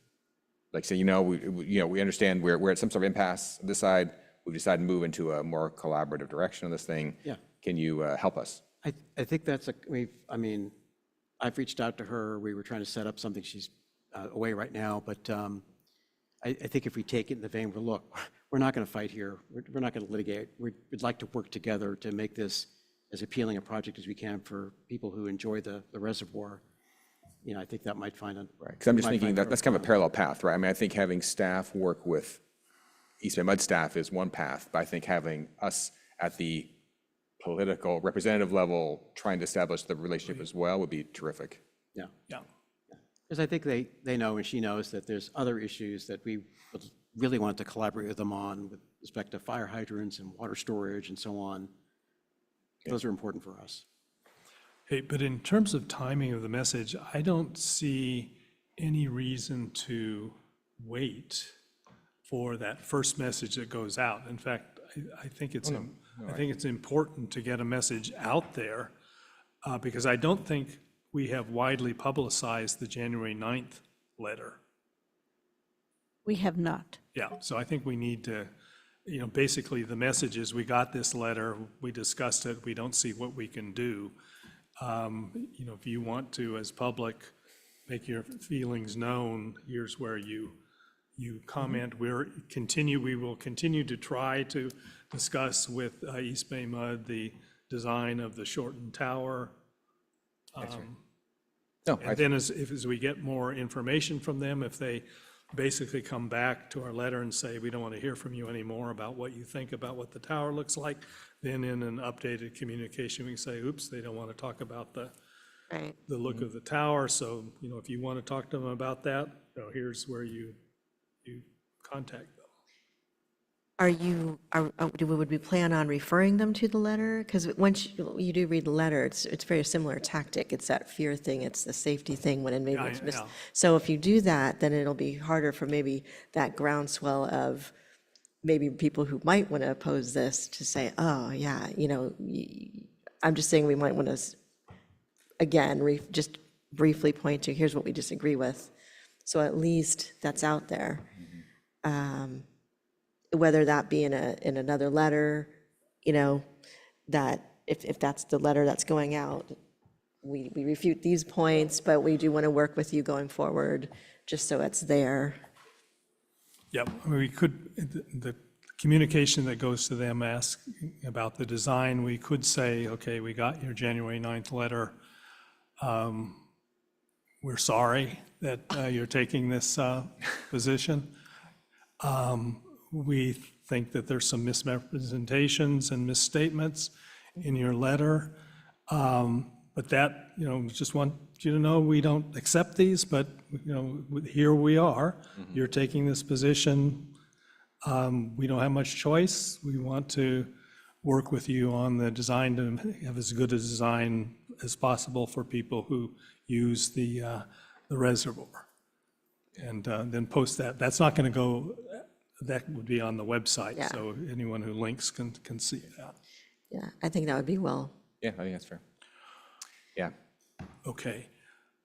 Like, say, we understand we're at some sort of impasse on this side. We've decided to move into a more collaborative direction on this thing. Yeah. Can you help us? I think that's I've reached out to her. We were trying to set up something. She's away right now, but I think if we take it in the vein where, look, we're not going to fight here. We're not going to litigate. We'd like to work together to make this as appealing a project as we can for people who enjoy the reservoir. I think that might find a. Right, because I'm just thinking that's kind of a parallel path, right? I mean, I think having staff work with East Bay Mud staff is one path, but I think having us at the political representative level trying to establish the relationship as well would be terrific. Yeah. Yeah. Because I think they know, and she knows, that there's other issues that we would really want to collaborate with them on with respect to fire hydrants and water storage and so on. Those are important for us. Hey, but in terms of timing of the message, I don't see any reason to wait for that first message that goes out. In fact, I think it's important to get a message out there because I don't think we have widely publicized the January 9th letter. We have not. Yeah, so I think we need to, basically the message is we got this letter, we discussed it, we don't see what we can do. If you want to, as public, make your feelings known, here's where you comment. We will continue to try to discuss with East Bay Mud the design of the shortened tower. And then as we get more information from them, if they basically come back to our letter and say, we don't want to hear from you anymore about what you think about what the tower looks like, then in an updated communication, we can say, oops, they don't want to talk about the look of the tower. So, if you want to talk to them about that, here's where you contact them. would we plan on referring them to the letter? Because once you do read the letter, it's very similar tactic. It's that fear thing, it's the safety thing when it maybe it's missed. Yeah. So if you do that, then it'll be harder for maybe that groundswell of maybe people who might want to oppose this to say, oh, yeah, I'm just saying we might want to, again, just briefly point to, here's what we disagree with. So at least that's out there. Whether that be in another letter, that if that's the letter that's going out, we refute these points, but we do want to work with you going forward, just so it's there. Yep, we could, the communication that goes to them asking about the design, we could say, okay, we got your January 9th letter. We're sorry that you're taking this position. We think that there's some misrepresentations and misstatements in your letter. But that, just want you to know, we don't accept these, but, here we are. You're taking this position. We don't have much choice. We want to work with you on the design to have as good a design as possible for people who use the reservoir. And then post that. That's not going to go, that would be on the website. Yeah. So anyone who links can see that. Yeah, I think that would be well. Yeah, I think that's fair. Yeah. Okay.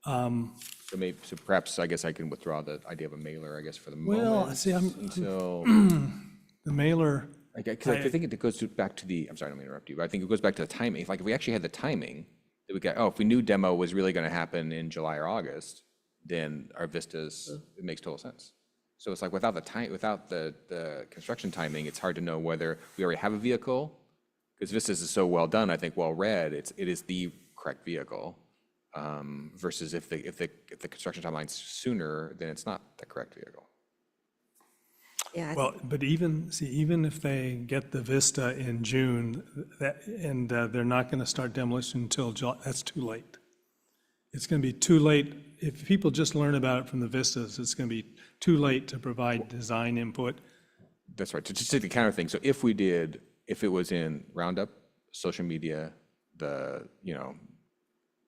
So perhaps, I guess I can withdraw the idea of a mailer, I guess, for the moment. Well, see, until the mailer. Because I think it goes back to the, I'm sorry, I don't mean to interrupt you, but I think it goes back to the timing. If we actually had the timing, that we got, if we knew demo was really going to happen in July or August, then our vistas, it makes total sense. So it's like without the construction timing, it's hard to know whether we already have a vehicle, because vistas is so well done, I think, well read, it is the correct vehicle, versus if the construction timeline's sooner, then it's not the correct vehicle. Yeah. Well, but even if they get the Vista in June, they're not going to start demolition until July, that's too late. It's going to be too late. If people just learn about it from the Vistas, it's going to be too late to provide design input. That's right. To just take the counter thing. So if it was in Roundup, social media, I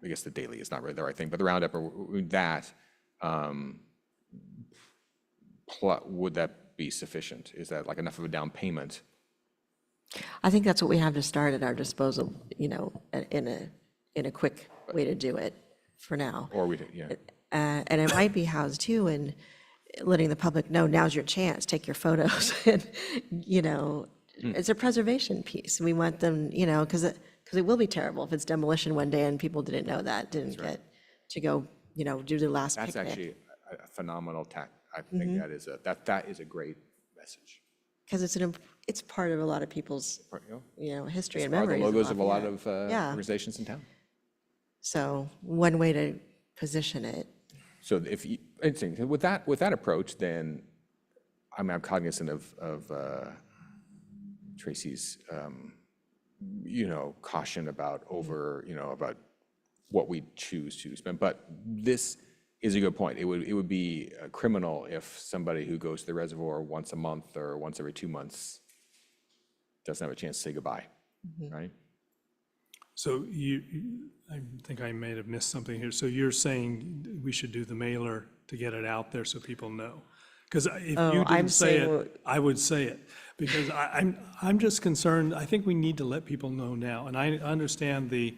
guess the daily is not really the right thing, but the Roundup or that, would that be sufficient? Is that like enough of a down payment? I think that's what we have to start at our disposal, in a quick way to do it for now. Or yeah. And it might be housed too in letting the public know, now's your chance, take your photos. And, it's a preservation piece. We want them, because it will be terrible if it's demolition one day and people didn't know that, didn't get to go, do the last picnic. That's actually a phenomenal tact. I think that is a great message. Because it's part of a lot of people's, history and Are the memories. logos of a lot Lafayette. of organizations in town. So one way to position it. So interesting. With that approach, then, I'm cognizant of Tracy's, caution about about what we choose to spend. But this is a good point. It would be criminal if somebody who goes to the reservoir once a month or once every 2 months doesn't have a chance to say goodbye, right? So I think I may have missed something here. So you're saying we should do the mailer to get it out there so people know? Because if you didn't say it, I would say it. Because I'm just concerned, I think we need to let people know now. And I understand the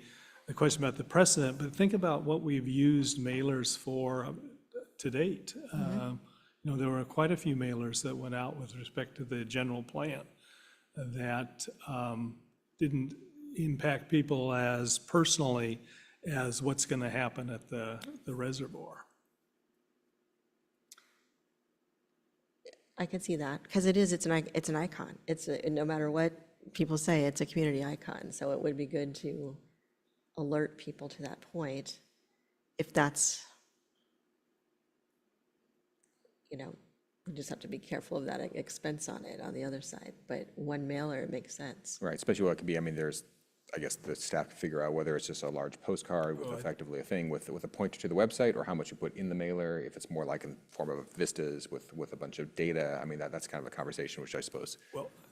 question about the precedent, but think about what we've used mailers for to date. There were quite a few mailers that went out with respect to the general plan that didn't impact people as personally as what's going to happen at the reservoir. I can see that, because it's an icon. No matter what people say, it's a community icon. So it would be good to alert people to that point. If that's, we just have to be careful of that expense on it on the other side. But one mailer, it makes sense. Right, especially what it could be. I mean, there's I guess the staff can figure out whether it's just a large postcard with effectively a thing with a pointer to the website, or how much you put in the mailer, if it's more like in form of vistas with a bunch of data. I mean, that's kind of a conversation which I suppose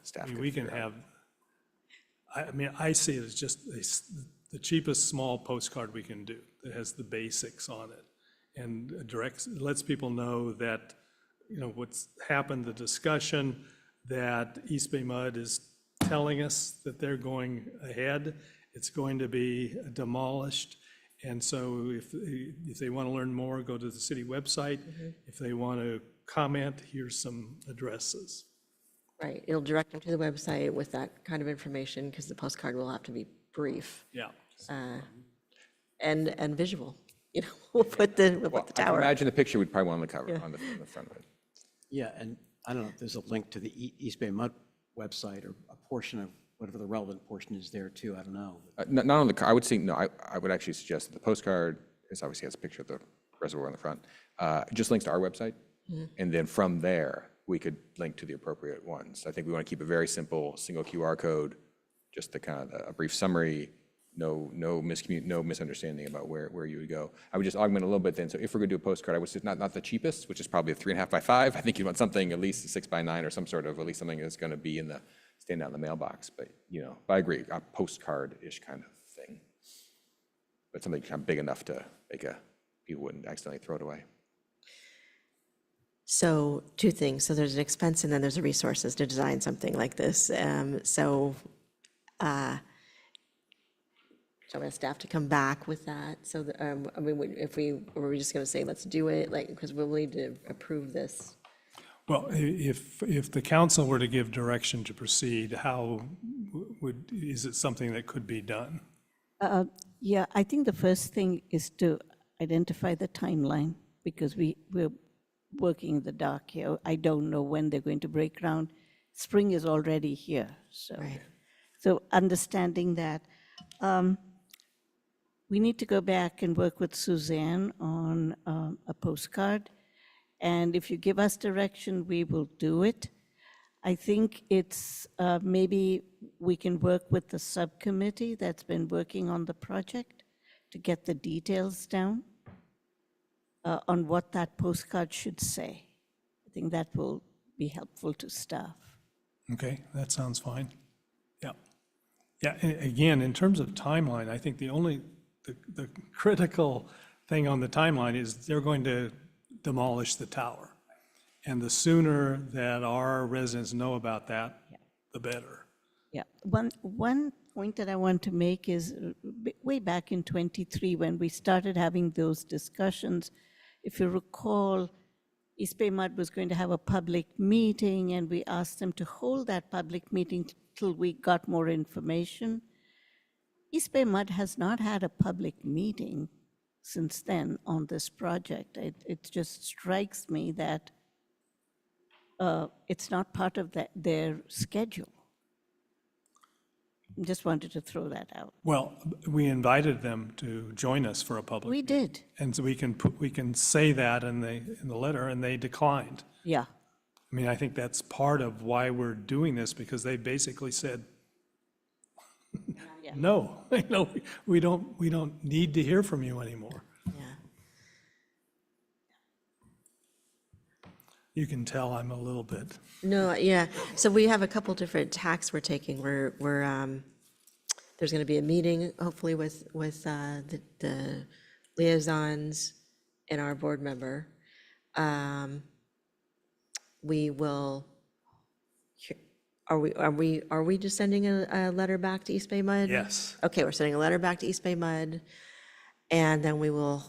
staff could We can figure out. have, I mean, I see it as just the cheapest small postcard we can do that has the basics on it and lets people know that, you know, what's happened, the discussion, that East Bay Mud is telling us that they're going ahead. It's going to be demolished. And so if they want to learn more, go to the city website. If they want to comment, here's some addresses. Right, it'll direct them to the website with that kind of information, because the postcard will have to be brief. Yeah. And visual, you know, we'll put the I can tower. imagine the picture we'd probably want on the cover, on the front of it. Yeah, and I don't know if there's a link to the East Bay Mud website or a portion of whatever the relevant portion is there too, I don't know. Not on the, I would say, no, I would actually suggest that the postcard obviously has a picture of the reservoir on the front. It just links to our website. And then from there, we could link to the appropriate ones. I think we want to keep it very simple, single QR code, just the kind of a brief summary, no misunderstanding about where you would go. I would just augment a little bit then. So if we're going to do a postcard, I would say not the cheapest, which is probably a 3.5 by 5. I think you want something at least a 6 by 9 or some sort of, at least something that's going to be stand out in the mailbox. But, you know, I agree, a postcard-ish kind of thing. But something kind of big enough to make people wouldn't accidentally throw it away. So two things. So there's an expense and then there's the resources to design something like this. So I ask staff to come back with that. So, I mean, if were we just going to say, let's do it, like, because we'll need to approve this. Well, if the council were to give direction to proceed, how is it something that could be done? Yeah, I think the first thing is to identify the timeline, because we're working in the dark here. I don't know when they're going to break ground. Spring is already here, so. Right. So understanding that, we need to go back and work with Suzanne on a postcard. And if you give us direction, we will do it. I think it's, maybe we can work with the subcommittee that's been working on the project to get the details down on what that postcard should say. I think that will be helpful to staff. Okay, that sounds fine. Yeah. Yeah, again, in terms of timeline, I think the critical thing on the timeline is they're going to demolish the tower. And the sooner that our residents know about that, the better. Yeah, one point that I want to make is way back in '23, when we started having those discussions, if you recall, East Bay Mud was going to have a public meeting, and we asked them to hold that public meeting till we got more information. East Bay Mud has not had a public meeting since then on this project. It just strikes me that it's not part of their schedule. Just wanted to throw that out. Well, we invited them to join us for a public. We did. And so we can say that in the letter, and they declined. Yeah. I mean, I think that's part of why we're doing this, because they basically said, no, no, we don't need to hear from you anymore. Yeah. You can tell I'm a little bit. No, yeah. So we have a couple different tacks we're taking. There's going to be a meeting, hopefully with the liaisons and our board member. We will. Are we just sending a letter back to East Bay Mud? Yes. Okay, we're sending a letter back to East Bay Mud, and then we will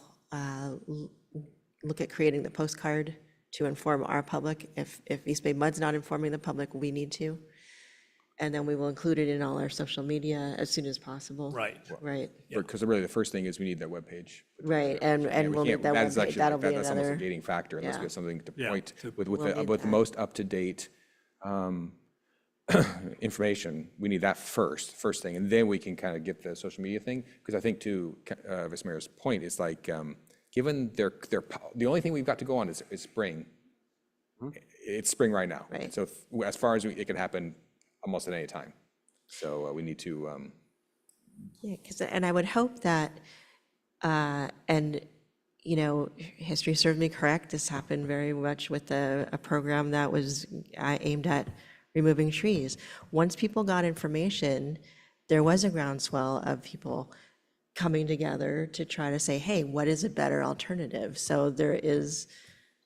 look at creating the postcard to inform our public. If East Bay Mud's not informing the public, we need to. And then we will include it in all our social media as soon as possible. Right. Right, Because really the first thing is we need that webpage. right, and we'll need that That's webpage, actually, that'll be that's almost a another, gating factor unless yeah. we have something to Yeah. point with We'll need the that. most up-to-date information. We need that first thing, and then we can kind of get the social media thing. Because I think to Vice Mayor's point, it's like, given the only thing we've got to go on is spring. It's spring right now. Right. So as far as it can happen almost at any time. So we need to Yeah, and I would hope that, and, you know, history served me correct, this happened very much with a program that was aimed at removing trees. Once people got information, there was a groundswell of people coming together to try to say, hey, what is a better alternative? So there is,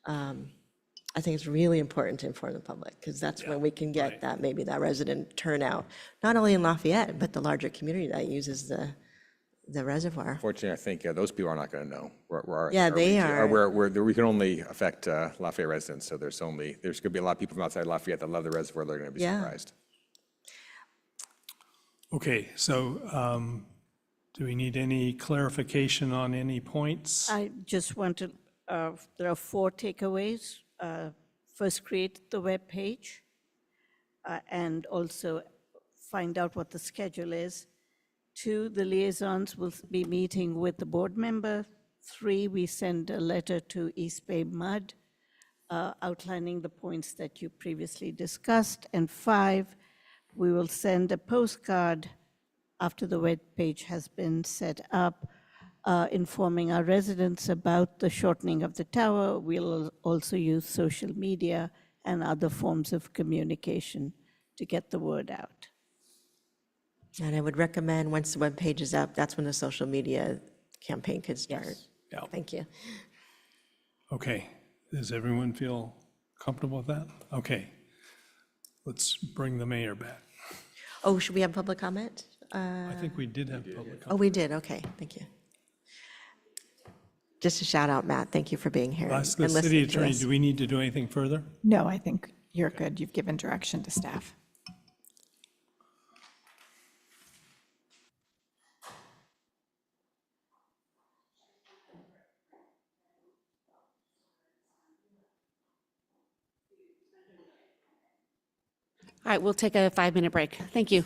I think it's really important to inform the public, because that's when we can get that, maybe that resident turnout, not only in Lafayette, but the larger community that uses the reservoir. Fortunately, I think those people are not going to know. Yeah, they are. We can only affect Lafayette residents, so there's going to be a lot of people from outside Lafayette that love the reservoir, they're going to be Yeah. surprised. Okay, so do we need any clarification on any points? I just want to, there are 4 takeaways. First, create the web page, and also find out what the schedule is. 2, the liaisons will be meeting with the board member. 3, we send a letter to East Bay Mud outlining the points that you previously discussed. And 5, we will send a postcard after the web page has been set up, informing our residents about the shortening of the tower. We'll also use social media and other forms of communication to get the word out. And I would recommend, once the webpage is up, that's when the social media campaign could start. Yes. Yeah. Thank you. Okay, does everyone feel comfortable with that? Okay, let's bring the mayor back. Oh, should we have public comment? I think we did have public Oh, comment. we did, okay, thank you. Just a shout out, Matt, thank you for being here and Ask the listening city to attorney, us. do we need to do anything further? No, I think you're good. You've given direction to staff. All right, we'll take a 5-minute break. Thank you.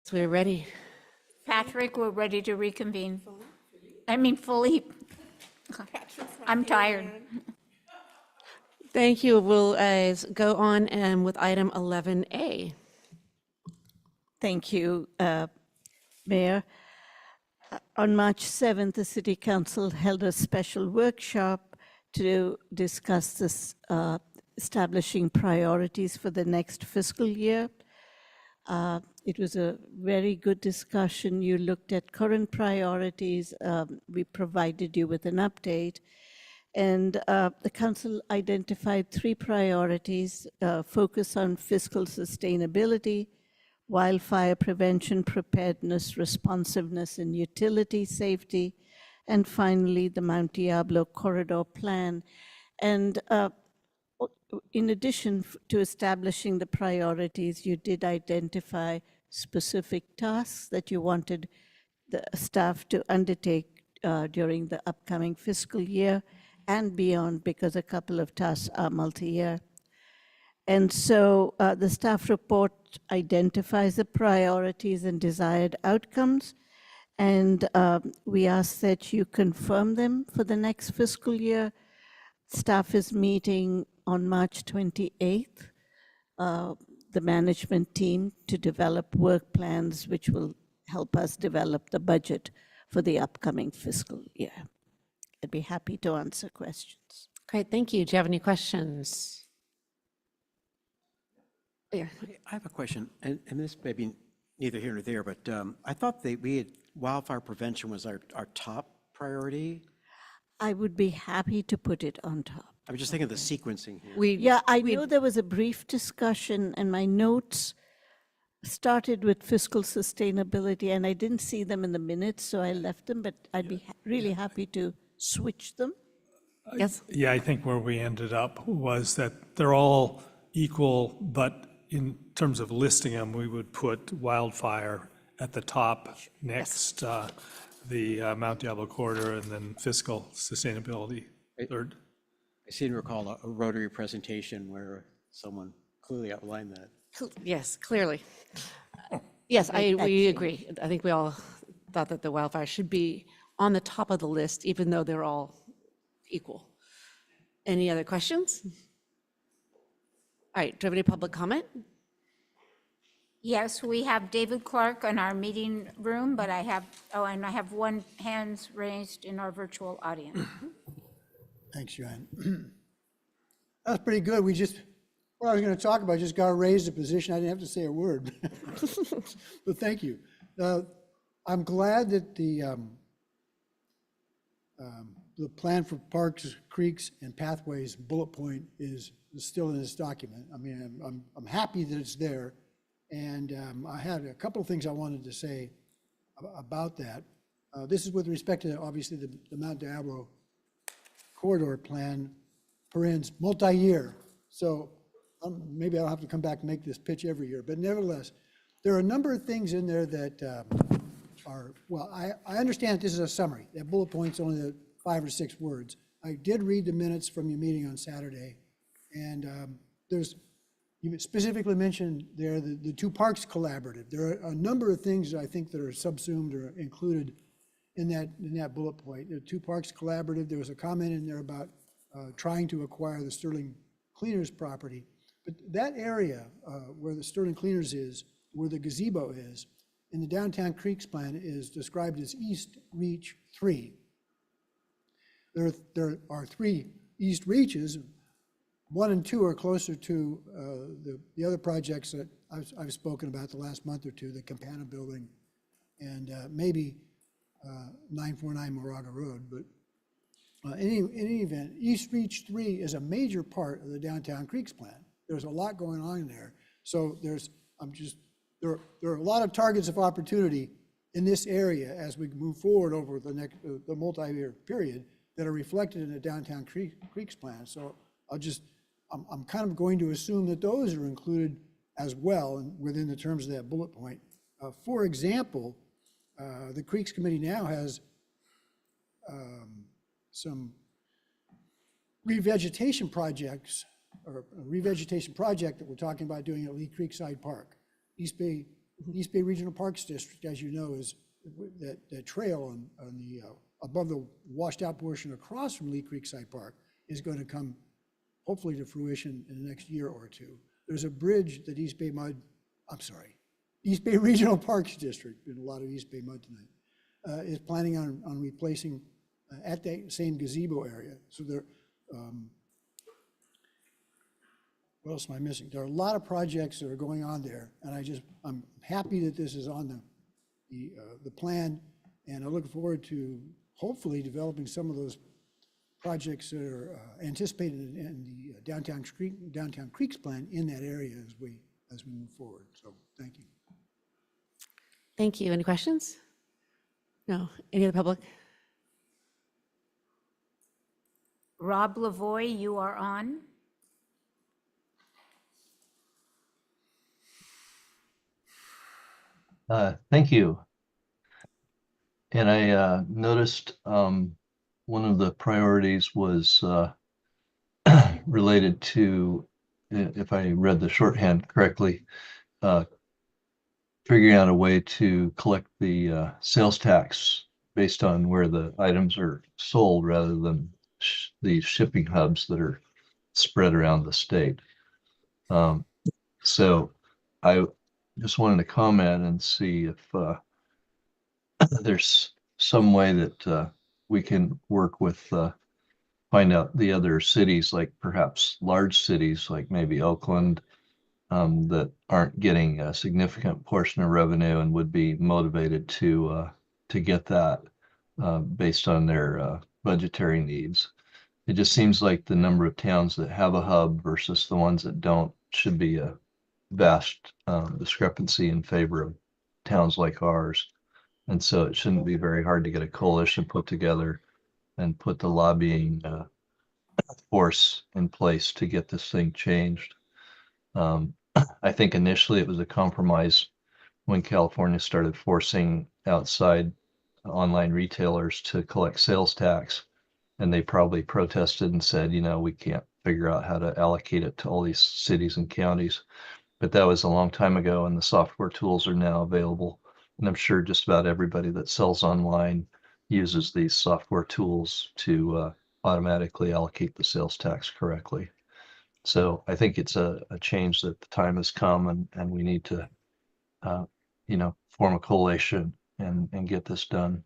So we're ready. Patrick, we're ready to reconvene. I mean, fully. I'm tired. Thank you. We'll go on with item 11A. Thank you, Mayor. On March 7th, the City Council held a special workshop to discuss this, establishing priorities for the next fiscal year. It was a very good discussion. You looked at current priorities. We provided you with an update. And the council identified 3 priorities: focus on fiscal sustainability, wildfire prevention, preparedness, responsiveness, and utility safety, and finally, the Mount Diablo Corridor Plan. And in addition to establishing the priorities, you did identify specific tasks that you wanted the staff to undertake during the upcoming fiscal year and beyond, because a couple of tasks are multi-year. And so the staff report identifies the priorities and desired outcomes, and we ask that you confirm them for the next fiscal year. Staff is meeting on March 28th, the management team, to develop work plans which will help us develop the budget for the upcoming fiscal year. I'd be happy to answer questions. Great, thank you. Do you have any questions? Yeah. I have a question, and this may be neither here nor there, but I thought that wildfire prevention was our top priority. I would be happy to put it on top. I was just thinking of the sequencing here. Yeah, I know there was a brief discussion, and my notes started with fiscal sustainability, and I didn't see them in the minutes, so I left them, but I'd be really happy to switch them. Yes? Yeah, I think where we ended up was that they're all equal, but in terms of listing them, we would put wildfire at the top next, the Mount Diablo corridor, and then fiscal sustainability third. I seem to recall a Rotary presentation where someone clearly outlined that. Yes, clearly. Yes, we agree. I think we all thought that the wildfire should be on the top of the list, even though they're all equal. Any other questions? All right, do you have any public comment? Yes, we have David Clark in our meeting room, but I have, and I have one hands raised in our virtual audience. Thanks, Joanne. That's pretty good. What I was going to talk about, just got raised a position. I didn't have to say a word. But thank you. I'm glad that the plan for parks, creeks, and pathways bullet point is still in this document. I mean, I'm happy that it's there. And I had a couple of things I wanted to say about that. This is with respect to, obviously, the Mount Diablo Corridor Plan, parens, multi-year. So maybe I'll have to come back and make this pitch every year. But nevertheless, there are a number of things in there that are, well, I understand this is a summary. That bullet point's only 5 or 6 words. I did read the minutes from your meeting on Saturday, and you specifically mentioned there the 2 parks collaborative. There are a number of things I think that are subsumed or included in that bullet point. The 2 parks collaborative, there was a comment in there about trying to acquire the Sterling Cleaners property. But that area where the Sterling Cleaners is, where the gazebo is, in the Downtown Creeks plan is described as East Reach 3. There are 3 East Reaches. 1 and 2 are closer to the other projects that I've spoken about the last month or two, the Campana building and maybe 949 Moraga Road. But in any event, East Reach 3 is a major part of the Downtown Creeks plan. There's a lot going on there. So there are a lot of targets of opportunity in this area as we move forward over the multi-year period that are reflected in the Downtown Creeks plan. So I'm kind of going to assume that those are included as well and within the terms of that bullet point. For example, the Creeks Committee now has some revegetation projects, or a revegetation project that we're talking about doing at Lee Creekside Park. East Bay The East Bay Regional Parks District, as you know, is that trail on the, above the washed out portion across from Lee Creekside Park is going to come hopefully to fruition in the next year or two. There's a bridge that East Bay Regional Parks District, been a lot of East Bay mud tonight, is planning on replacing at that same gazebo area. So there, what else am I missing? There are a lot of projects that are going on there, and I'm happy that this is on the plan, and I look forward to hopefully developing some of those projects that are anticipated in the Downtown Creeks plan in that area as we move forward. So thank you. Thank you. Any questions? No. Any of the public? Rob Lavoie, you are on. Thank you. And I noticed one of the priorities was related to, if I read the shorthand correctly, figuring out a way to collect the sales tax based on where the items are sold rather than the shipping hubs that are spread around the state. So I just wanted to comment and see if there's some way that we can work with, find out the other cities, like perhaps large cities, like maybe Oakland, that aren't getting a significant portion of revenue and would be motivated to get that based on their budgetary needs. It just seems like the number of towns that have a hub versus the ones that don't should be a vast discrepancy in favor of towns like ours. And so it shouldn't be very hard to get a coalition put together and put the lobbying force in place to get this thing changed. I think initially it was a compromise when California started forcing outside online retailers to collect sales tax. And they probably protested and said, you know, we can't figure out how to allocate it to all these cities and counties. But that was a long time ago, and the software tools are now available. And I'm sure just about everybody that sells online uses these software tools to automatically allocate the sales tax correctly. So I think it's a change that the time has come, and we need to, you know, form a coalition and get this done.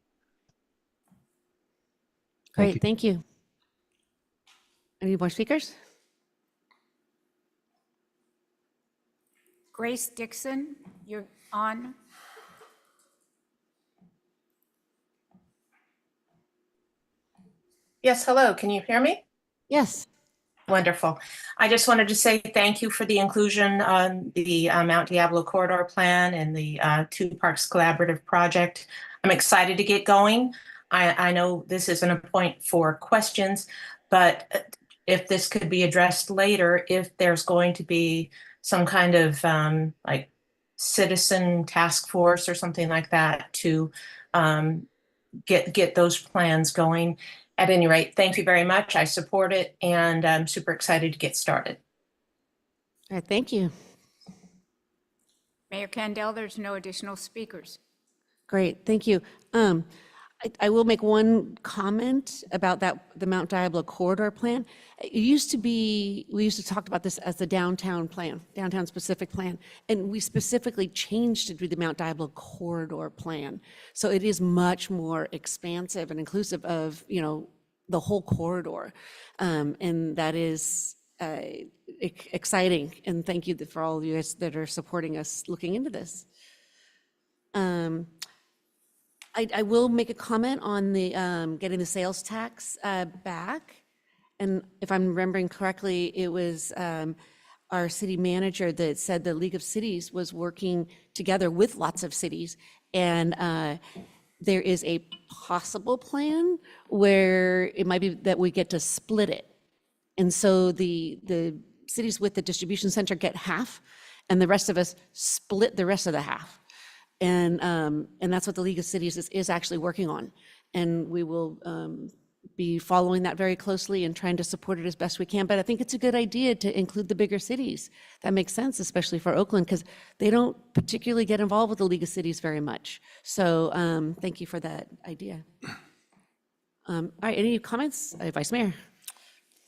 Great, thank you. Any more speakers? Grace Dixon, you're on. Yes, hello, can you hear me? Yes. Wonderful. I just wanted to say thank you for the inclusion on the Mount Diablo Corridor Plan and the Two Parks Collaborative Project. I'm excited to get going. I know this isn't a point for questions, but if this could be addressed later, if there's going to be some kind of like citizen task force or something like that to get those plans going. At any rate, thank you very much. I support it, and I'm super excited to get started. All right, thank you. Mayor Kandel, there's no additional speakers. Great, thank you. I will make one comment about the Mount Diablo Corridor Plan. It used to be, we used to talk about this as the downtown plan, downtown specific plan, and we specifically changed it to the Mount Diablo Corridor Plan. So it is much more expansive and inclusive of, you know, the whole corridor. And that is exciting. And thank you for all of you guys that are supporting us looking into this. I will make a comment on the getting the sales tax back. And if I'm remembering correctly, it was our city manager that said the League of Cities was working together with lots of cities. And there is a possible plan where it might be that we get to split it. And so the cities with the distribution center get half, and the rest of us split the rest of the half. And that's what the League of Cities is actually working on. And we will be following that very closely and trying to support it as best we can. But I think it's a good idea to include the bigger cities. That makes sense, especially for Oakland, because they don't particularly get involved with the League of Cities very much. So thank you for that idea. All right, any comments, Vice Mayor?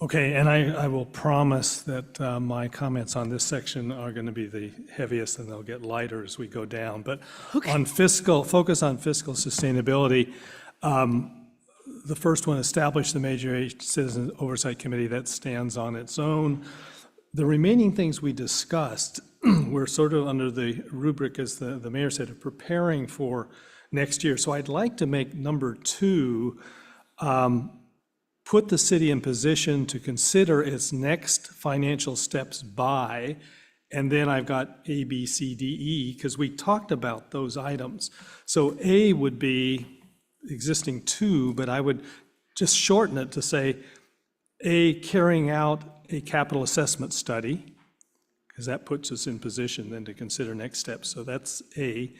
Okay, and I will promise that my comments on this section are going to be the heaviest, and they'll get lighter as we go down. But on focus on fiscal sustainability, the first one, establish the Major Citizen Oversight Committee that stands on its own. The remaining things we discussed were sort of under the rubric, as the mayor said, of preparing for next year. So I'd like to make number 2, put the city in position to consider its next financial steps by, and then I've got A, B, C, D, E, because we talked about those items. So A would be existing 2, but I would just shorten it to say, A, carrying out a capital assessment study, because that puts us in position then to consider next steps. So that's A.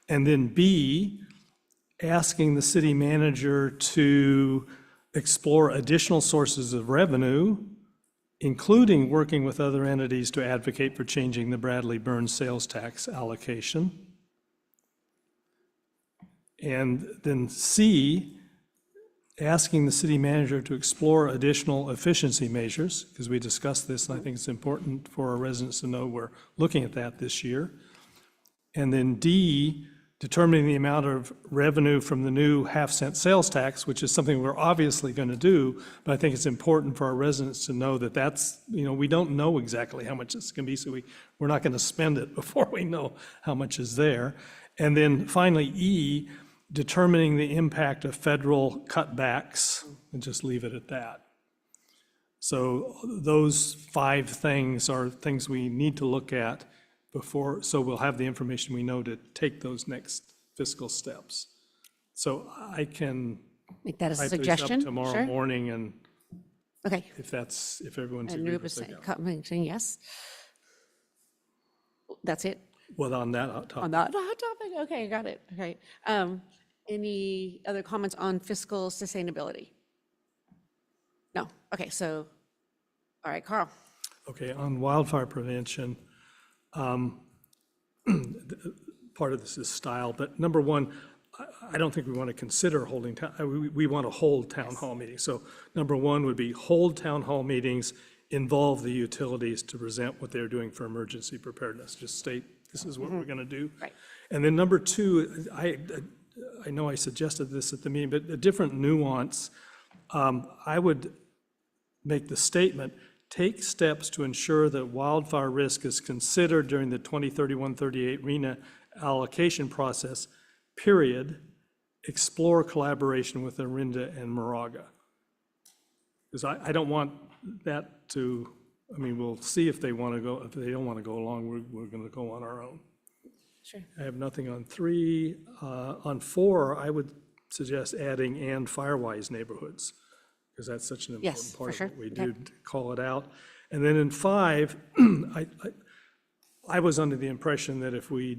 And then B, asking the city manager to explore additional sources of revenue, including working with other entities to advocate for changing the Bradley-Burns sales tax allocation. And then C, asking the city manager to explore additional efficiency measures, because we discussed this, and I think it's important for our residents to know we're looking at that this year. And then D, determining the amount of revenue from the new half-cent sales tax, which is something we're obviously going to do, but I think it's important for our residents to know that that's, we don't know exactly how much it's going to be, so we're not going to spend it before we know how much is there. And then finally, E, determining the impact of federal cutbacks, and just leave it at that. So those 5 things are things we need to look at before, so we'll have the information we know to take those next fiscal steps. So I can Make that as a type these up suggestion, tomorrow sure. morning, and Okay. if everyone's And agreed Rupa with saying yes. That's it? well, on that topic. On that hot topic? Okay, got it. Okay. Any other comments on fiscal sustainability? No. Okay, so, all right, Carl. Okay, on wildfire prevention, part of this is style, but number 1, I don't think we want to consider holding, we want to hold town hall meetings. So number 1 would be hold town hall meetings, involve the utilities to present what they're doing for emergency preparedness. Just state, this is what we're going to do. Right. And then number 2, I know I suggested this at the meeting, but a different nuance. I would make the statement, take steps to ensure that wildfire risk is considered during the 2031-38 RENA allocation process, period. Explore collaboration with Orinda and Moraga. Because I don't want that to, we'll see if they want to go, if they don't want to go along, we're going to go on our own. Sure. I have nothing on 3. On 4, I would suggest adding and Firewise neighborhoods, because that's such an Yes, important for part sure. of what we Okay. do, to call it out. And then in 5, I was under the impression that if we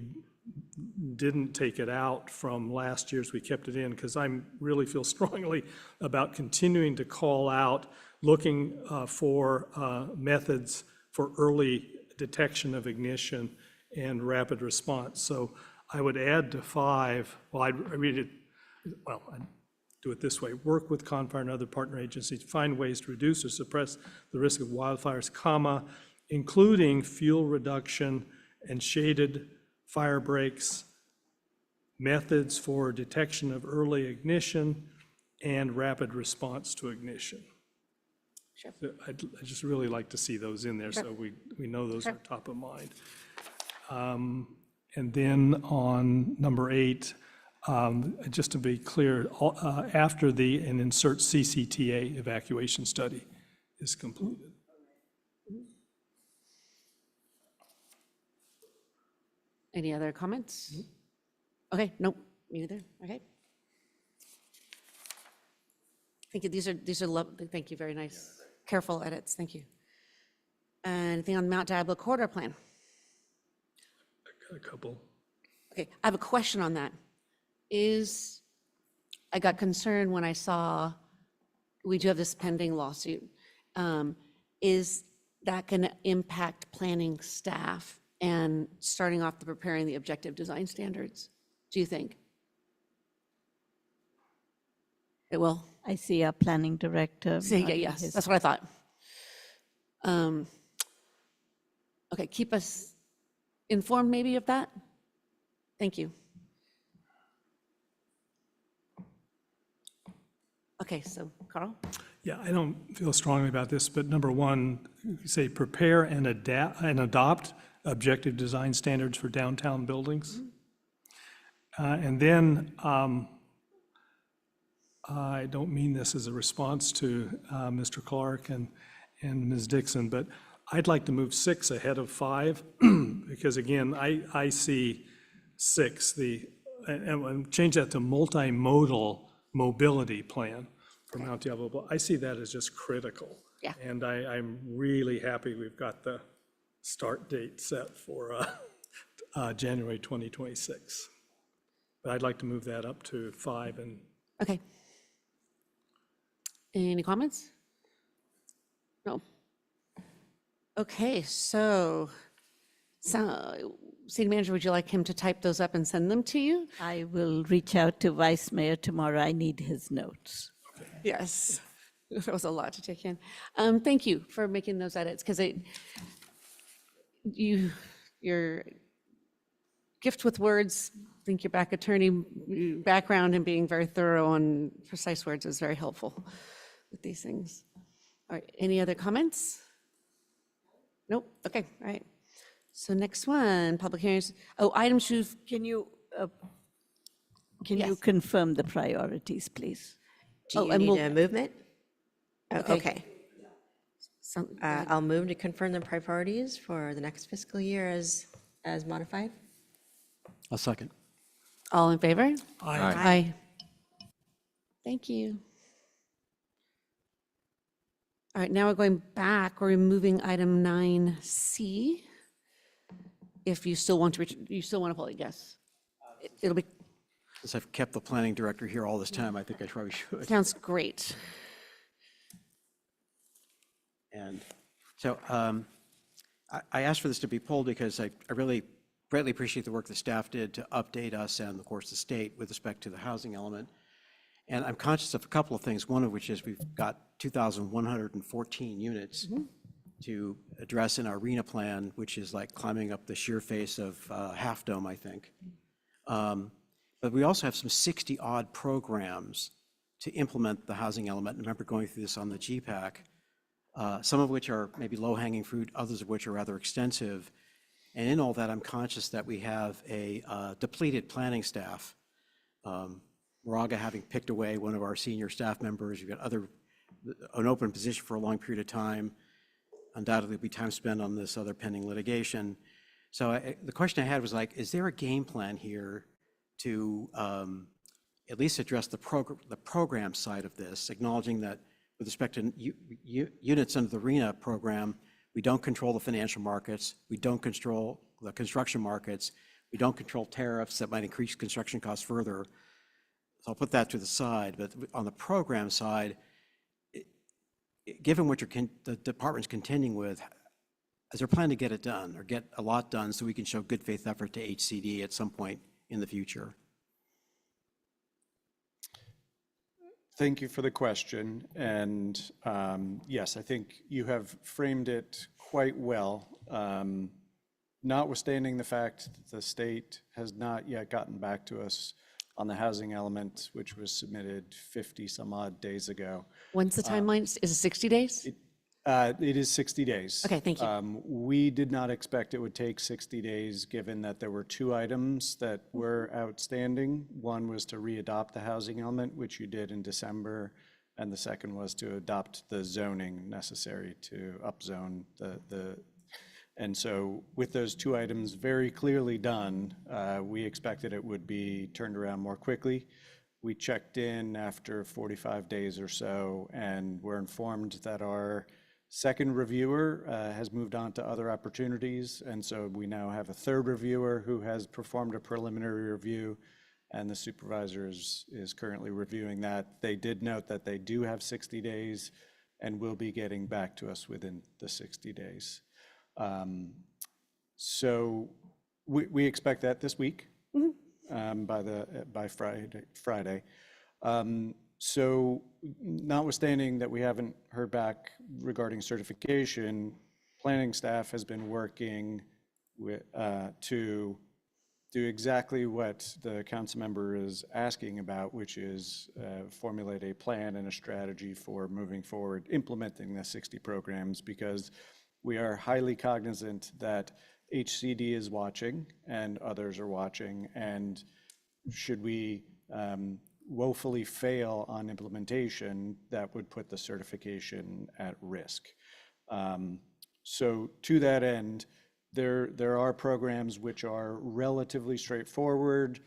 didn't take it out from last year's, we kept it in, because I really feel strongly about continuing to call out, looking for methods for early detection of ignition and rapid response. So I would add to 5, I'd do it this way: work with CONFIRE and other partner agencies to find ways to reduce or suppress the risk of wildfires, including fuel reduction and shaded fire breaks, methods for detection of early ignition, and rapid response to ignition. Sure. So I'd just really like to see those in there, so we know those are top of mind. And then on number 8, just to be clear, after and insert CCTA evacuation study is completed. Any other comments? Okay, nope, me neither. Okay. Thank you. These are lovely. Thank you. Very nice. Careful edits. Thank you. Anything on the Mount Diablo corridor plan? Got a couple. Okay, I have a question on that. I got concerned when I saw we do have this pending lawsuit. Is that going to impact planning staff and starting off the preparing the objective design standards? Do you think? It will? I see our planning director. See, yeah, nodding yes, his- that's what I thought. Okay, keep us informed maybe of that. Thank you. Okay, so Carl? Yeah, I don't feel strongly about this, but number one, you say prepare and adopt objective design standards for downtown buildings. And then, I don't mean this as a response to Mr. Clark and Ms. Dixon, but I'd like to move 6 ahead of 5, because again, I see 6, and change that to multimodal mobility plan for Mount Diablo. I see that as just critical. Yeah. And I'm really happy we've got the start date set for January 2026. But I'd like to move that up to 5 and. Okay. Any comments? No. Okay, so City Manager, would you like him to type those up and send them to you? I will reach out to Vice Mayor tomorrow. I need his notes. Yes. That was a lot to take in. Thank you for making those edits, because your gift with words, I think your back attorney background and being very thorough on precise words is very helpful with these things. All right, any other comments? Nope, okay, all right. So next one, public hearings. Oh, items you've, Can you Yes. confirm the priorities, please? Do you and need we'll- a movement? Oh, Okay. okay. some, I'll move to confirm the priorities for the next fiscal year as modified. A second. all in favor? Aye. Aye. Thank you. All right, now we're going back, we're removing item 9C. If you still want to, you still want to pull it, yes. It'll be, Since I've kept the planning director here all this time, I think I probably should. sounds great. And so I asked for this to be pulled because I really greatly appreciate the work the staff did to update us and, of course, the state with respect to the housing element. And I'm conscious of a couple of things, one of which is we've got 2,114 units to address in our arena plan, which is like climbing up the sheer face of Half Dome, I think. But we also have some 60-odd programs to implement the housing element. I remember going through this on the GPAC, some of which are maybe low-hanging fruit, others of which are rather extensive. And in all that, I'm conscious that we have a depleted planning staff. Moraga having picked away one of our senior staff members, you've got an open position for a long period of time. Undoubtedly, will be time spent on this other pending litigation. So the question I had was like, is there a game plan here to at least address the program side of this, acknowledging that with respect to units under the RENA program, we don't control the financial markets, we don't control the construction markets, we don't control tariffs that might increase construction costs further. So I'll put that to the side, but on the program side, given what the department's contending with, is there a plan to get it done or get a lot done so we can show good faith effort to HCD at some point in the future? Thank you for the question. And yes, I think you have framed it quite well. Notwithstanding the fact that the state has not yet gotten back to us on the housing element, which was submitted 50 some odd days ago. When's the timeline? Is it 60 days? It is 60 days. Okay, thank you. We did not expect it would take 60 days, given that there were 2 items that were outstanding. One was to readopt the housing element, which you did in December, and the second was to adopt the zoning necessary to upzone and so with those 2 items very clearly done, we expected it would be turned around more quickly. We checked in after 45 days or so and were informed that our second reviewer has moved on to other opportunities. And so we now have a third reviewer who has performed a preliminary review and the supervisor is currently reviewing that. They did note that they do have 60 days and will be getting back to us within the 60 days. So we expect that this week, by Friday. So notwithstanding that we haven't heard back regarding certification, planning staff has been working to do exactly what the council member is asking about, which is formulate a plan and a strategy for moving forward, implementing the 60 programs, because we are highly cognizant that HCD is watching and others are watching, and should we woefully fail on implementation, that would put the certification at risk. So to that end, there are programs which are relatively straightforward,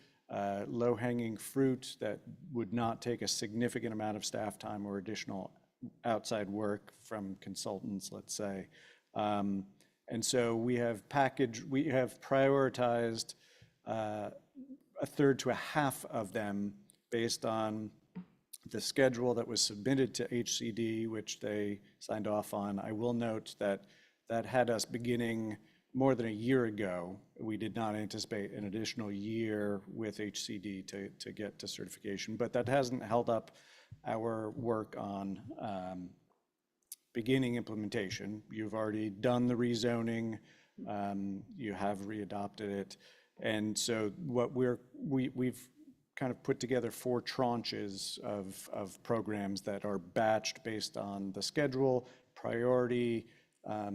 low-hanging fruit that would not take a significant amount of staff time or additional outside work from consultants, let's say. And so we have prioritized a third to a half of them based on the schedule that was submitted to HCD, which they signed off on. I will note that that had us beginning more than a year ago. We did not anticipate an additional year with HCD to get to certification, but that hasn't held up our work on beginning implementation. You've already done the rezoning, you have readopted it, and so what we've kind of put together 4 tranches of programs that are batched based on the schedule, priority,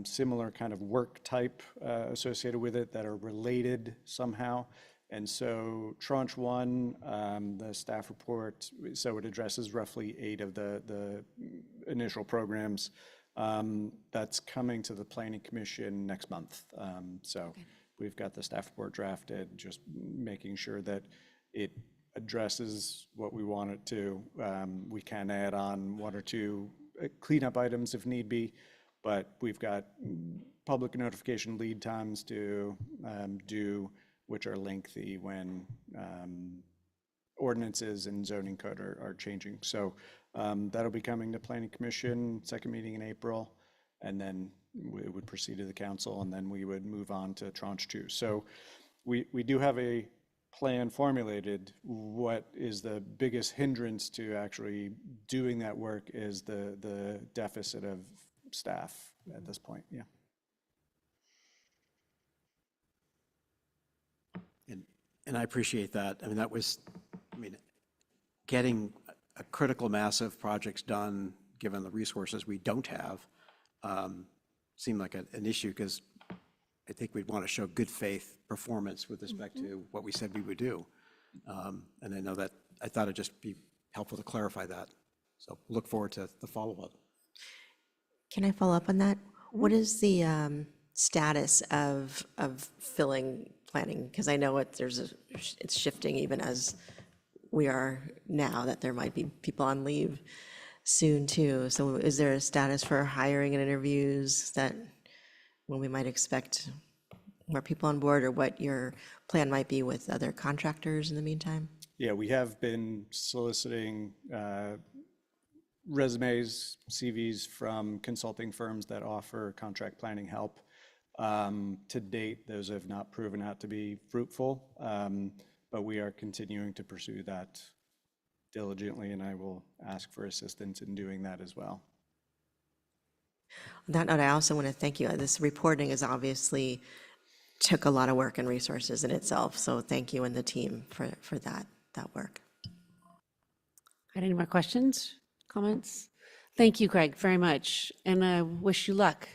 similar kind of work type associated with it that are related somehow. And so tranche 1, the staff report, so it addresses roughly 8 of the initial programs. That's coming to the Planning Commission next month. So we've got the staff report drafted, just making sure that it addresses what we want it to. We can add on 1 or 2 cleanup items if need be, but we've got public notification lead times to do, which are lengthy when ordinances and zoning code are changing. So that'll be coming to Planning Commission, second meeting in April, and then it would proceed to the council, and then we would move on to tranche 2. So we do have a plan formulated. What is the biggest hindrance to actually doing that work is the deficit of staff at this point. Yeah. And I appreciate that. I mean, getting a critical mass of projects done, given the resources we don't have, seemed like an issue, because I think we'd want to show good faith performance with respect to what we said we would do. And I know that, I thought it'd just be helpful to clarify that. So look forward to the follow-up. Can I follow up on that? What is the status of filling planning? Because I know it's shifting even as we are now, that there might be people on leave soon too. So is there a status for hiring and interviews, that when we might expect more people on board, or what your plan might be with other contractors in the meantime? Yeah, we have been soliciting resumes, CVs from consulting firms that offer contract planning help. To date, those have not proven out to be fruitful, but we are continuing to pursue that diligently, and I will ask for assistance in doing that as well. On that note, I also want to thank you. This reporting is obviously took a lot of work and resources in itself, so thank you and the team for that work. Got any more questions, comments? Thank you, Greg, very much, and I wish you luck.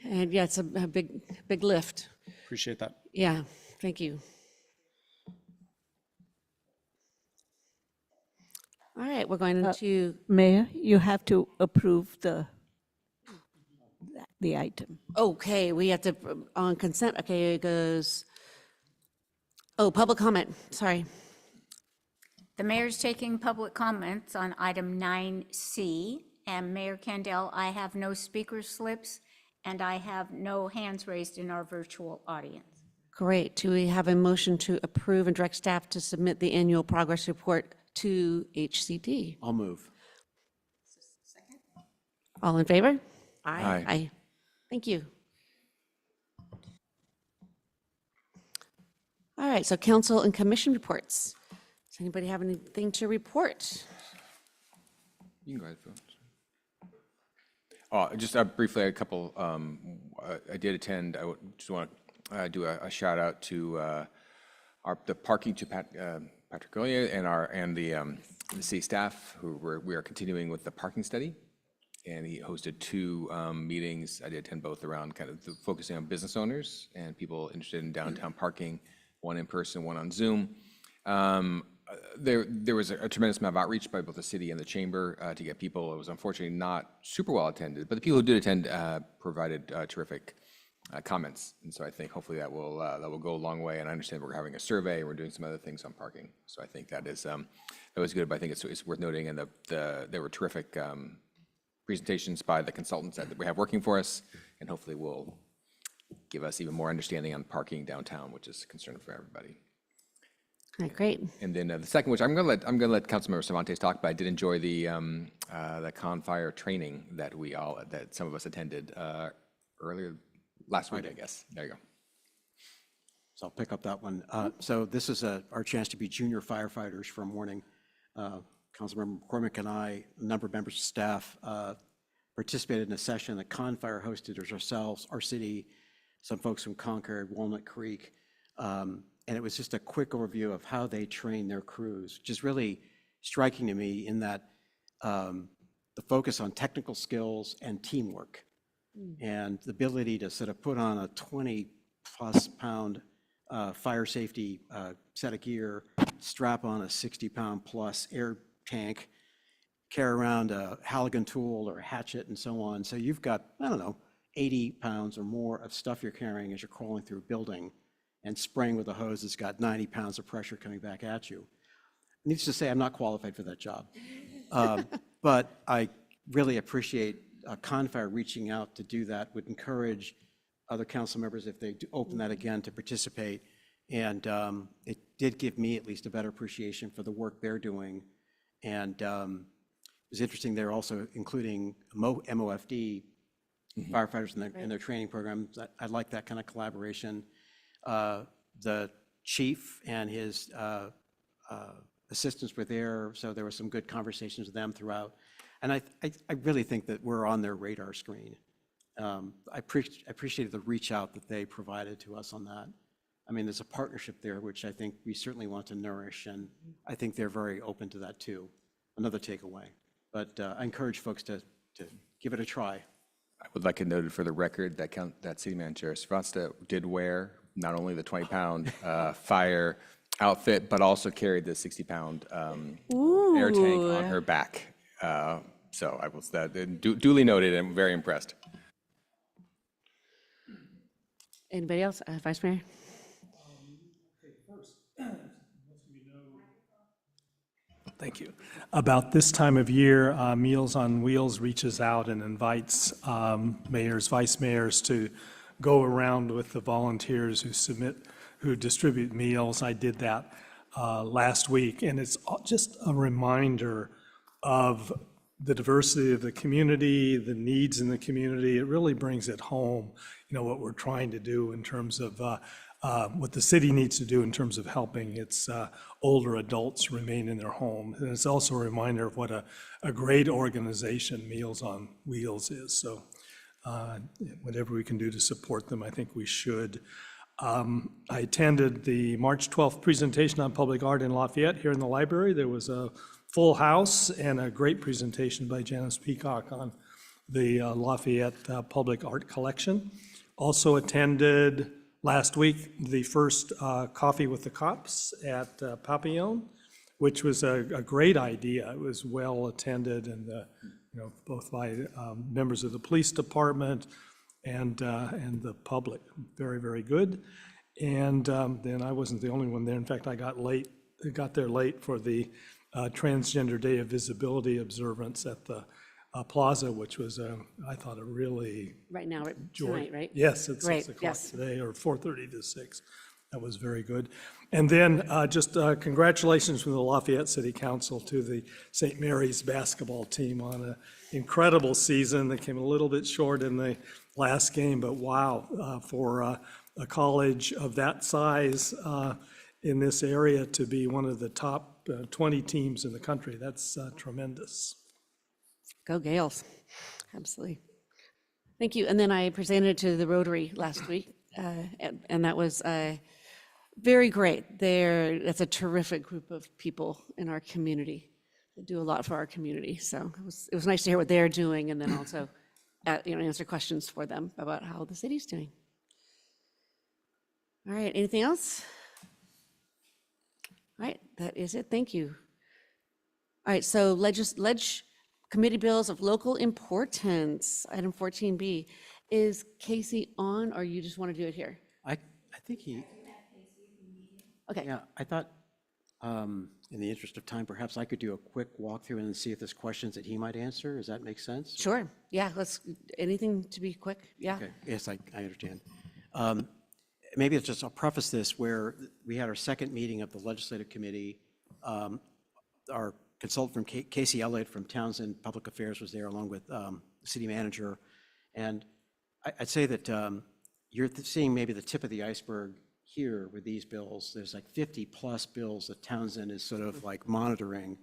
And yeah, it's a big lift. Appreciate that. Yeah, thank you. All right, we're going into... Mayor, you have to approve the item. Okay, we have to, on consent, okay, it goes, public comment, sorry. The mayor's taking public comments on item 9C, and Mayor Kendall, I have no speaker slips, and I have no hands raised in our virtual audience. Great. Do we have a motion to approve and direct staff to submit the annual progress report to HCD? I'll move. All in favor? Aye. Aye. Thank you. All right, so council and commission reports. Does anybody have anything to report? You can go ahead, Phil. Oh, just briefly, a couple, I did attend, just want to do a shout out to the parking to Patrick Golia and the city staff we are continuing with the parking study. And he hosted 2 meetings. I did attend both around kind of focusing on business owners and people interested in downtown parking, one in person, one on Zoom. There was a tremendous amount of outreach by both the city and the chamber to get people. It was unfortunately not super well attended, but the people who did attend provided terrific comments. And so I think hopefully that will go a long way. And I understand we're having a survey and we're doing some other things on parking. So I think that was good, but I think it's worth noting. And there were terrific presentations by the consultants that we have working for us, and hopefully will give us even more understanding on parking downtown, which is a concern for everybody. All right, great. And then the second, which I'm gonna let Councilmember Cervantes talk about. I did enjoy the Confire training that some of us attended earlier last week, I guess. There you go. So I'll pick up that one. So this is our chance to be junior firefighters for a morning. Councilmember McCormick and I, a number of members of staff, participated in a session that Confire hosted ourselves, our city, some folks from Concord, Walnut Creek, and it was just a quick overview of how they train their crews, which is really striking to me in that the focus on technical skills and teamwork and the ability to sort of put on a 20+ pound fire safety set of gear, strap on a 60-pound plus air tank, carry around a Halligan tool or a hatchet and so on. So you've got, I don't know, 80 pounds or more of stuff you're carrying as you're crawling through a building and spraying with a hose that's got 90 pounds of pressure coming back at you. Needless to say, I'm not qualified for that job. But I really appreciate Confire reaching out to do that, would encourage other council members, if they do open that again, to participate. And it did give me at least a better appreciation for the work they're doing. And it was interesting, they're also including MOFD firefighters in their training programs. I like that kind of collaboration. The chief and his assistants were there, so there were some good conversations with them throughout. And I really think that we're on their radar screen. I appreciated the reach out that they provided to us on that. I mean, there's a partnership there, which I think we certainly want to nourish, and I think they're very open to that too. Another takeaway. But I encourage folks to give it a try. I would like it noted for the record that City Manager Cervantes did wear not only the 20-pound fire outfit, but also carried the 60-pound air tank on her back. So I was duly noted and very impressed. Anybody else? Vice Mayor? Thank you. About this time of year, Meals on Wheels reaches out and invites mayors, vice mayors to go around with the volunteers who distribute meals. I did that last week, and it's just a reminder of the diversity of the community, the needs in the community. It really brings it home, what we're trying to do in terms of what the city needs to do in terms of helping its older adults remain in their home. And it's also a reminder of what a great organization Meals on Wheels is. So whatever we can do to support them, I think we should. I attended the March 12th presentation on public art in Lafayette here in the library. There was a full house and a great presentation by Janice Peacock on the Lafayette Public Art Collection. Also attended last week the first Coffee with the Cops at Papillon, which was a great idea. It was well attended, and both by members of the police department and the public. Very, very good. And then I wasn't the only one there. In fact, I got there late for the Transgender Day of Visibility observance at the Plaza, which was, I thought, a really Right now, joy. tonight, right? Yes, at Great, 6 o'clock yes. today, or 4:30 to 6. That was very good. And then just congratulations from the Lafayette City Council to the St. Mary's basketball team on an incredible season. They came a little bit short in the last game, but wow, for a college of that size in this area to be one of the top 20 teams in the country, that's tremendous. Go Gales. Absolutely. Thank you. And then I presented it to the Rotary last week, and that was very great. That's a terrific group of people in our community. They do a lot for our community. So it was nice to hear what they're doing, and then also answer questions for them about how the city's doing. All right, anything else? All right, that is it. Thank you. All right, so committee bills of local importance, item 14B. Is Casey on, or you just want to do it here? I think he, Okay. yeah, I thought, in the interest of time, perhaps I could do a quick walkthrough and then see if there's questions that he might answer. Does that make sense? Sure. Yeah, anything to be quick. Yeah. Okay, yes, I understand. Maybe it's just, I'll preface this where we had our second meeting of the Legislative Committee. Our consultant from Casey Elliott from Townsend Public Affairs was there along with the city manager. And I'd say that you're seeing maybe the tip of the iceberg here with these bills. There's like 50+ bills that Townsend is sort of like monitoring,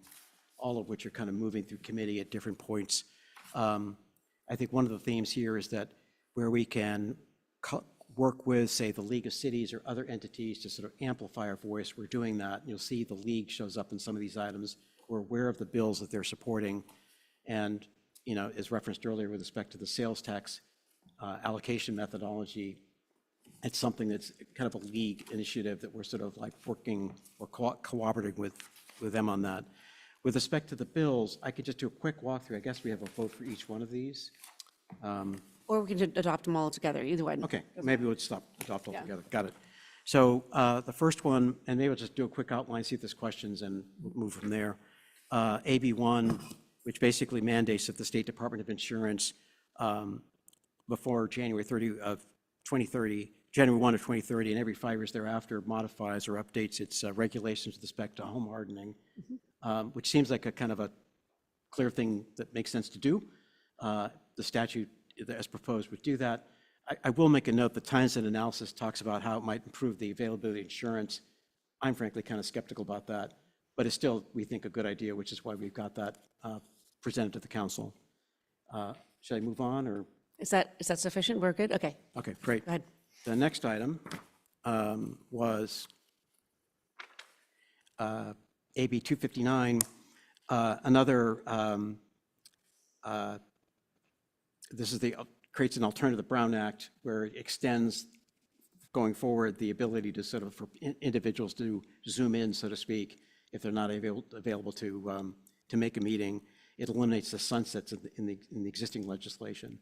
all of which are kind of moving through committee at different points. I think one of the themes here is that where we can work with, say, the League of Cities or other entities to sort of amplify our voice, we're doing that. You'll see the League shows up in some of these items. We're aware of the bills that they're supporting. And, as referenced earlier with respect to the sales tax allocation methodology, it's something that's kind of a League initiative that we're sort of like working or cooperating with them on that. With respect to the bills, I could just do a quick walkthrough. I guess we have a vote for each one of these. Or we can adopt them all together, either way. Okay, maybe we'll adopt all Yeah. together. Got it. So the first one, and maybe I'll just do a quick outline, see if there's questions, and we'll move from there. AB1, which basically mandates that the State Department of Insurance, before January 30 of 2030, January 1 of 2030, and every 5 years thereafter, modifies or updates its regulations with respect to home hardening, which seems like a kind of a clear thing that makes sense to do. The statute as proposed would do that. I will make a note, the Townsend analysis talks about how it might improve the availability of insurance. I'm frankly kind of skeptical about that, but it's still, we think, a good idea, which is why we've got that presented to the council. Should I move on, or? Is that sufficient? We're good? Okay. Okay, great. Go ahead. The next item was AB 259, another, this is creates an alternative to the Brown Act where it extends going forward the ability to sort of, for individuals to zoom in, so to speak, if they're not available to make a meeting. It eliminates the sunsets in the existing legislation.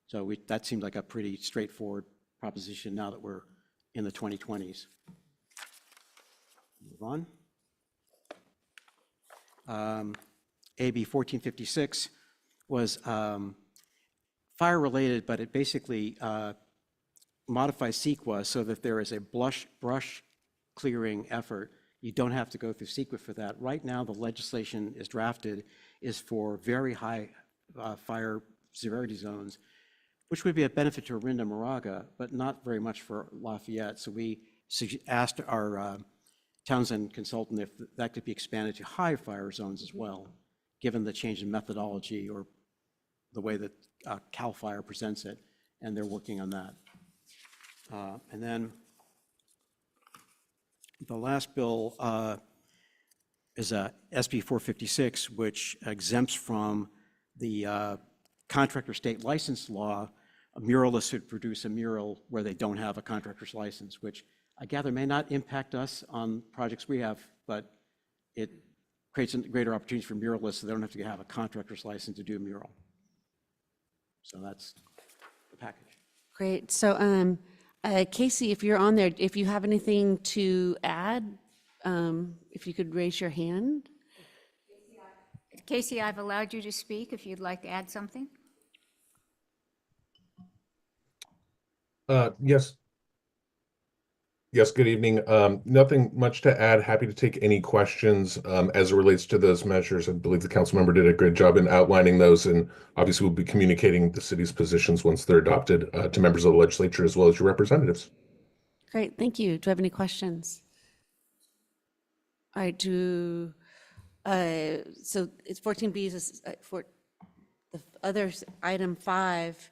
So that seemed like a pretty straightforward proposition now that we're in the 2020s. Move on. AB 1456 was fire-related, but it basically modifies CEQA so that there is a brush clearing effort. You don't have to go through CEQA for that. Right now, the legislation is drafted is for very high fire severity zones, which would be a benefit to Orinda Moraga, but not very much for Lafayette. So we asked our Townsend consultant if that could be expanded to high fire zones as well, given the change in methodology or the way that CAL FIRE presents it, and they're working on that. And then the last bill is SB 456, which exempts from the contractor state license law a muralist who produce a mural where they don't have a contractor's license, which I gather may not impact us on projects we have, but it creates greater opportunities for muralists so they don't have to have a contractor's license to do a mural. So that's the package. Great. So Casey, if you're on there, if you have anything to add, if you could raise your hand. Casey, I've allowed you to speak if you'd like to add something. Yes. Yes, good evening. Nothing much to add. Happy to take any questions as it relates to those measures. I believe the council member did a great job in outlining those, and obviously we'll be communicating the city's positions once they're adopted to members of the legislature as well as your representatives. Great, thank you. Do I have any questions? All right, so it's 14B, for the other item 5,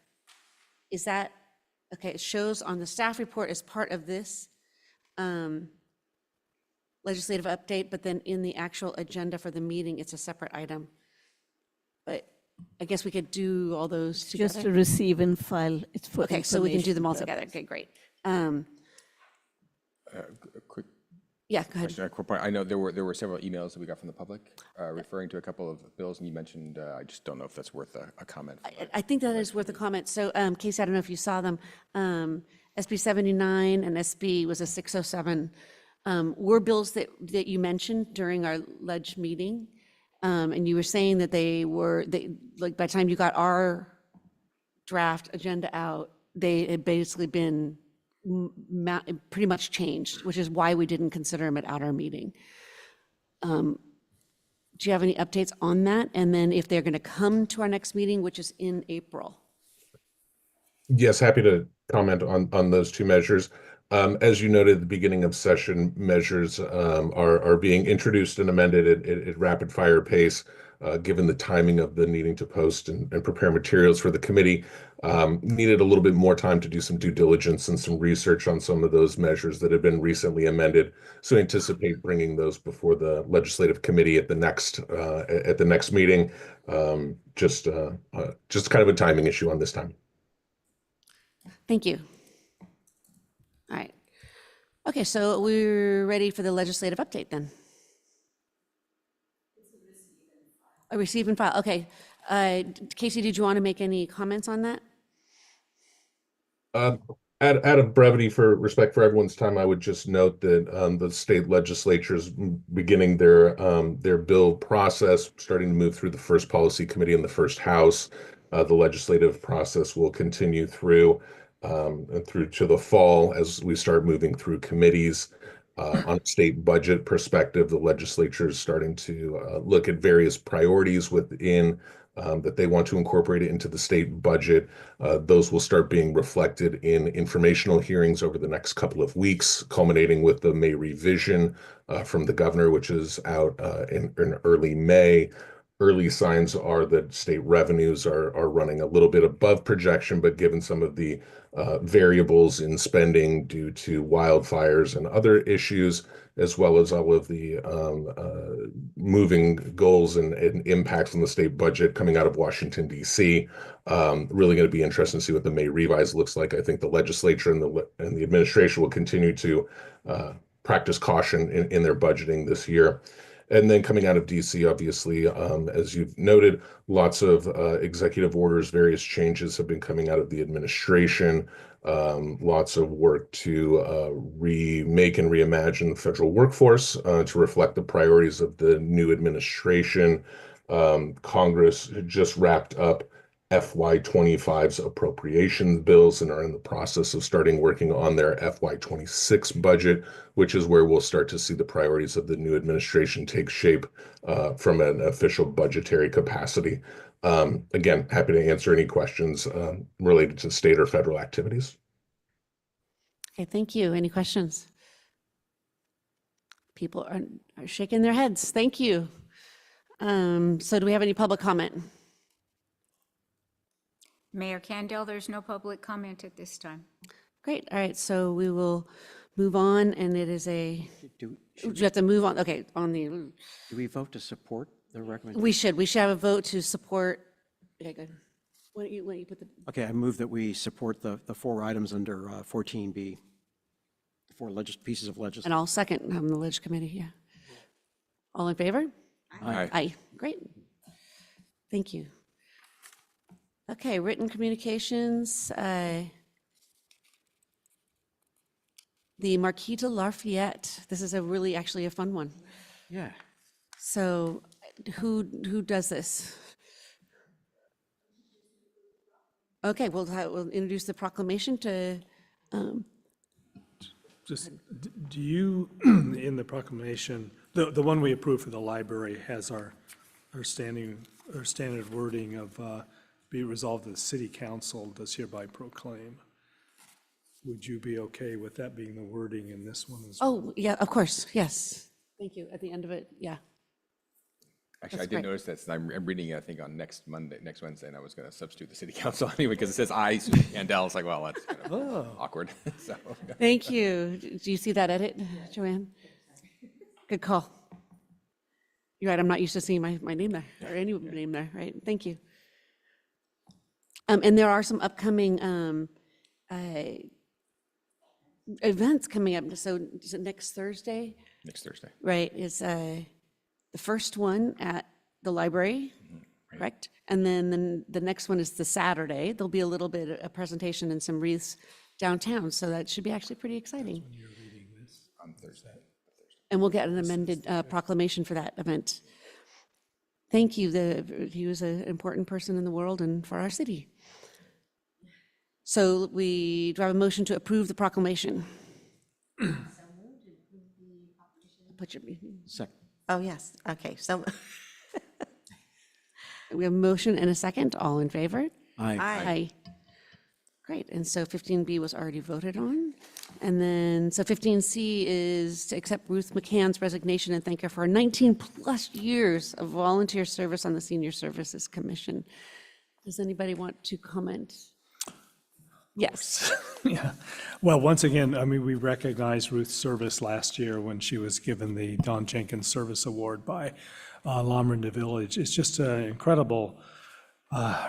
is that, okay, it shows on the staff report as part of this legislative update, but then in the actual agenda for the meeting, it's a separate item. But I guess we could do all those together. Just to receive and file, it's for Okay, so we can do them all information together. purpose. Okay, great. A quick Yeah, go ahead. question, a quick point. I know there were several emails that we got from the public referring to a couple of bills, and you mentioned, I just don't know if that's worth a comment. I think that is worth a comment. So, Casey, I don't know if you saw them. SB 79 and SB was a 607 were bills that you mentioned during our ledge meeting. And you were saying that like by the time you got our draft agenda out, they had basically been pretty much changed, which is why we didn't consider them at our meeting. Do you have any updates on that? And then if they're going to come to our next meeting, which is in April? Yes, happy to comment on those two measures. As you noted at the beginning of session, measures are being introduced and amended at rapid fire pace, given the timing of the needing to post and prepare materials for the committee. Needed a little bit more time to do some due diligence and some research on some of those measures that have been recently amended. So anticipate bringing those before the legislative committee at the next meeting. Just kind of a timing issue on this time. Thank you. All right. Okay, so we're ready for the legislative update then. A receive and file. Okay. Casey, did you want to make any comments on that? Out of brevity, for respect for everyone's time, I would just note that the state legislature is beginning their bill process, starting to move through the first policy committee in the first house. The legislative process will continue through to the fall as we start moving through committees. On a state budget perspective, the legislature is starting to look at various priorities within that they want to incorporate it into the state budget. Those will start being reflected in informational hearings over the next couple of weeks, culminating with the May revision from the governor, which is out in early May. Early signs are that state revenues are running a little bit above projection, but given some of the variables in spending due to wildfires and other issues, as well as all of the moving goals and impacts on the state budget coming out of Washington, D.C. Really going to be interesting to see what the May revise looks like. I think the legislature and the administration will continue to practice caution in their budgeting this year. And then coming out of DC, obviously, as you've noted, lots of executive orders, various changes have been coming out of the administration, lots of work to remake and reimagine the federal workforce to reflect the priorities of the new administration. Congress had just wrapped up FY25's appropriations bills and are in the process of starting working on their FY26 budget, which is where we'll start to see the priorities of the new administration take shape from an official budgetary capacity. Again, happy to answer any questions related to state or federal activities. Okay, thank you. Any questions? People are shaking their heads. Thank you. So do we have any public comment? Mayor Candell, there's no public comment at this time. Great. All right. So we will move on, and it is a. Do you have to move on? Okay. On the. Do we vote to support the recommendation? We should. We should have a vote to support. Okay. Good. Why don't you put the. Okay, I move that we support the 4 items under 14B, the 4 pieces of legislation. And I'll second the Ledge Committee. Yeah. All in favor? Aye. Aye. Great. Thank you. Okay, written communications. The Marquis de Lafayette. This is actually a fun one. Yeah. So who does this? Okay, we'll introduce the proclamation to, Just, do you, in the proclamation, the one we approved for the library has our standard wording of, be resolved that the city council does hereby proclaim. Would you be okay with that being the wording in this one as well? oh, yeah, of course, yes. Thank you, at the end of it, yeah. Actually, That's I did great. notice that, so I'm reading it, I think, on next Wednesday, and I was going to substitute the city council anyway, because it says I, Susan Candell. It's like, well, that's kind of awkward. So, Thank you. Do you see that edit, Joanne? Good call. You're right, I'm not used to seeing my name there, or any name there, right? Thank you. And there are some upcoming events coming up. So is it next Thursday? next Thursday. Right, is the first one at the library, correct? And then the next one is the Saturday. There'll be a little bit, a presentation and some wreaths downtown, so that should be actually pretty exciting. On Thursday. And we'll get an amended proclamation for that event. Thank you, he was an important person in the world and for our city. So do I have a motion to approve the proclamation? Put your, Second. Oh, yes, okay, so. we have a motion and a second, all in favor? Aye. Aye. Great, and so 15B was already voted on. And then, so 15C is to accept Ruth McCann's resignation and thank her for 19-plus years of volunteer service on the Senior Services Commission. Does anybody want to comment? Yes. Yeah. Well, once again, I mean, we recognized Ruth's service last year when she was given the Don Jenkins Service Award by Lomrinda Village. It's just an incredible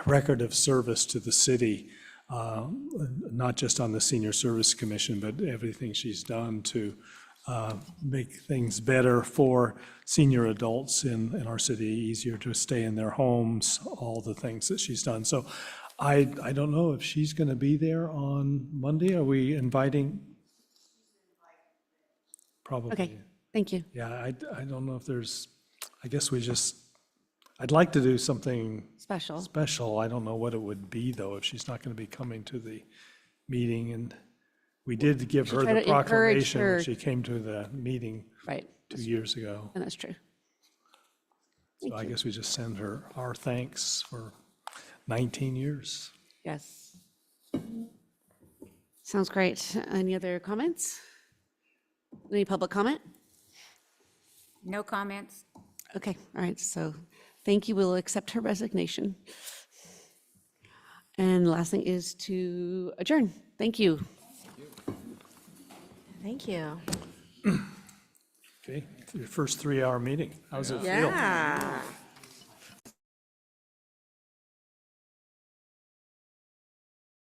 record of service to the city, not just on the Senior Service Commission, but everything she's done to make things better for senior adults in our city, easier to stay in their homes, all the things that she's done. So I don't know if she's going to be there on Monday. Are we inviting? Probably. Okay, thank you. Yeah, I don't know if there's, I guess I'd like to do something Special. special. I don't know what it would be, though, if she's not going to be coming to the meeting. And we did give her try the to encourage proclamation her. when she came to the meeting Right, 2 years ago. and that's true. So I guess we just send her our thanks for 19 years. Yes. Sounds great. Any other comments? Any public comment? No comments. Okay, all right, so thank you. We'll accept her resignation. And the last thing is to adjourn. Thank you. Thank you. Okay, your first 3-hour meeting. How's it feel? Yeah.